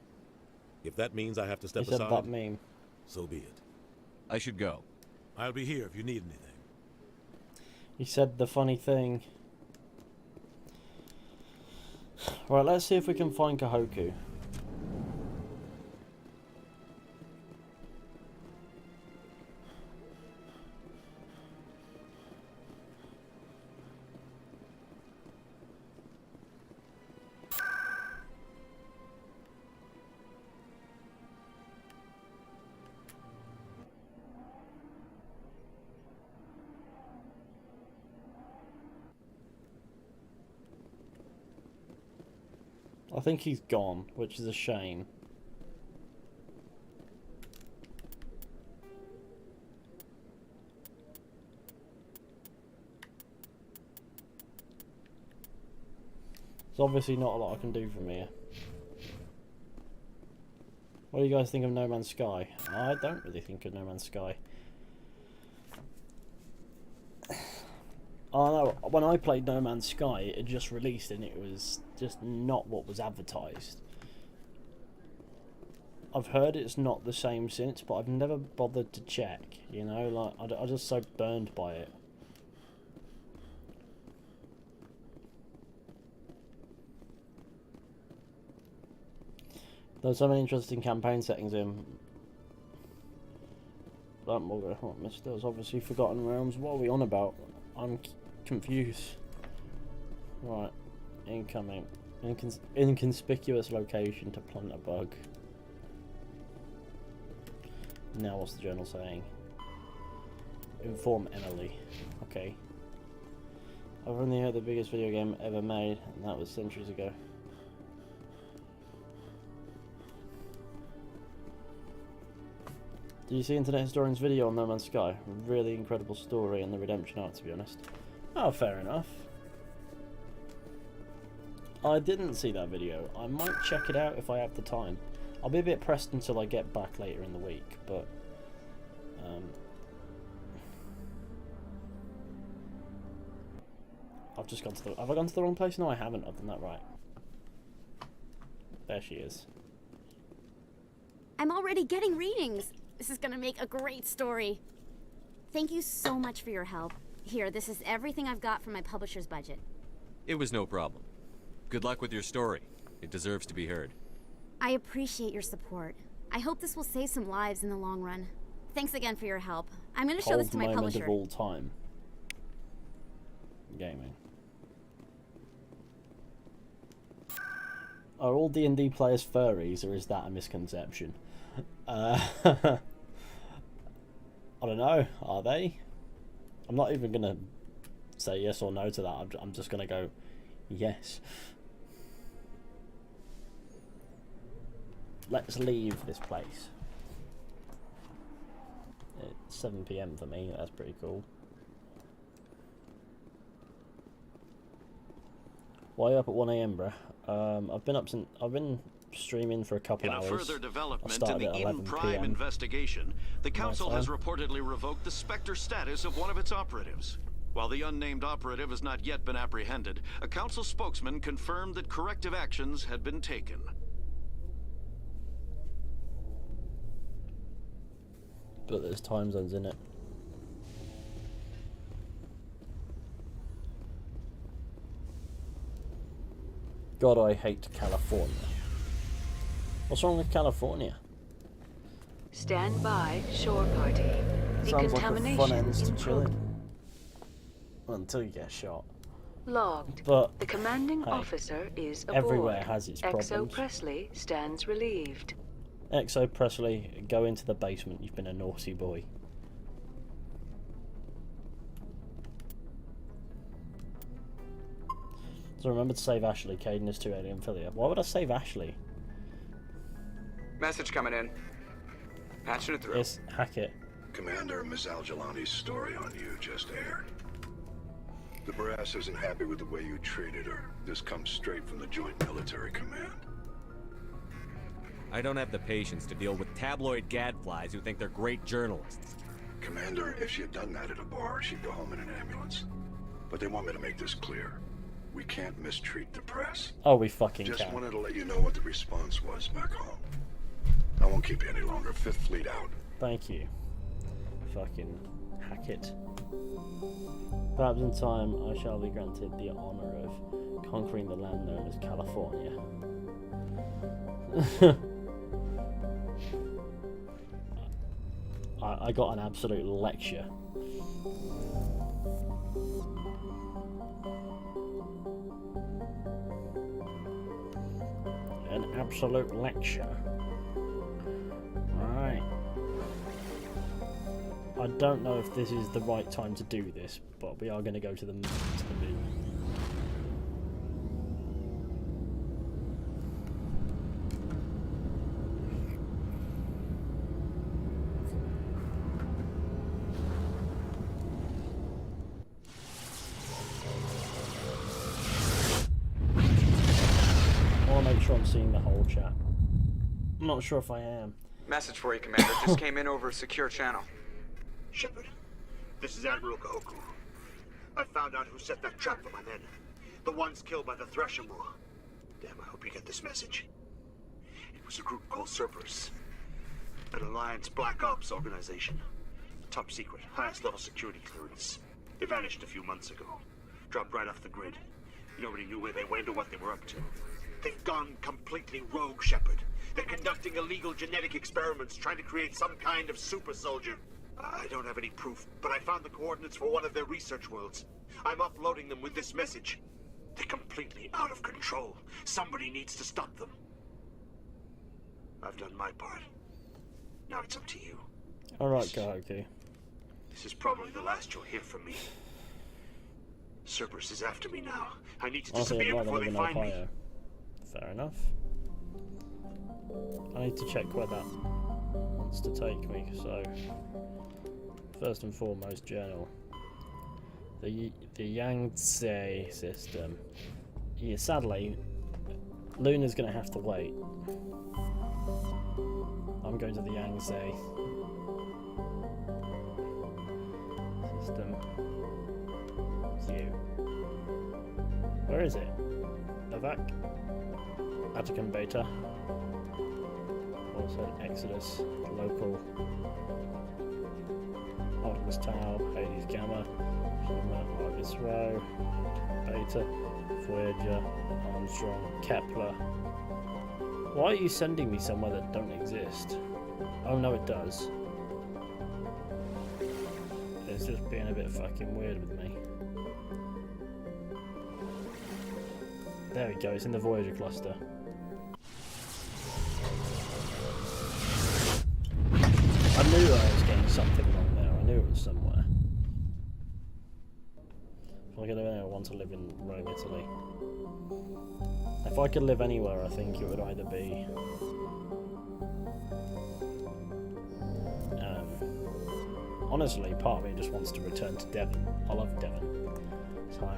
If that means I have to step aside, that meme. So be it. I should go. I'll be here if you need anything. He said the funny thing. Right, let's see if we can find Kahoku. I think he's gone, which is a shame. There's obviously not a lot I can do from here. What do you guys think of No Man's Sky? I don't really think of No Man's Sky. I know, when I played No Man's Sky, it had just released and it was just not what was advertised. I've heard it's not the same since, but I've never bothered to check, you know, like, I'm just so burned by it. There's so many interesting campaign settings in. That mother, Mr. obviously Forgotten Realms. What are we on about? I'm confused. Right, incoming. Inconspicuous location to plant a bug. Now what's the journal saying? Inform Emily. Okay. I've only heard the biggest video game ever made, and that was centuries ago. Did you see Internet Historian's video on No Man's Sky? Really incredible story and the redemption arc, to be honest. Oh, fair enough. I didn't see that video. I might check it out if I have the time. I'll be a bit pressed until I get back later in the week, but... I've just gone to the... Have I gone to the wrong place? No, I haven't. I've done that right. There she is. I'm already getting readings. This is gonna make a great story. Thank you so much for your help. Here, this is everything I've got from my publisher's budget. It was no problem. Good luck with your story. It deserves to be heard. I appreciate your support. I hope this will save some lives in the long run. Thanks again for your help. I'm gonna show this to my publisher. Of all time. Gaming. Are all D&D players furries, or is that a misconception? I don't know. Are they? I'm not even gonna say yes or no to that. I'm just gonna go yes. Let's leave this place. It's 7 PM for me. That's pretty cool. Why are you up at 1 AM, bruh? I've been streaming for a couple hours. In a further development in started the at Eden 11 Prime PM. investigation, the Council has reportedly revoked the Spectre status of one of its operatives. While the unnamed operative has not yet been apprehended, a Council spokesman confirmed that corrective actions had been taken. But there's time zones in it. God, I hate California. What's wrong with California? Stand by, shore party. Sounds like a fun Decontamination end to in chilling. Well, until you get shot. Logged. But the commanding hey, officer is aboard. everywhere has its Exo problems. Presley stands relieved. Exo Presley, go into the basement. You've been a naughty boy. So remember to save Ashley. Caden is too alien Philia. Why would I save Ashley? Message coming in. Patching it through. Yes, hack it. Commander, Miss Al-Jalani's story on you just aired. The brass isn't happy with the way you treated her. This comes straight from the Joint Military Command. I don't have the patience to deal with tabloid gadflies who think they're great journalists. Commander, if she had done that at a bar, she'd go home in an ambulance. But they want me to make this clear. We can't mistreat the press. Oh, we fucking Just can. wanted to let you know what the response was back home. I won't keep you any longer. Fifth Fleet out. Thank you. Fucking hack it. Perhaps in time I shall be granted the honor of conquering the land known as California. I got an absolute lecture. An absolute lecture. Right. I don't know if this is the right time to do this, but we are going to go to the moon. I want to make sure I'm seeing the whole chat. I'm not sure if I am. Message for you, Commander. Just came in over a secure channel. Shepard, this is Admiral Kahoku. I found out who set that trap for my men. The ones killed by the Thresher. Damn, I hope you get this message. It was a group called Cerberus. An Alliance Black Ops organization. Top secret, highest level security clearance. They vanished a few months ago. Dropped right off the grid. Nobody knew where they went or what they were up to. They've gone completely rogue, Shepard. They're conducting illegal genetic experiments, trying to create some kind of super soldier. I don't have any proof, but I found the coordinates for one of their research worlds. I'm uploading them with this message. They're completely out of control. Somebody needs to stop them. I've done my part. Now it's up to you. Alright, Kahoku. This is probably the last you'll hear from me. Cerberus is after me now. I need to disappear before they find me. Fair enough. I need to check where that wants to take me, so first and foremost, journal. The Yangtze system. Yeah, sadly, Luna's gonna have to wait. I'm going to the Yangtze system. It's you. Where is it? Evac? Atacam Beta. Also Exodus. Local. Artemis Tau. Hades Gamma. Argus Row. Beta. Voyager. Armstrong. Kepler. Why are you sending me somewhere that don't exist? Oh no, it does. It's just being a bit fucking weird with me. There we go, it's in the Voyager cluster. I knew I was getting something wrong there, I knew it was somewhere. If I could ever want to live in Rome, Italy. If I could live anywhere, I think it would either be honestly, part of me just wants to return to Devon. I love Devon. So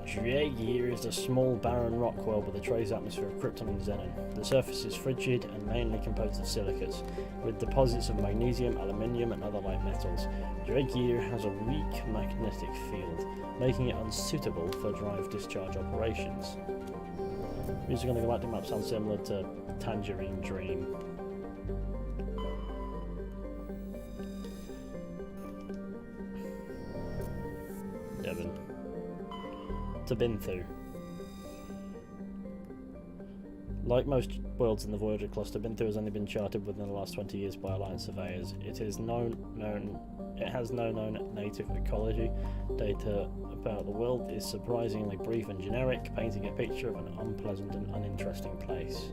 Dragir is a small barren rock world with a trace atmosphere of krypton and xenon. The surface is frigid and mainly composed of silicates, with deposits of magnesium, aluminium and other light metals. Dragir has a weak magnetic field, making it unsuitable for drive discharge operations. Music on the galactic map sounds similar to Tangerine Dream. Devon. To Binthu. Like most worlds in the Voyager cluster, Binthu has only been charted within the last 20 years by Alliance surveyors. It has no known native ecology. Data about the world is surprisingly brief and generic, painting a picture of an unpleasant and uninteresting place.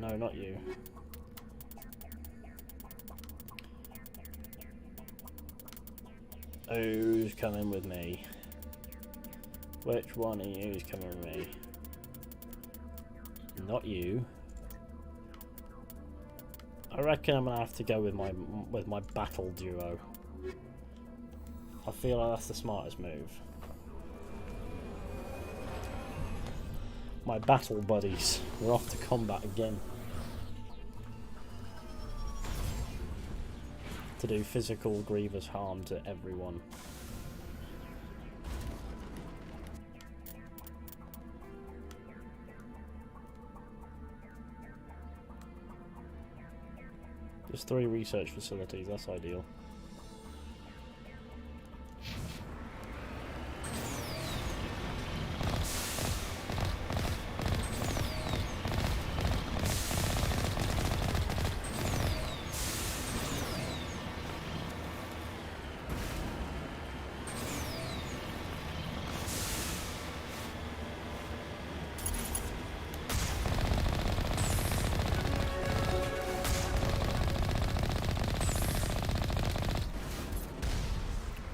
No, not you. Who's coming with me? Which one of you is coming with me? Not you. I reckon I'm gonna have to go with my battle duo. I feel like that's the smartest move. My battle buddies. We're off to combat again. To do physical grievous harm to everyone. Just 3 research facilities, that's ideal.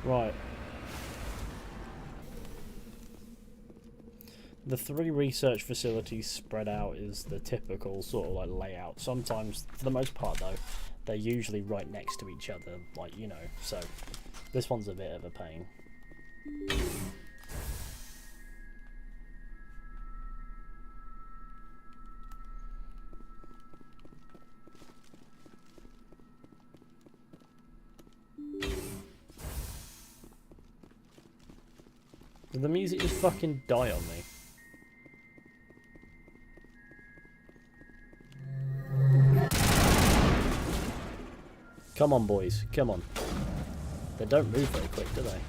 Right. The 3 research facilities spread out is the typical sort of like layout. Sometimes, for the most part though, they're usually right next to each other, like, you know, so this one's a bit of a pain. Did the music just fucking die on me? Come on, boys. Come on. They don't move very quick, do they?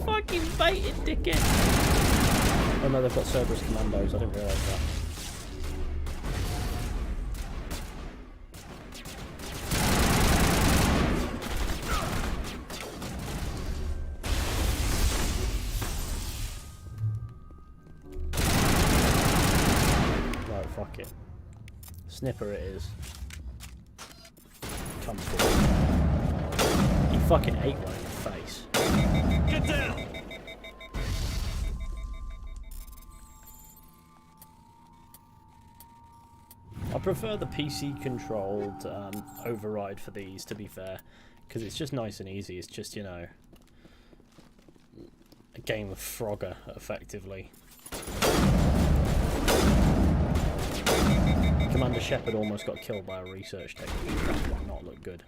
Fucking baited, dickhead. Oh no, they've got Cerberus commandos. I didn't realise that. Right, fuck it. Snipper it is. Come forward. He fucking ate one in the face. Get down! I prefer the PC controlled override for these, to be fair, because it's just nice and easy. It's just, you know, a game of Frogger, effectively. Commander Shepard almost got killed by a research technique. That did not look good.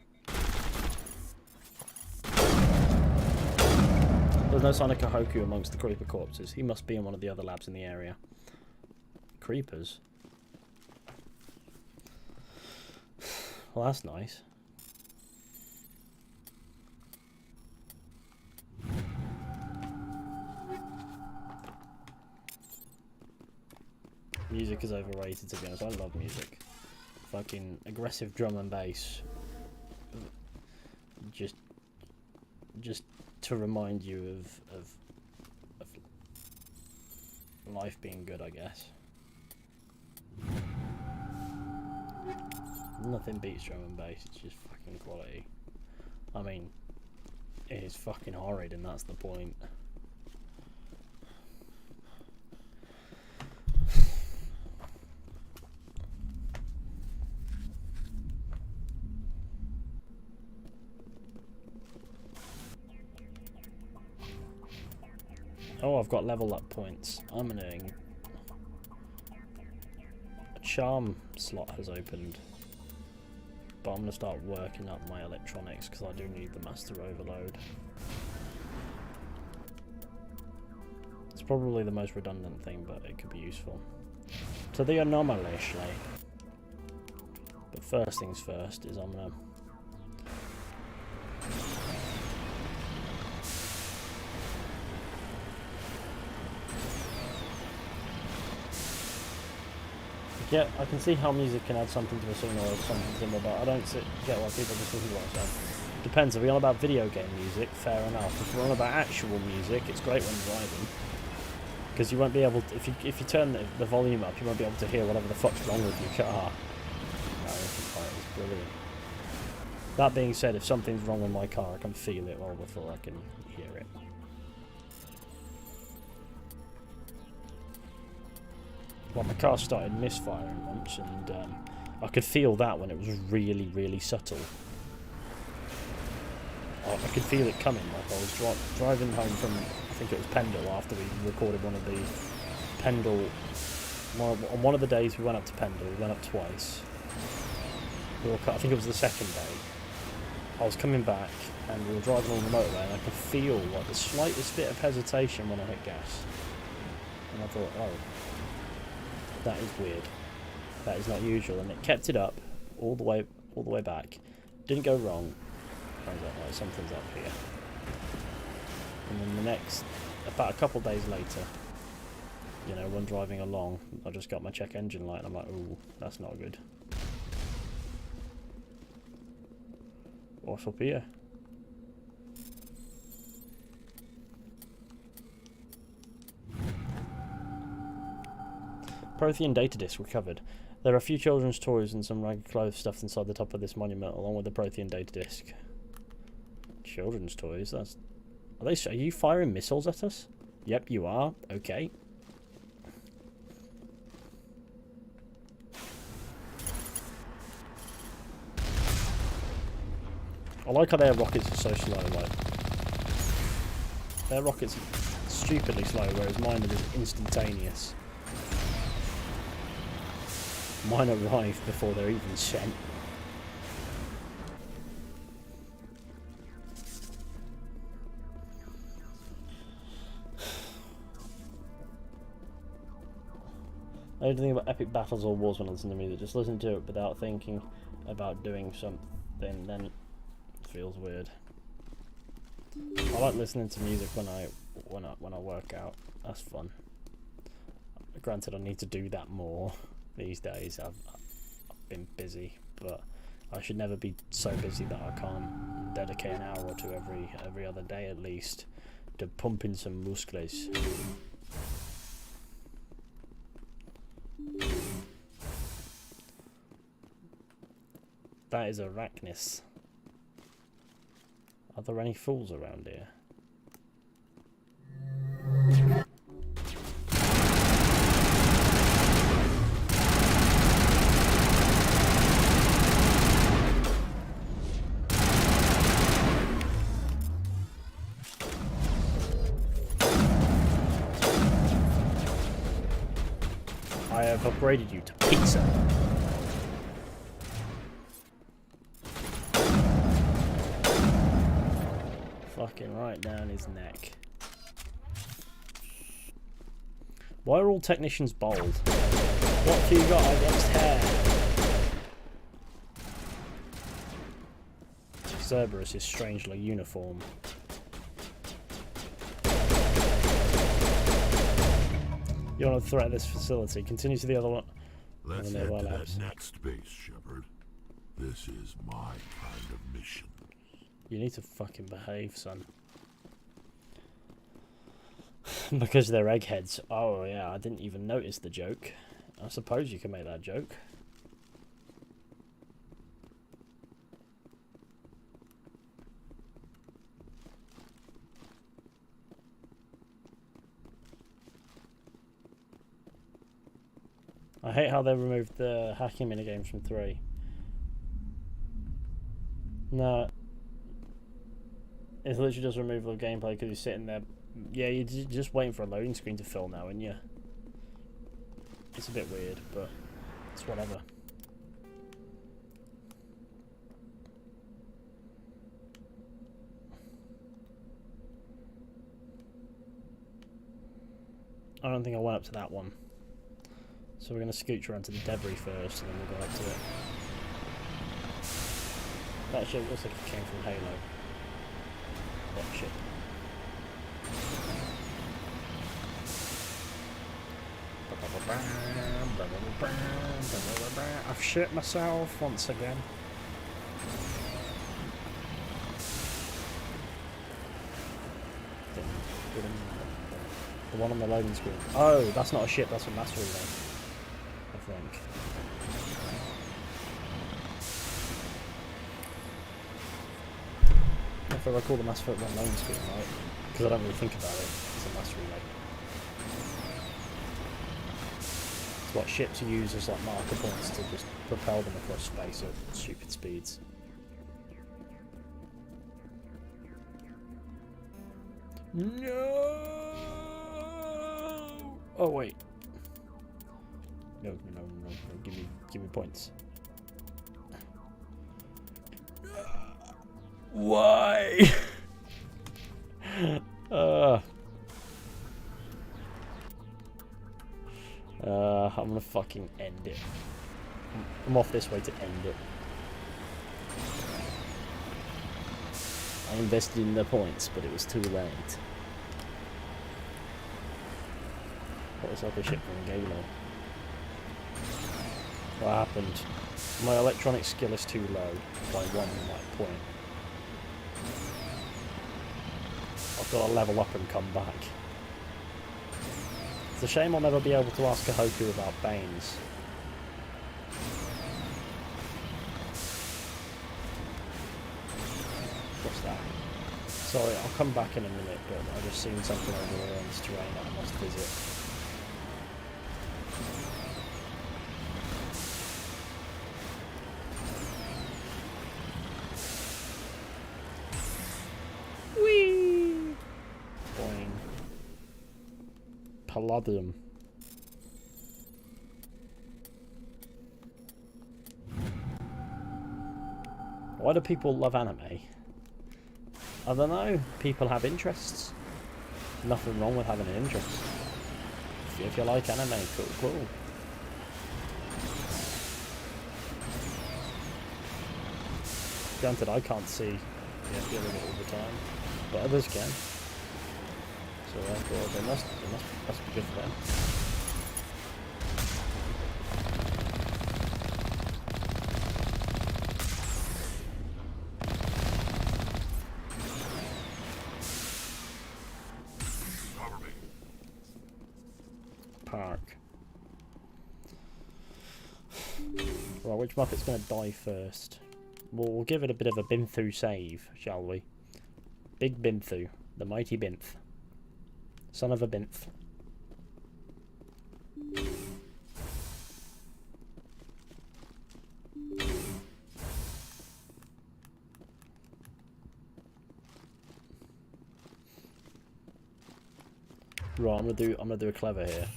There's no sign of Kahoku amongst the creeper corpses. He must be in one of the other labs in the area. Creepers? Well, that's nice. Music is overrated, to be honest. I love music. Fucking aggressive drum and bass. Just to remind you of life being good, I guess. Nothing beats drum and bass, it's just fucking quality. I mean, it is fucking horrid, and that's the point. Oh, I've got level up points. I'm earning. A charm slot has opened. But I'm going to start working up my electronics because I do need the master overload. It's probably the most redundant thing, but it could be useful. To the anomaly. But first things first is I'm going to... Yeah, I can see how music can add something to a scene or something similar, but I don't get why people just listen to what I'm saying. Depends, if we're on about video game music, fair enough. If we're on about actual music, it's great when driving. Because you won't be able to, if you turn the volume up, you won't be able to hear whatever the fuck's wrong with your car. No, it's brilliant. That being said, if something's wrong with my car, I can feel it well before I can hear it. Well, my car started misfiring once, and I could feel that when it was really, really subtle. I could feel it coming. Like I was driving home from, I think it was Pendle, after we recorded one of the Pendle. On one of the days we went up to Pendle, we went up twice. I think it was the second day. I was coming back, and we were driving on the motorway, and I could feel like the slightest bit of hesitation when I hit gas. And I thought, oh. That is weird. That is not usual, and it kept it up all the way back. Didn't go wrong. Turns out like something's up here. And then the next, about a couple of days later, you know, when driving along, I just got my check engine light, and I'm like, ooh, that's not good. What's up here? Prothean data disk recovered. There are a few children's toys and some ragged clothes stuffed inside the top of this monument, along with the Prothean data disk. Children's toys? That's... Are you firing missiles at us? Yep, you are. Okay. I like how their rockets are so slow, like... Their rockets are stupidly slow, whereas mine are just instantaneous. Mine arrive before they're even sent. I don't think about epic battles or wars when I listen to music. Just listen to it without thinking about doing something. Then it feels weird. I like listening to music when I work out. That's fun. Granted, I need to do that more these days. I've been busy, but I should never be so busy that I can't dedicate an hour or two every other day at least to pumping some muscles. That is Arachnis. Are there any fools around here? I have upgraded you to pizza. Fucking right down his neck. Why are all technicians bald? What have you got against hair? Cerberus is strangely uniform. You want to threat this facility? Continue to the other one. Let's head to that next base, Shepard. This is my kind of mission. You need to fucking behave, son. Because they're eggheads. Oh yeah, I didn't even notice the joke. I suppose you can make that joke. I hate how they removed the hacking minigames from 3. No. It's literally just removal of gameplay because you're sitting there. Yeah, you're just waiting for a loading screen to fill now, aren't you? It's a bit weird, but it's whatever. I don't think I went up to that one. So we're going to scooch around to the debris first, and then we'll go up to it. That shit looks like it came from Halo. That shit. I've shit myself once again. The one on the loading screen. Oh, that's not a ship, that's a mastery then. I think. If I recall the mastery on loading screen, right? Because I don't really think about it. It's a mastery rate. It's what ships use as like marker points to just propel them across space at stupid speeds. No! Oh wait. No. Give me points. Why? I'm gonna fucking end it. I'm off this way to end it. I invested in the points, but it was too late. What was like a ship from Galo? What happened? My electronic skill is too low by one point. I've got to level up and come back. It's a shame I'll never be able to ask Kahoku about Banes. What's that? Sorry, I'll come back in a minute, but I just seen something over there on this terrain that I must visit. Whee! Boing. Palladium. Why do people love anime? I don't know. People have interests. Nothing wrong with having an interest. If you like anime, cool. Granted, I can't see the FBI limit all the time, but others can. So therefore, they must be good for them. Park. Right, which Muppet's going to die first? We'll give it a bit of a Binthu save, shall we? Big Binthu, the mighty Binth. Son of a Binth. Right, I'm gonna do a clever here.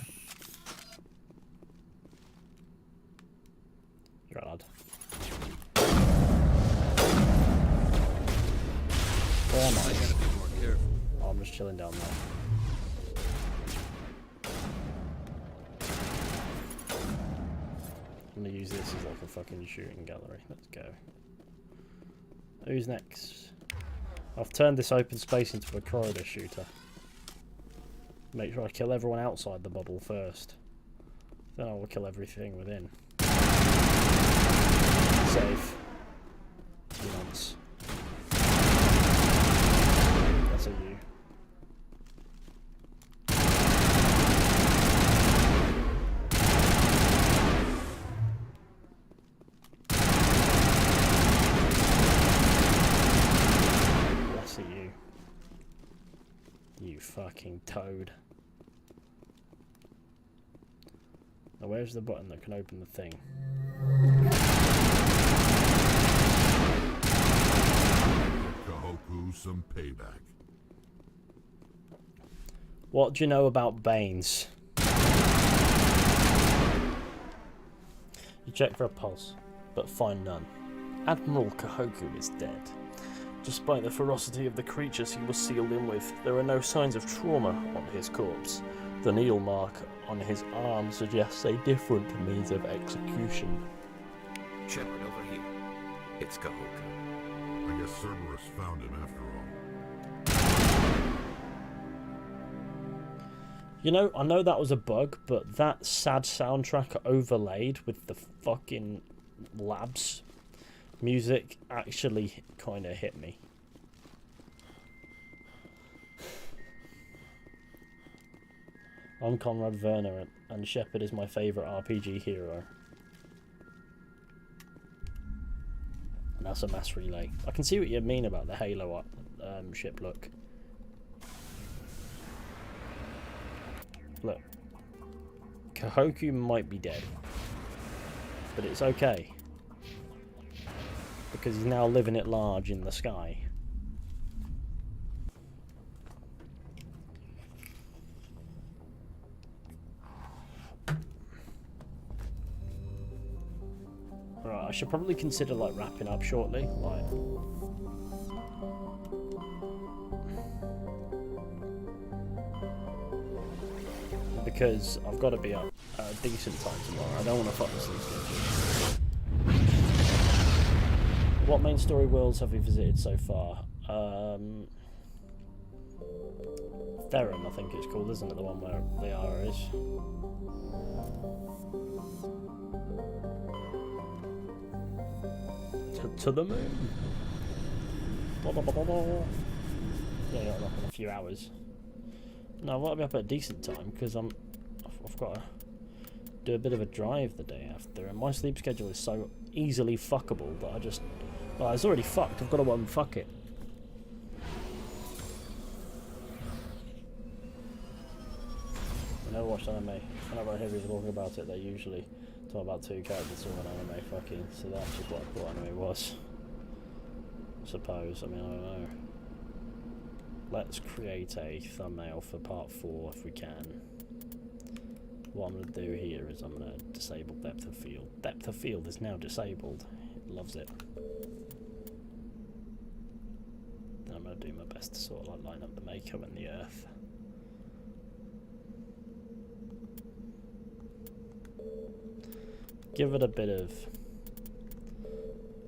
You're right, lad. Where am I? I gotta be more careful. Oh, I'm just chilling down there. I'm gonna use this as like a fucking shooting gallery. Let's go. Who's next? I've turned this open space into a corridor shooter. Make sure I kill everyone outside the bubble first. Then I will kill everything within. Safe. Once. That's a you. That's a you. You fucking toad. Now where's the button that can open the thing? Kahoku some payback. What do you know about Banes? You check for a pulse, but find none. Admiral Kahoku is dead. Despite the ferocity of the creatures he was sealed in with, there are no signs of trauma on his corpse. The needle mark on his arm suggests a different means of execution. Shepard, over here. It's Kahoku. I guess Cerberus found him after all. You know, I know that was a bug, but that sad soundtrack overlaid with the fucking labs music actually kind of hit me. I'm Conrad Werner, and Shepard is my favourite RPG hero. And that's a mass relay. I can see what you mean about the Halo ship look. Look. Kahoku might be dead. But it's okay. Because he's now living it large in the sky. Right, I should probably consider like wrapping up shortly. Like, because I've got to be up at a decent time tomorrow. I don't want to fuck the sleep schedule. What main story worlds have we visited so far? Theron, I think it's called, isn't it? The one where Liara is. To the moon. Yeah, got like in a few hours. No, I've got to be up at a decent time because I've got to do a bit of a drive the day after, and my sleep schedule is so easily fuckable that I just, well, it's already fucked. I've got to unfuck it. I never watched anime. Whenever I hear people talking about it, they usually talk about two characters or an anime fucking. So that's just what I thought anime was. I suppose. I mean, I don't know. Let's create a thumbnail for part 4 if we can. What I'm going to do here is I'm going to disable depth of field. Depth of field is now disabled. It loves it. Then I'm going to do my best to sort of like line up the Mako and the Earth. Give it a bit of,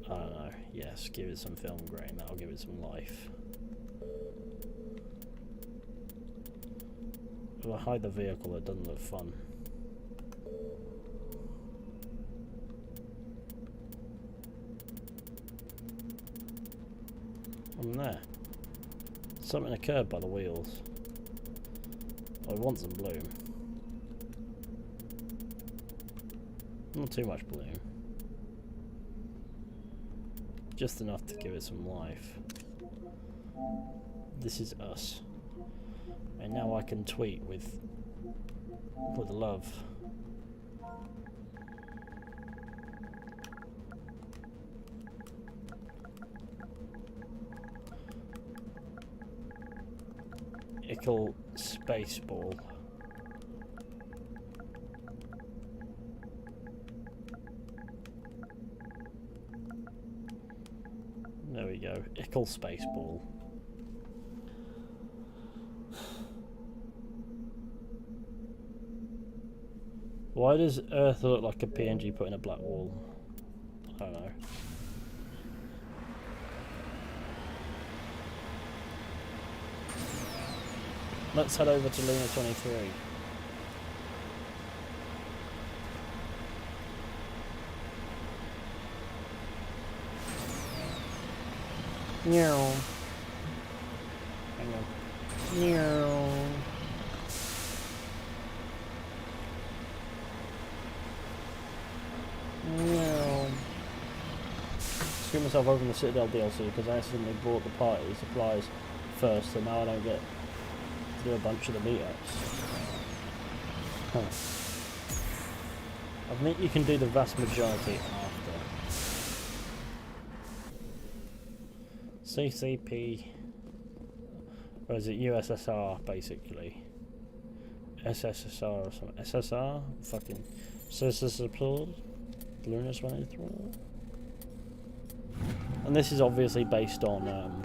I don't know, yeah, Yes, give it some film grain, that'll give it some life. If I hide the vehicle, it doesn't look fun. I'm there. Something occurred by the wheels. I want some bloom. Not too much bloom. Just enough to give it some life. This is us. And now I can tweet with love. Ickle Spaceball. There we go. Ickle Spaceball. Why does Earth look like a PNG put in a black wall? I don't know. Let's head over to Luna 23. Meow. Hang on. Meow. Meow. Screw myself over in the Citadel DLC because I accidentally bought the party supplies first, so now I don't get to do a bunch of the meetups. Huh. I think you can do the vast majority after. CCP, or is it USSR basically? SSSR or something? SSR? Fucking SSSR? Luna 23? And this is obviously based on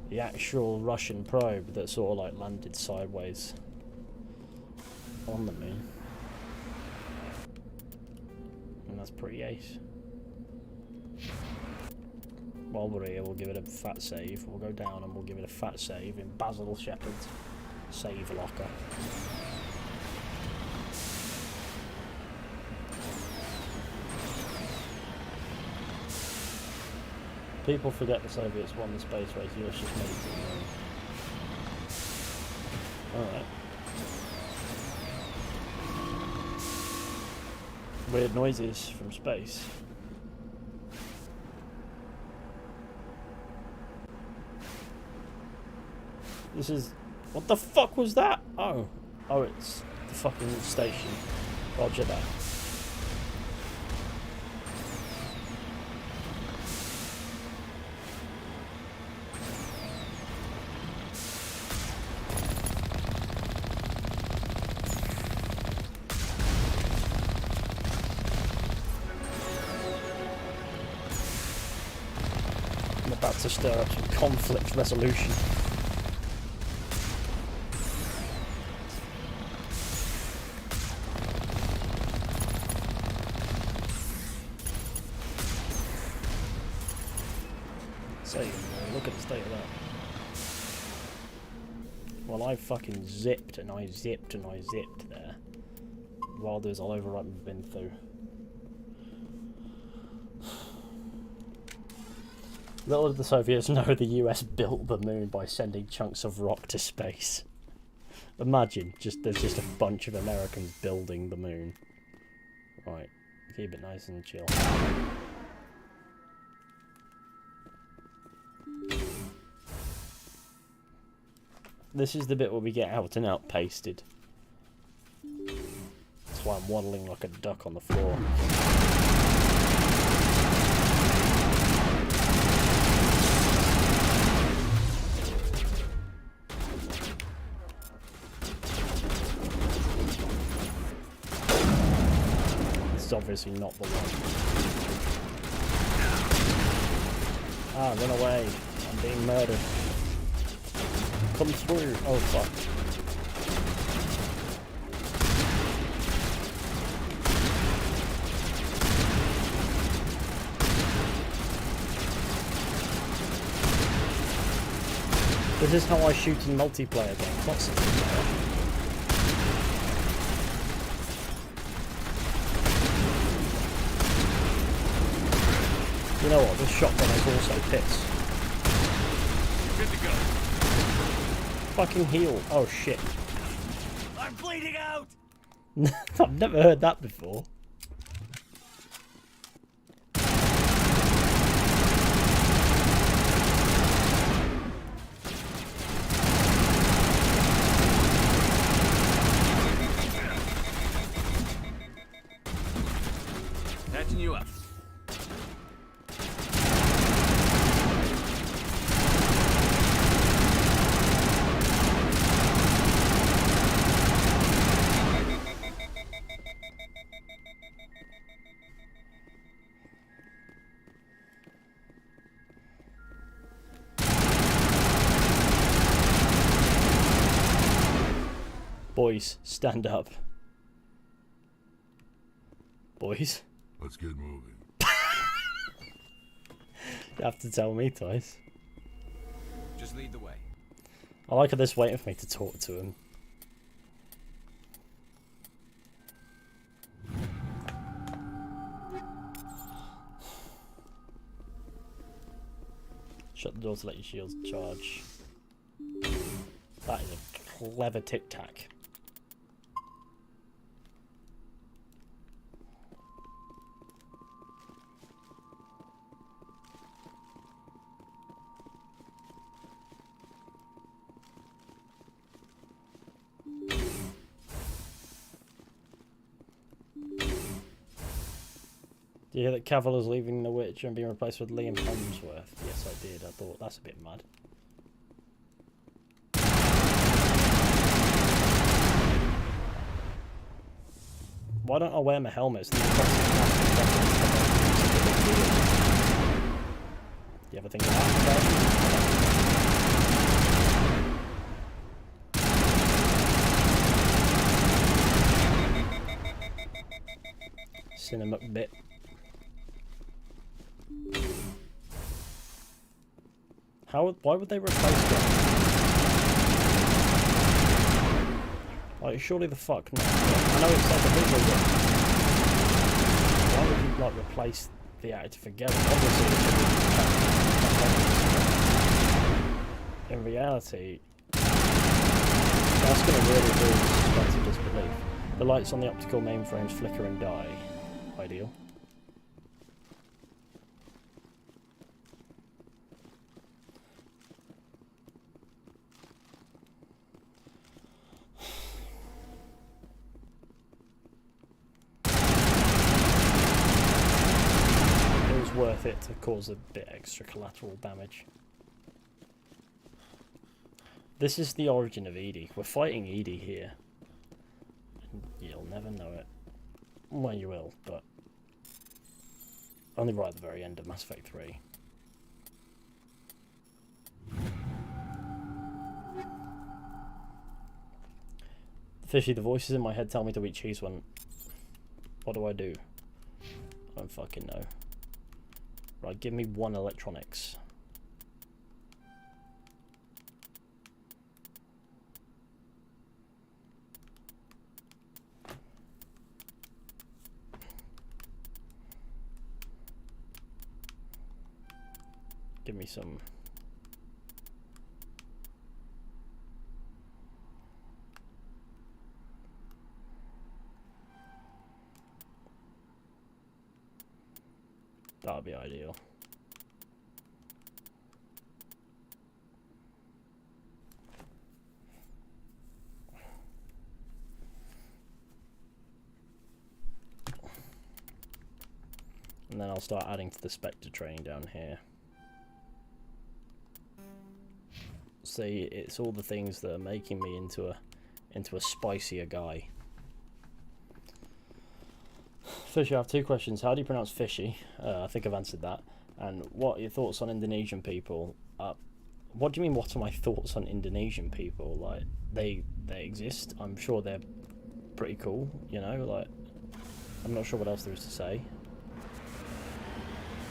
the actual Russian probe that sort of like landed sideways on the moon. And that's pretty ace. While we're here, we'll give it a fat save. We'll go down and we'll give it a fat save in Basil Shepard's save locker. People forget the Soviets won the space race, the US just made it to the moon. Alright. Weird noises from space. This is... What the fuck was that? Oh. Oh, it's the fucking station. Roger that. I'm about to stir up some conflict resolution. Look at the state of that. Well, I fucking zipped and I zipped and I zipped there. While there's all over I've been through. Little did the Soviets know the US built the moon by sending chunks of rock to space. Imagine, there's just a bunch of Americans building the moon. Right, keep it nice and chill. This is the bit where we get out and out pasted. That's why I'm waddling like a duck on the floor. This is obviously not the one. Ah, run away. I'm being murdered. Come through. Oh fuck. This is how I shoot in multiplayer games, not single player. You know what? This shotgun is also piss. Good to go. Fucking heal. Oh shit. I'm bleeding out. I've never heard that before. Patching you up. Boys, stand up. Boys. Let's get moving. You have to tell me twice. Just lead the way. I like how they're waiting for me to talk to him. Shut the door to let your shields charge. That is a clever tic-tac. Do you hear that Cavill leaving The Witcher and being replaced with Liam Hemsworth? Yes, I did. I thought that's a bit mad. Why don't I wear my helmets? Do you ever think of that? Cinema bit. Why would they replace them? Like, surely the fuck not. I know it's like a visual, but why would you like replace the actor for Gary? Obviously, in reality, that's going to really build the suspense of disbelief. The lights on the optical mainframes flicker and die. Ideal. Worth it to cause a bit extra collateral damage. This is the origin of Edie. We're fighting Edie here. You'll never know it. Well, you will, but only right at the very end of Mass Effect 3. Fishy, the voices in my head tell me to eat cheese when... What do I do? I don't fucking know. Right, give me one electronics. Give me some. That would be ideal. And then I'll start adding to the Spectre training down here. See, it's all the things that are making me into a spicier guy. Fishy, I have two questions. How do you pronounce fishy? I think I've answered that. And what are your thoughts on Indonesian people? What do you mean, what are my thoughts on Indonesian people? Like, they exist. I'm sure they're pretty cool, you know? Like, I'm not sure what else there is to say.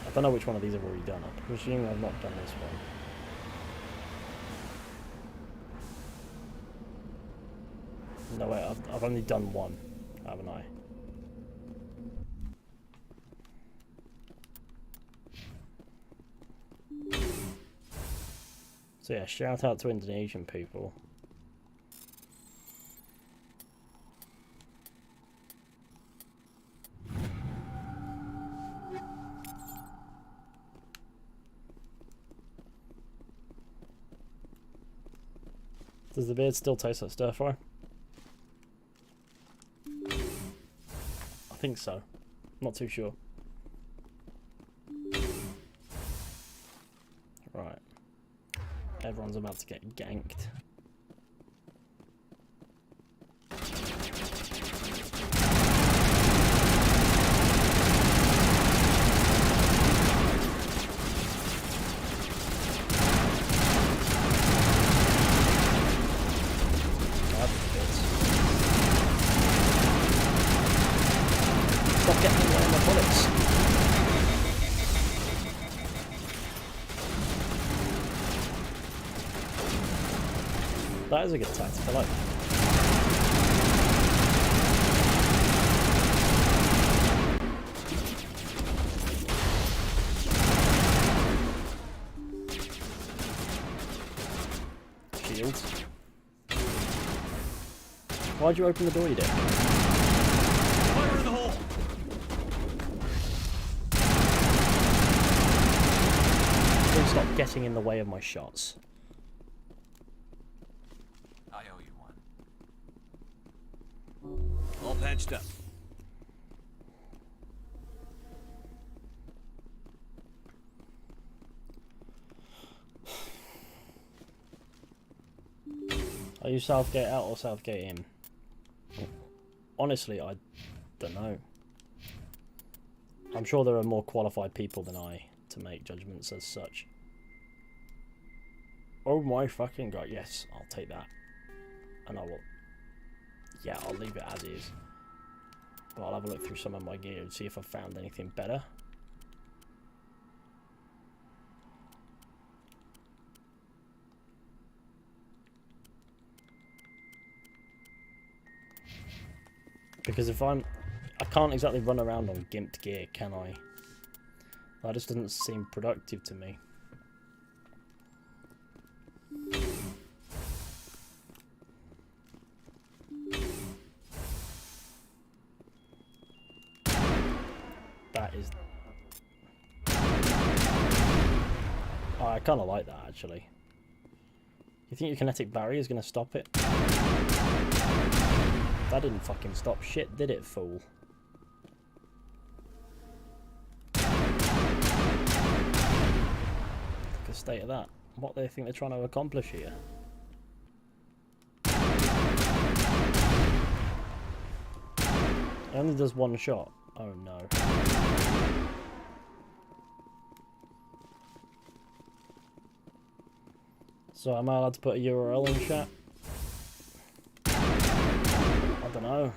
I don't know which one of these I've already done. I presume I've not done this one. No, wait, I've only done one, haven't I? So yeah, shout out to Indonesian people. Does the beard still taste like stir fry? I think so. Not too sure. Right. Everyone's about to get ganked. Stop getting in the way of my bullets. That is a good tactic, I like that. Shields. Why'd you open the door, you dick? Fire in the hole! Please stop getting in the way of my shots. I owe you one. All patched up. Are you Southgate out or Southgate in? Honestly, I don't know. I'm sure there are more qualified people than I to make judgments as such. Oh my fucking god, yes, I'll take that. And I will... Yeah, I'll leave it as is. But I'll have a look through some of my gear and see if I've found anything better. Because if I can't exactly run around on gimped gear, can I? That just doesn't seem productive to me. That is... Oh, I kind of like that, actually. You think your kinetic barrier is going to stop it? That didn't fucking stop shit, did it, fool? Look at the state of that. What do they think they're trying to accomplish here? It only does one shot. Oh no. So am I allowed to put a URL in chat? I don't know.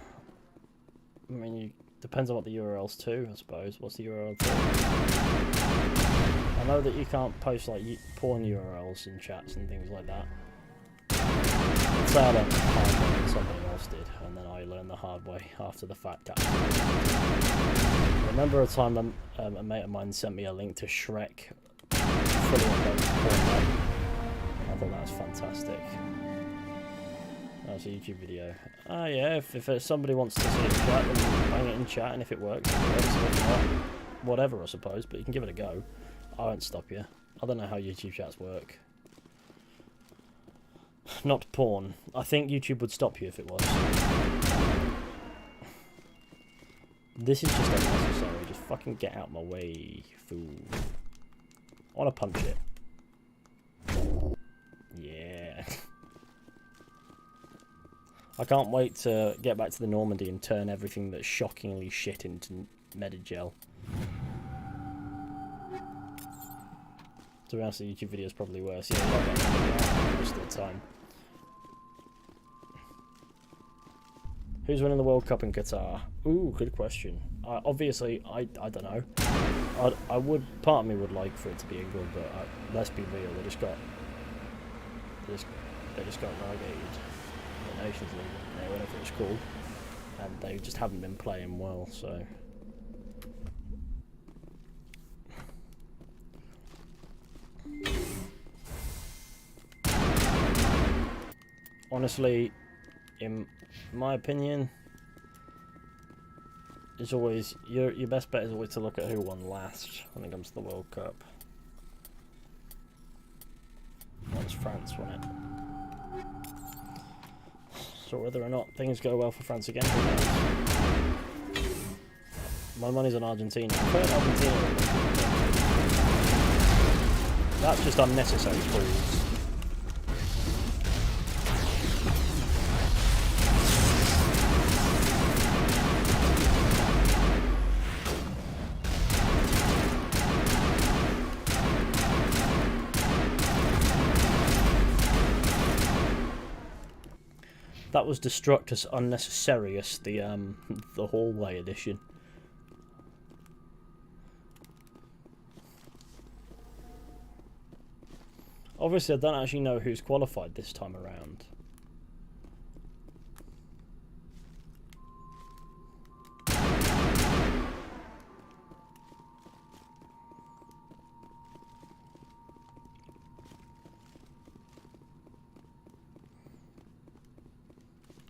I mean, depends on what the URL's to, I suppose. What's the URL to? I know that you can't post like porn URLs in chats and things like that. I'd say I learned the hard way, and somebody else did, and then I learned the hard way after the fact. I remember a time a mate of mine sent me a link to Shrek fully uploaded porn. I thought that was fantastic. That was a YouTube video. Ah, yeah, if somebody wants to see it in chat, then bang it in chat, and if it works, it works. If not, whatever, I suppose, but you can give it a go. I won't stop you. I don't know how YouTube chats work. Not porn. I think YouTube would stop you if it was. This is just unnecessary. Just fucking get out my way, fool. I want to punch it. Yeah. I can't wait to get back to the Normandy and turn everything that's shockingly shit into Medigel. To be honest, the YouTube video is probably worse. Yeah, you're not getting anything out most of the time. Who's winning the World Cup in Qatar? Ooh, good question. Obviously, I don't know. Part of me would like for it to be England, but let's be real, they just got relegated. the Nations League, or whatever it's called, and they just haven't been playing well. So honestly, in my opinion, it's always your best bet is always to look at who won last when it comes to the World Cup. Once France won it. So whether or not things go well for France again, who knows? My money's on Argentina. I'm putting Argentina in. That's just unnecessary fools. That was Destructus Unnecessarius, the hallway edition. Obviously, I don't actually know who's qualified this time around.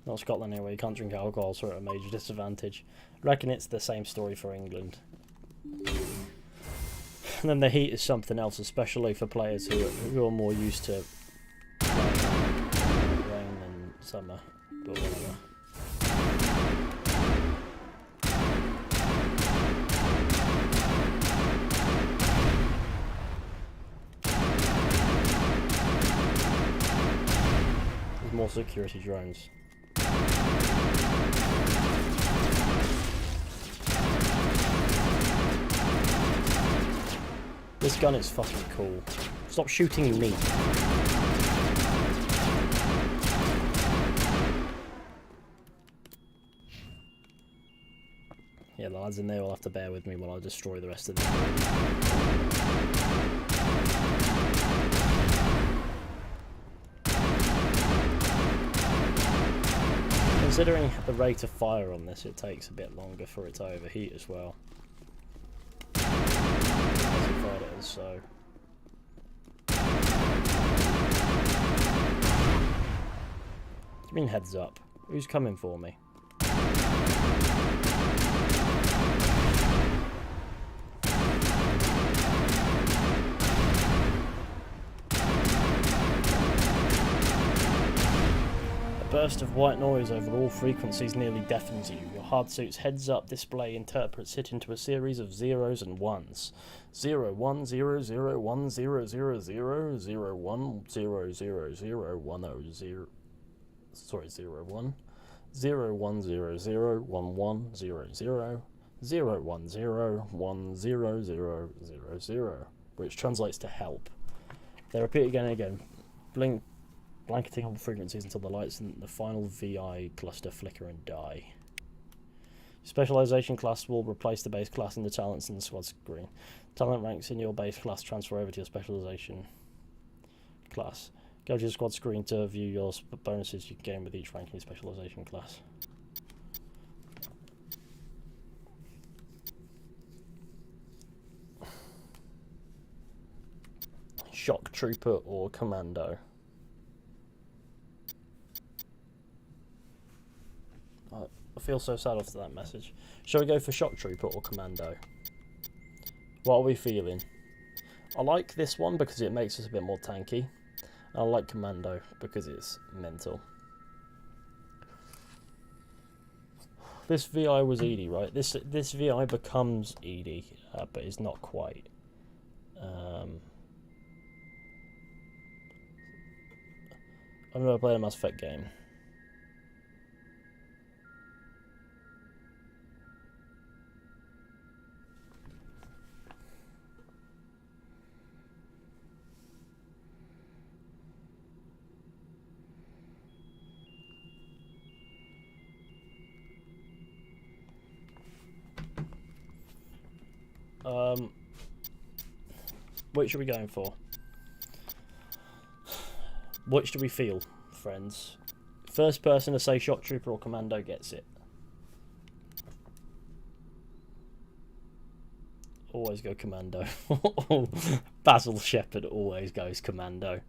Not Scotland anyway, you can't drink alcohol, so we're at a major disadvantage. I reckon it's the same story for England. And then the heat is something else, especially for players who are more used to rain than summer, but whatever. There's more security drones. This gun is fucking cool. Stop shooting me. Yeah, the lads in there will have to bear with me while I destroy the rest of them. Considering the rate of fire on this, it takes a bit longer for it to overheat as well. So I mean, heads up. Who's coming for me? A burst of white noise over all frequencies nearly deafens you. Your hardsuit's heads-up display interprets it into a series of zeros and ones. 0 1 0 0 1 0 0 0 0 1 0 0 0 1 0 sorry 0 1 0 1 0 0 1 1 0 0 0 1 0 1 0 0 0 0, which translates to help. They repeat again and again, blanketing on frequencies until the lights in the final VI cluster flicker and die. Specialization class will replace the base class in the talents in the squad screen. Talent ranks in your base class transfer over to your specialization class. Go to your squad screen to view your bonuses you can gain with each rank in your specialization class. Shock Trooper or Commando. I feel so sad after that message. Shall we go for Shock Trooper or Commando? What are we feeling? I like this one because it makes us a bit more tanky. I like Commando because it's mental. This VI was ED, right? This VI becomes ED, but it's not quite. I've never played a Mass Effect game. Which are we going for? Which do we feel, friends? First person to say shot trooper or commando gets it. Always go commando. Basil Shepherd always goes commando.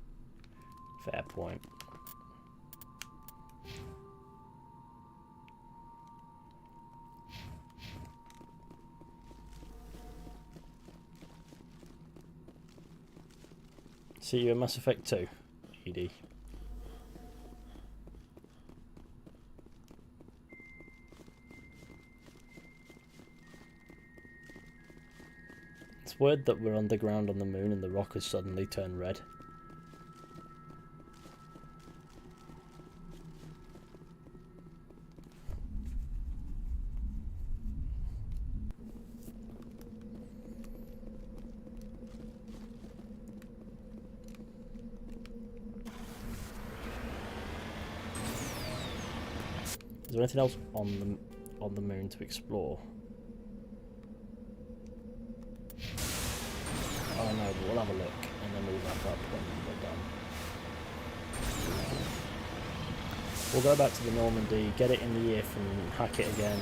Fair point. See you in Mass Effect 2, ED. It's weird that we're underground on the moon and the rock has suddenly turned red. Is there anything else on the moon to explore? Oh no, but we'll have a look and then we'll wrap up when we're done. We'll go back to the Normandy, get it in the ear from hack it again.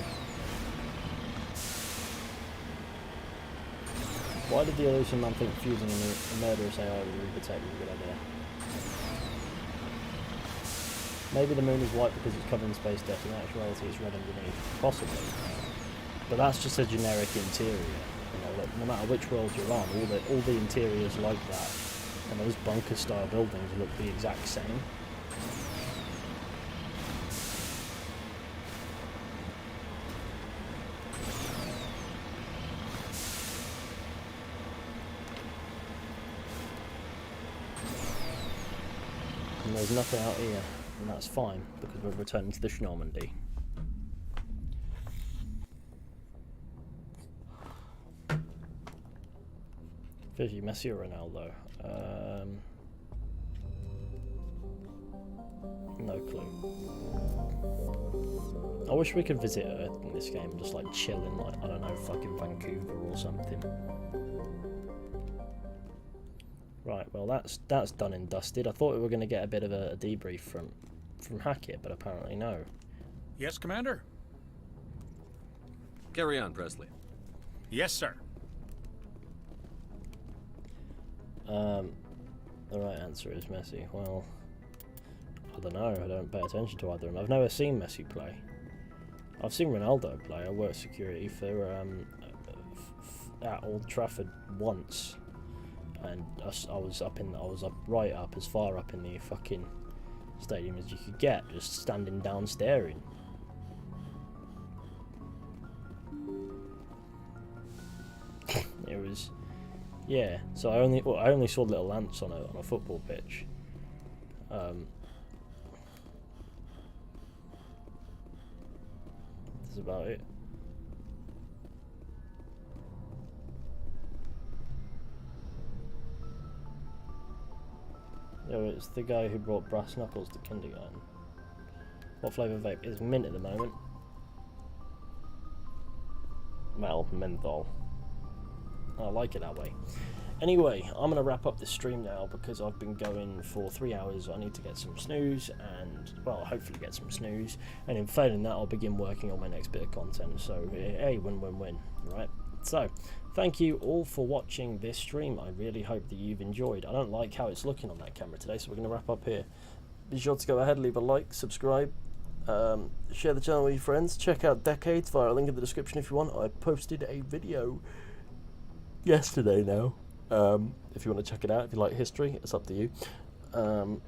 Why did the illusion man think fusing a murderer say, oh, the Reaper tech was a good idea? Maybe the moon is white because it's covered in space dust and in actuality it's red underneath. Possibly. But that's just a generic interior. You know, like, no matter which world you're on, all the interiors like that. And those bunker style buildings look the exact same. And there's nothing out here. And that's fine, because we're returning to the Normandy. Fizzy, Messi or Ronaldo? No clue. I wish we could visit Earth in this game, just like chill in, like, I don't know, fucking Vancouver or something. Right, well that's done and dusted. I thought we were going to get a bit of a debrief from Hackett, but apparently no. Yes, Commander? Carry on, Presley. Yes, sir. The right answer is Messi. Well, I don't know. I don't pay attention to either of them. I've never seen Messi play. I've seen Ronaldo play. I worked security for at Old Trafford once, and I was right up, as far up in the fucking stadium as you could get, just standing down staring. It was, yeah. So I only saw little ants on a football pitch. That's about it. Yeah, it's the guy who brought brass knuckles to kindergarten. What flavour vape? It's mint at the moment. Well, menthol. I like it that way. Anyway, I'm going to wrap up this stream now because I've been going for 3 hours. I need to get some snooze and, well, hopefully get some snooze. And in failing that, I'll begin working on my next bit of content. So, hey, win-win-win, right? So, thank you all for watching this stream. I really hope that you've enjoyed. I don't like how it's looking on that camera today, so we're going to wrap up here. Be sure to go ahead, leave a like, subscribe, share the channel with your friends. Check out Decades via a link in the description if you want. I posted a video yesterday now. If you want to check it out, if you like history, it's up to you. What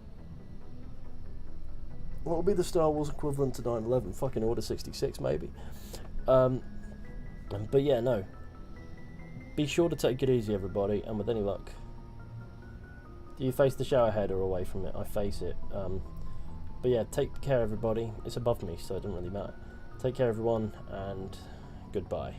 will be the Star Wars equivalent to 9/11? Fucking Order 66, maybe. But yeah, no. Be sure to take it easy, everybody, and with any luck. Do you face the shower head or away from it? I face it. But yeah, take care, everybody. It's above me, so it doesn't really matter. Take care, everyone, and goodbye.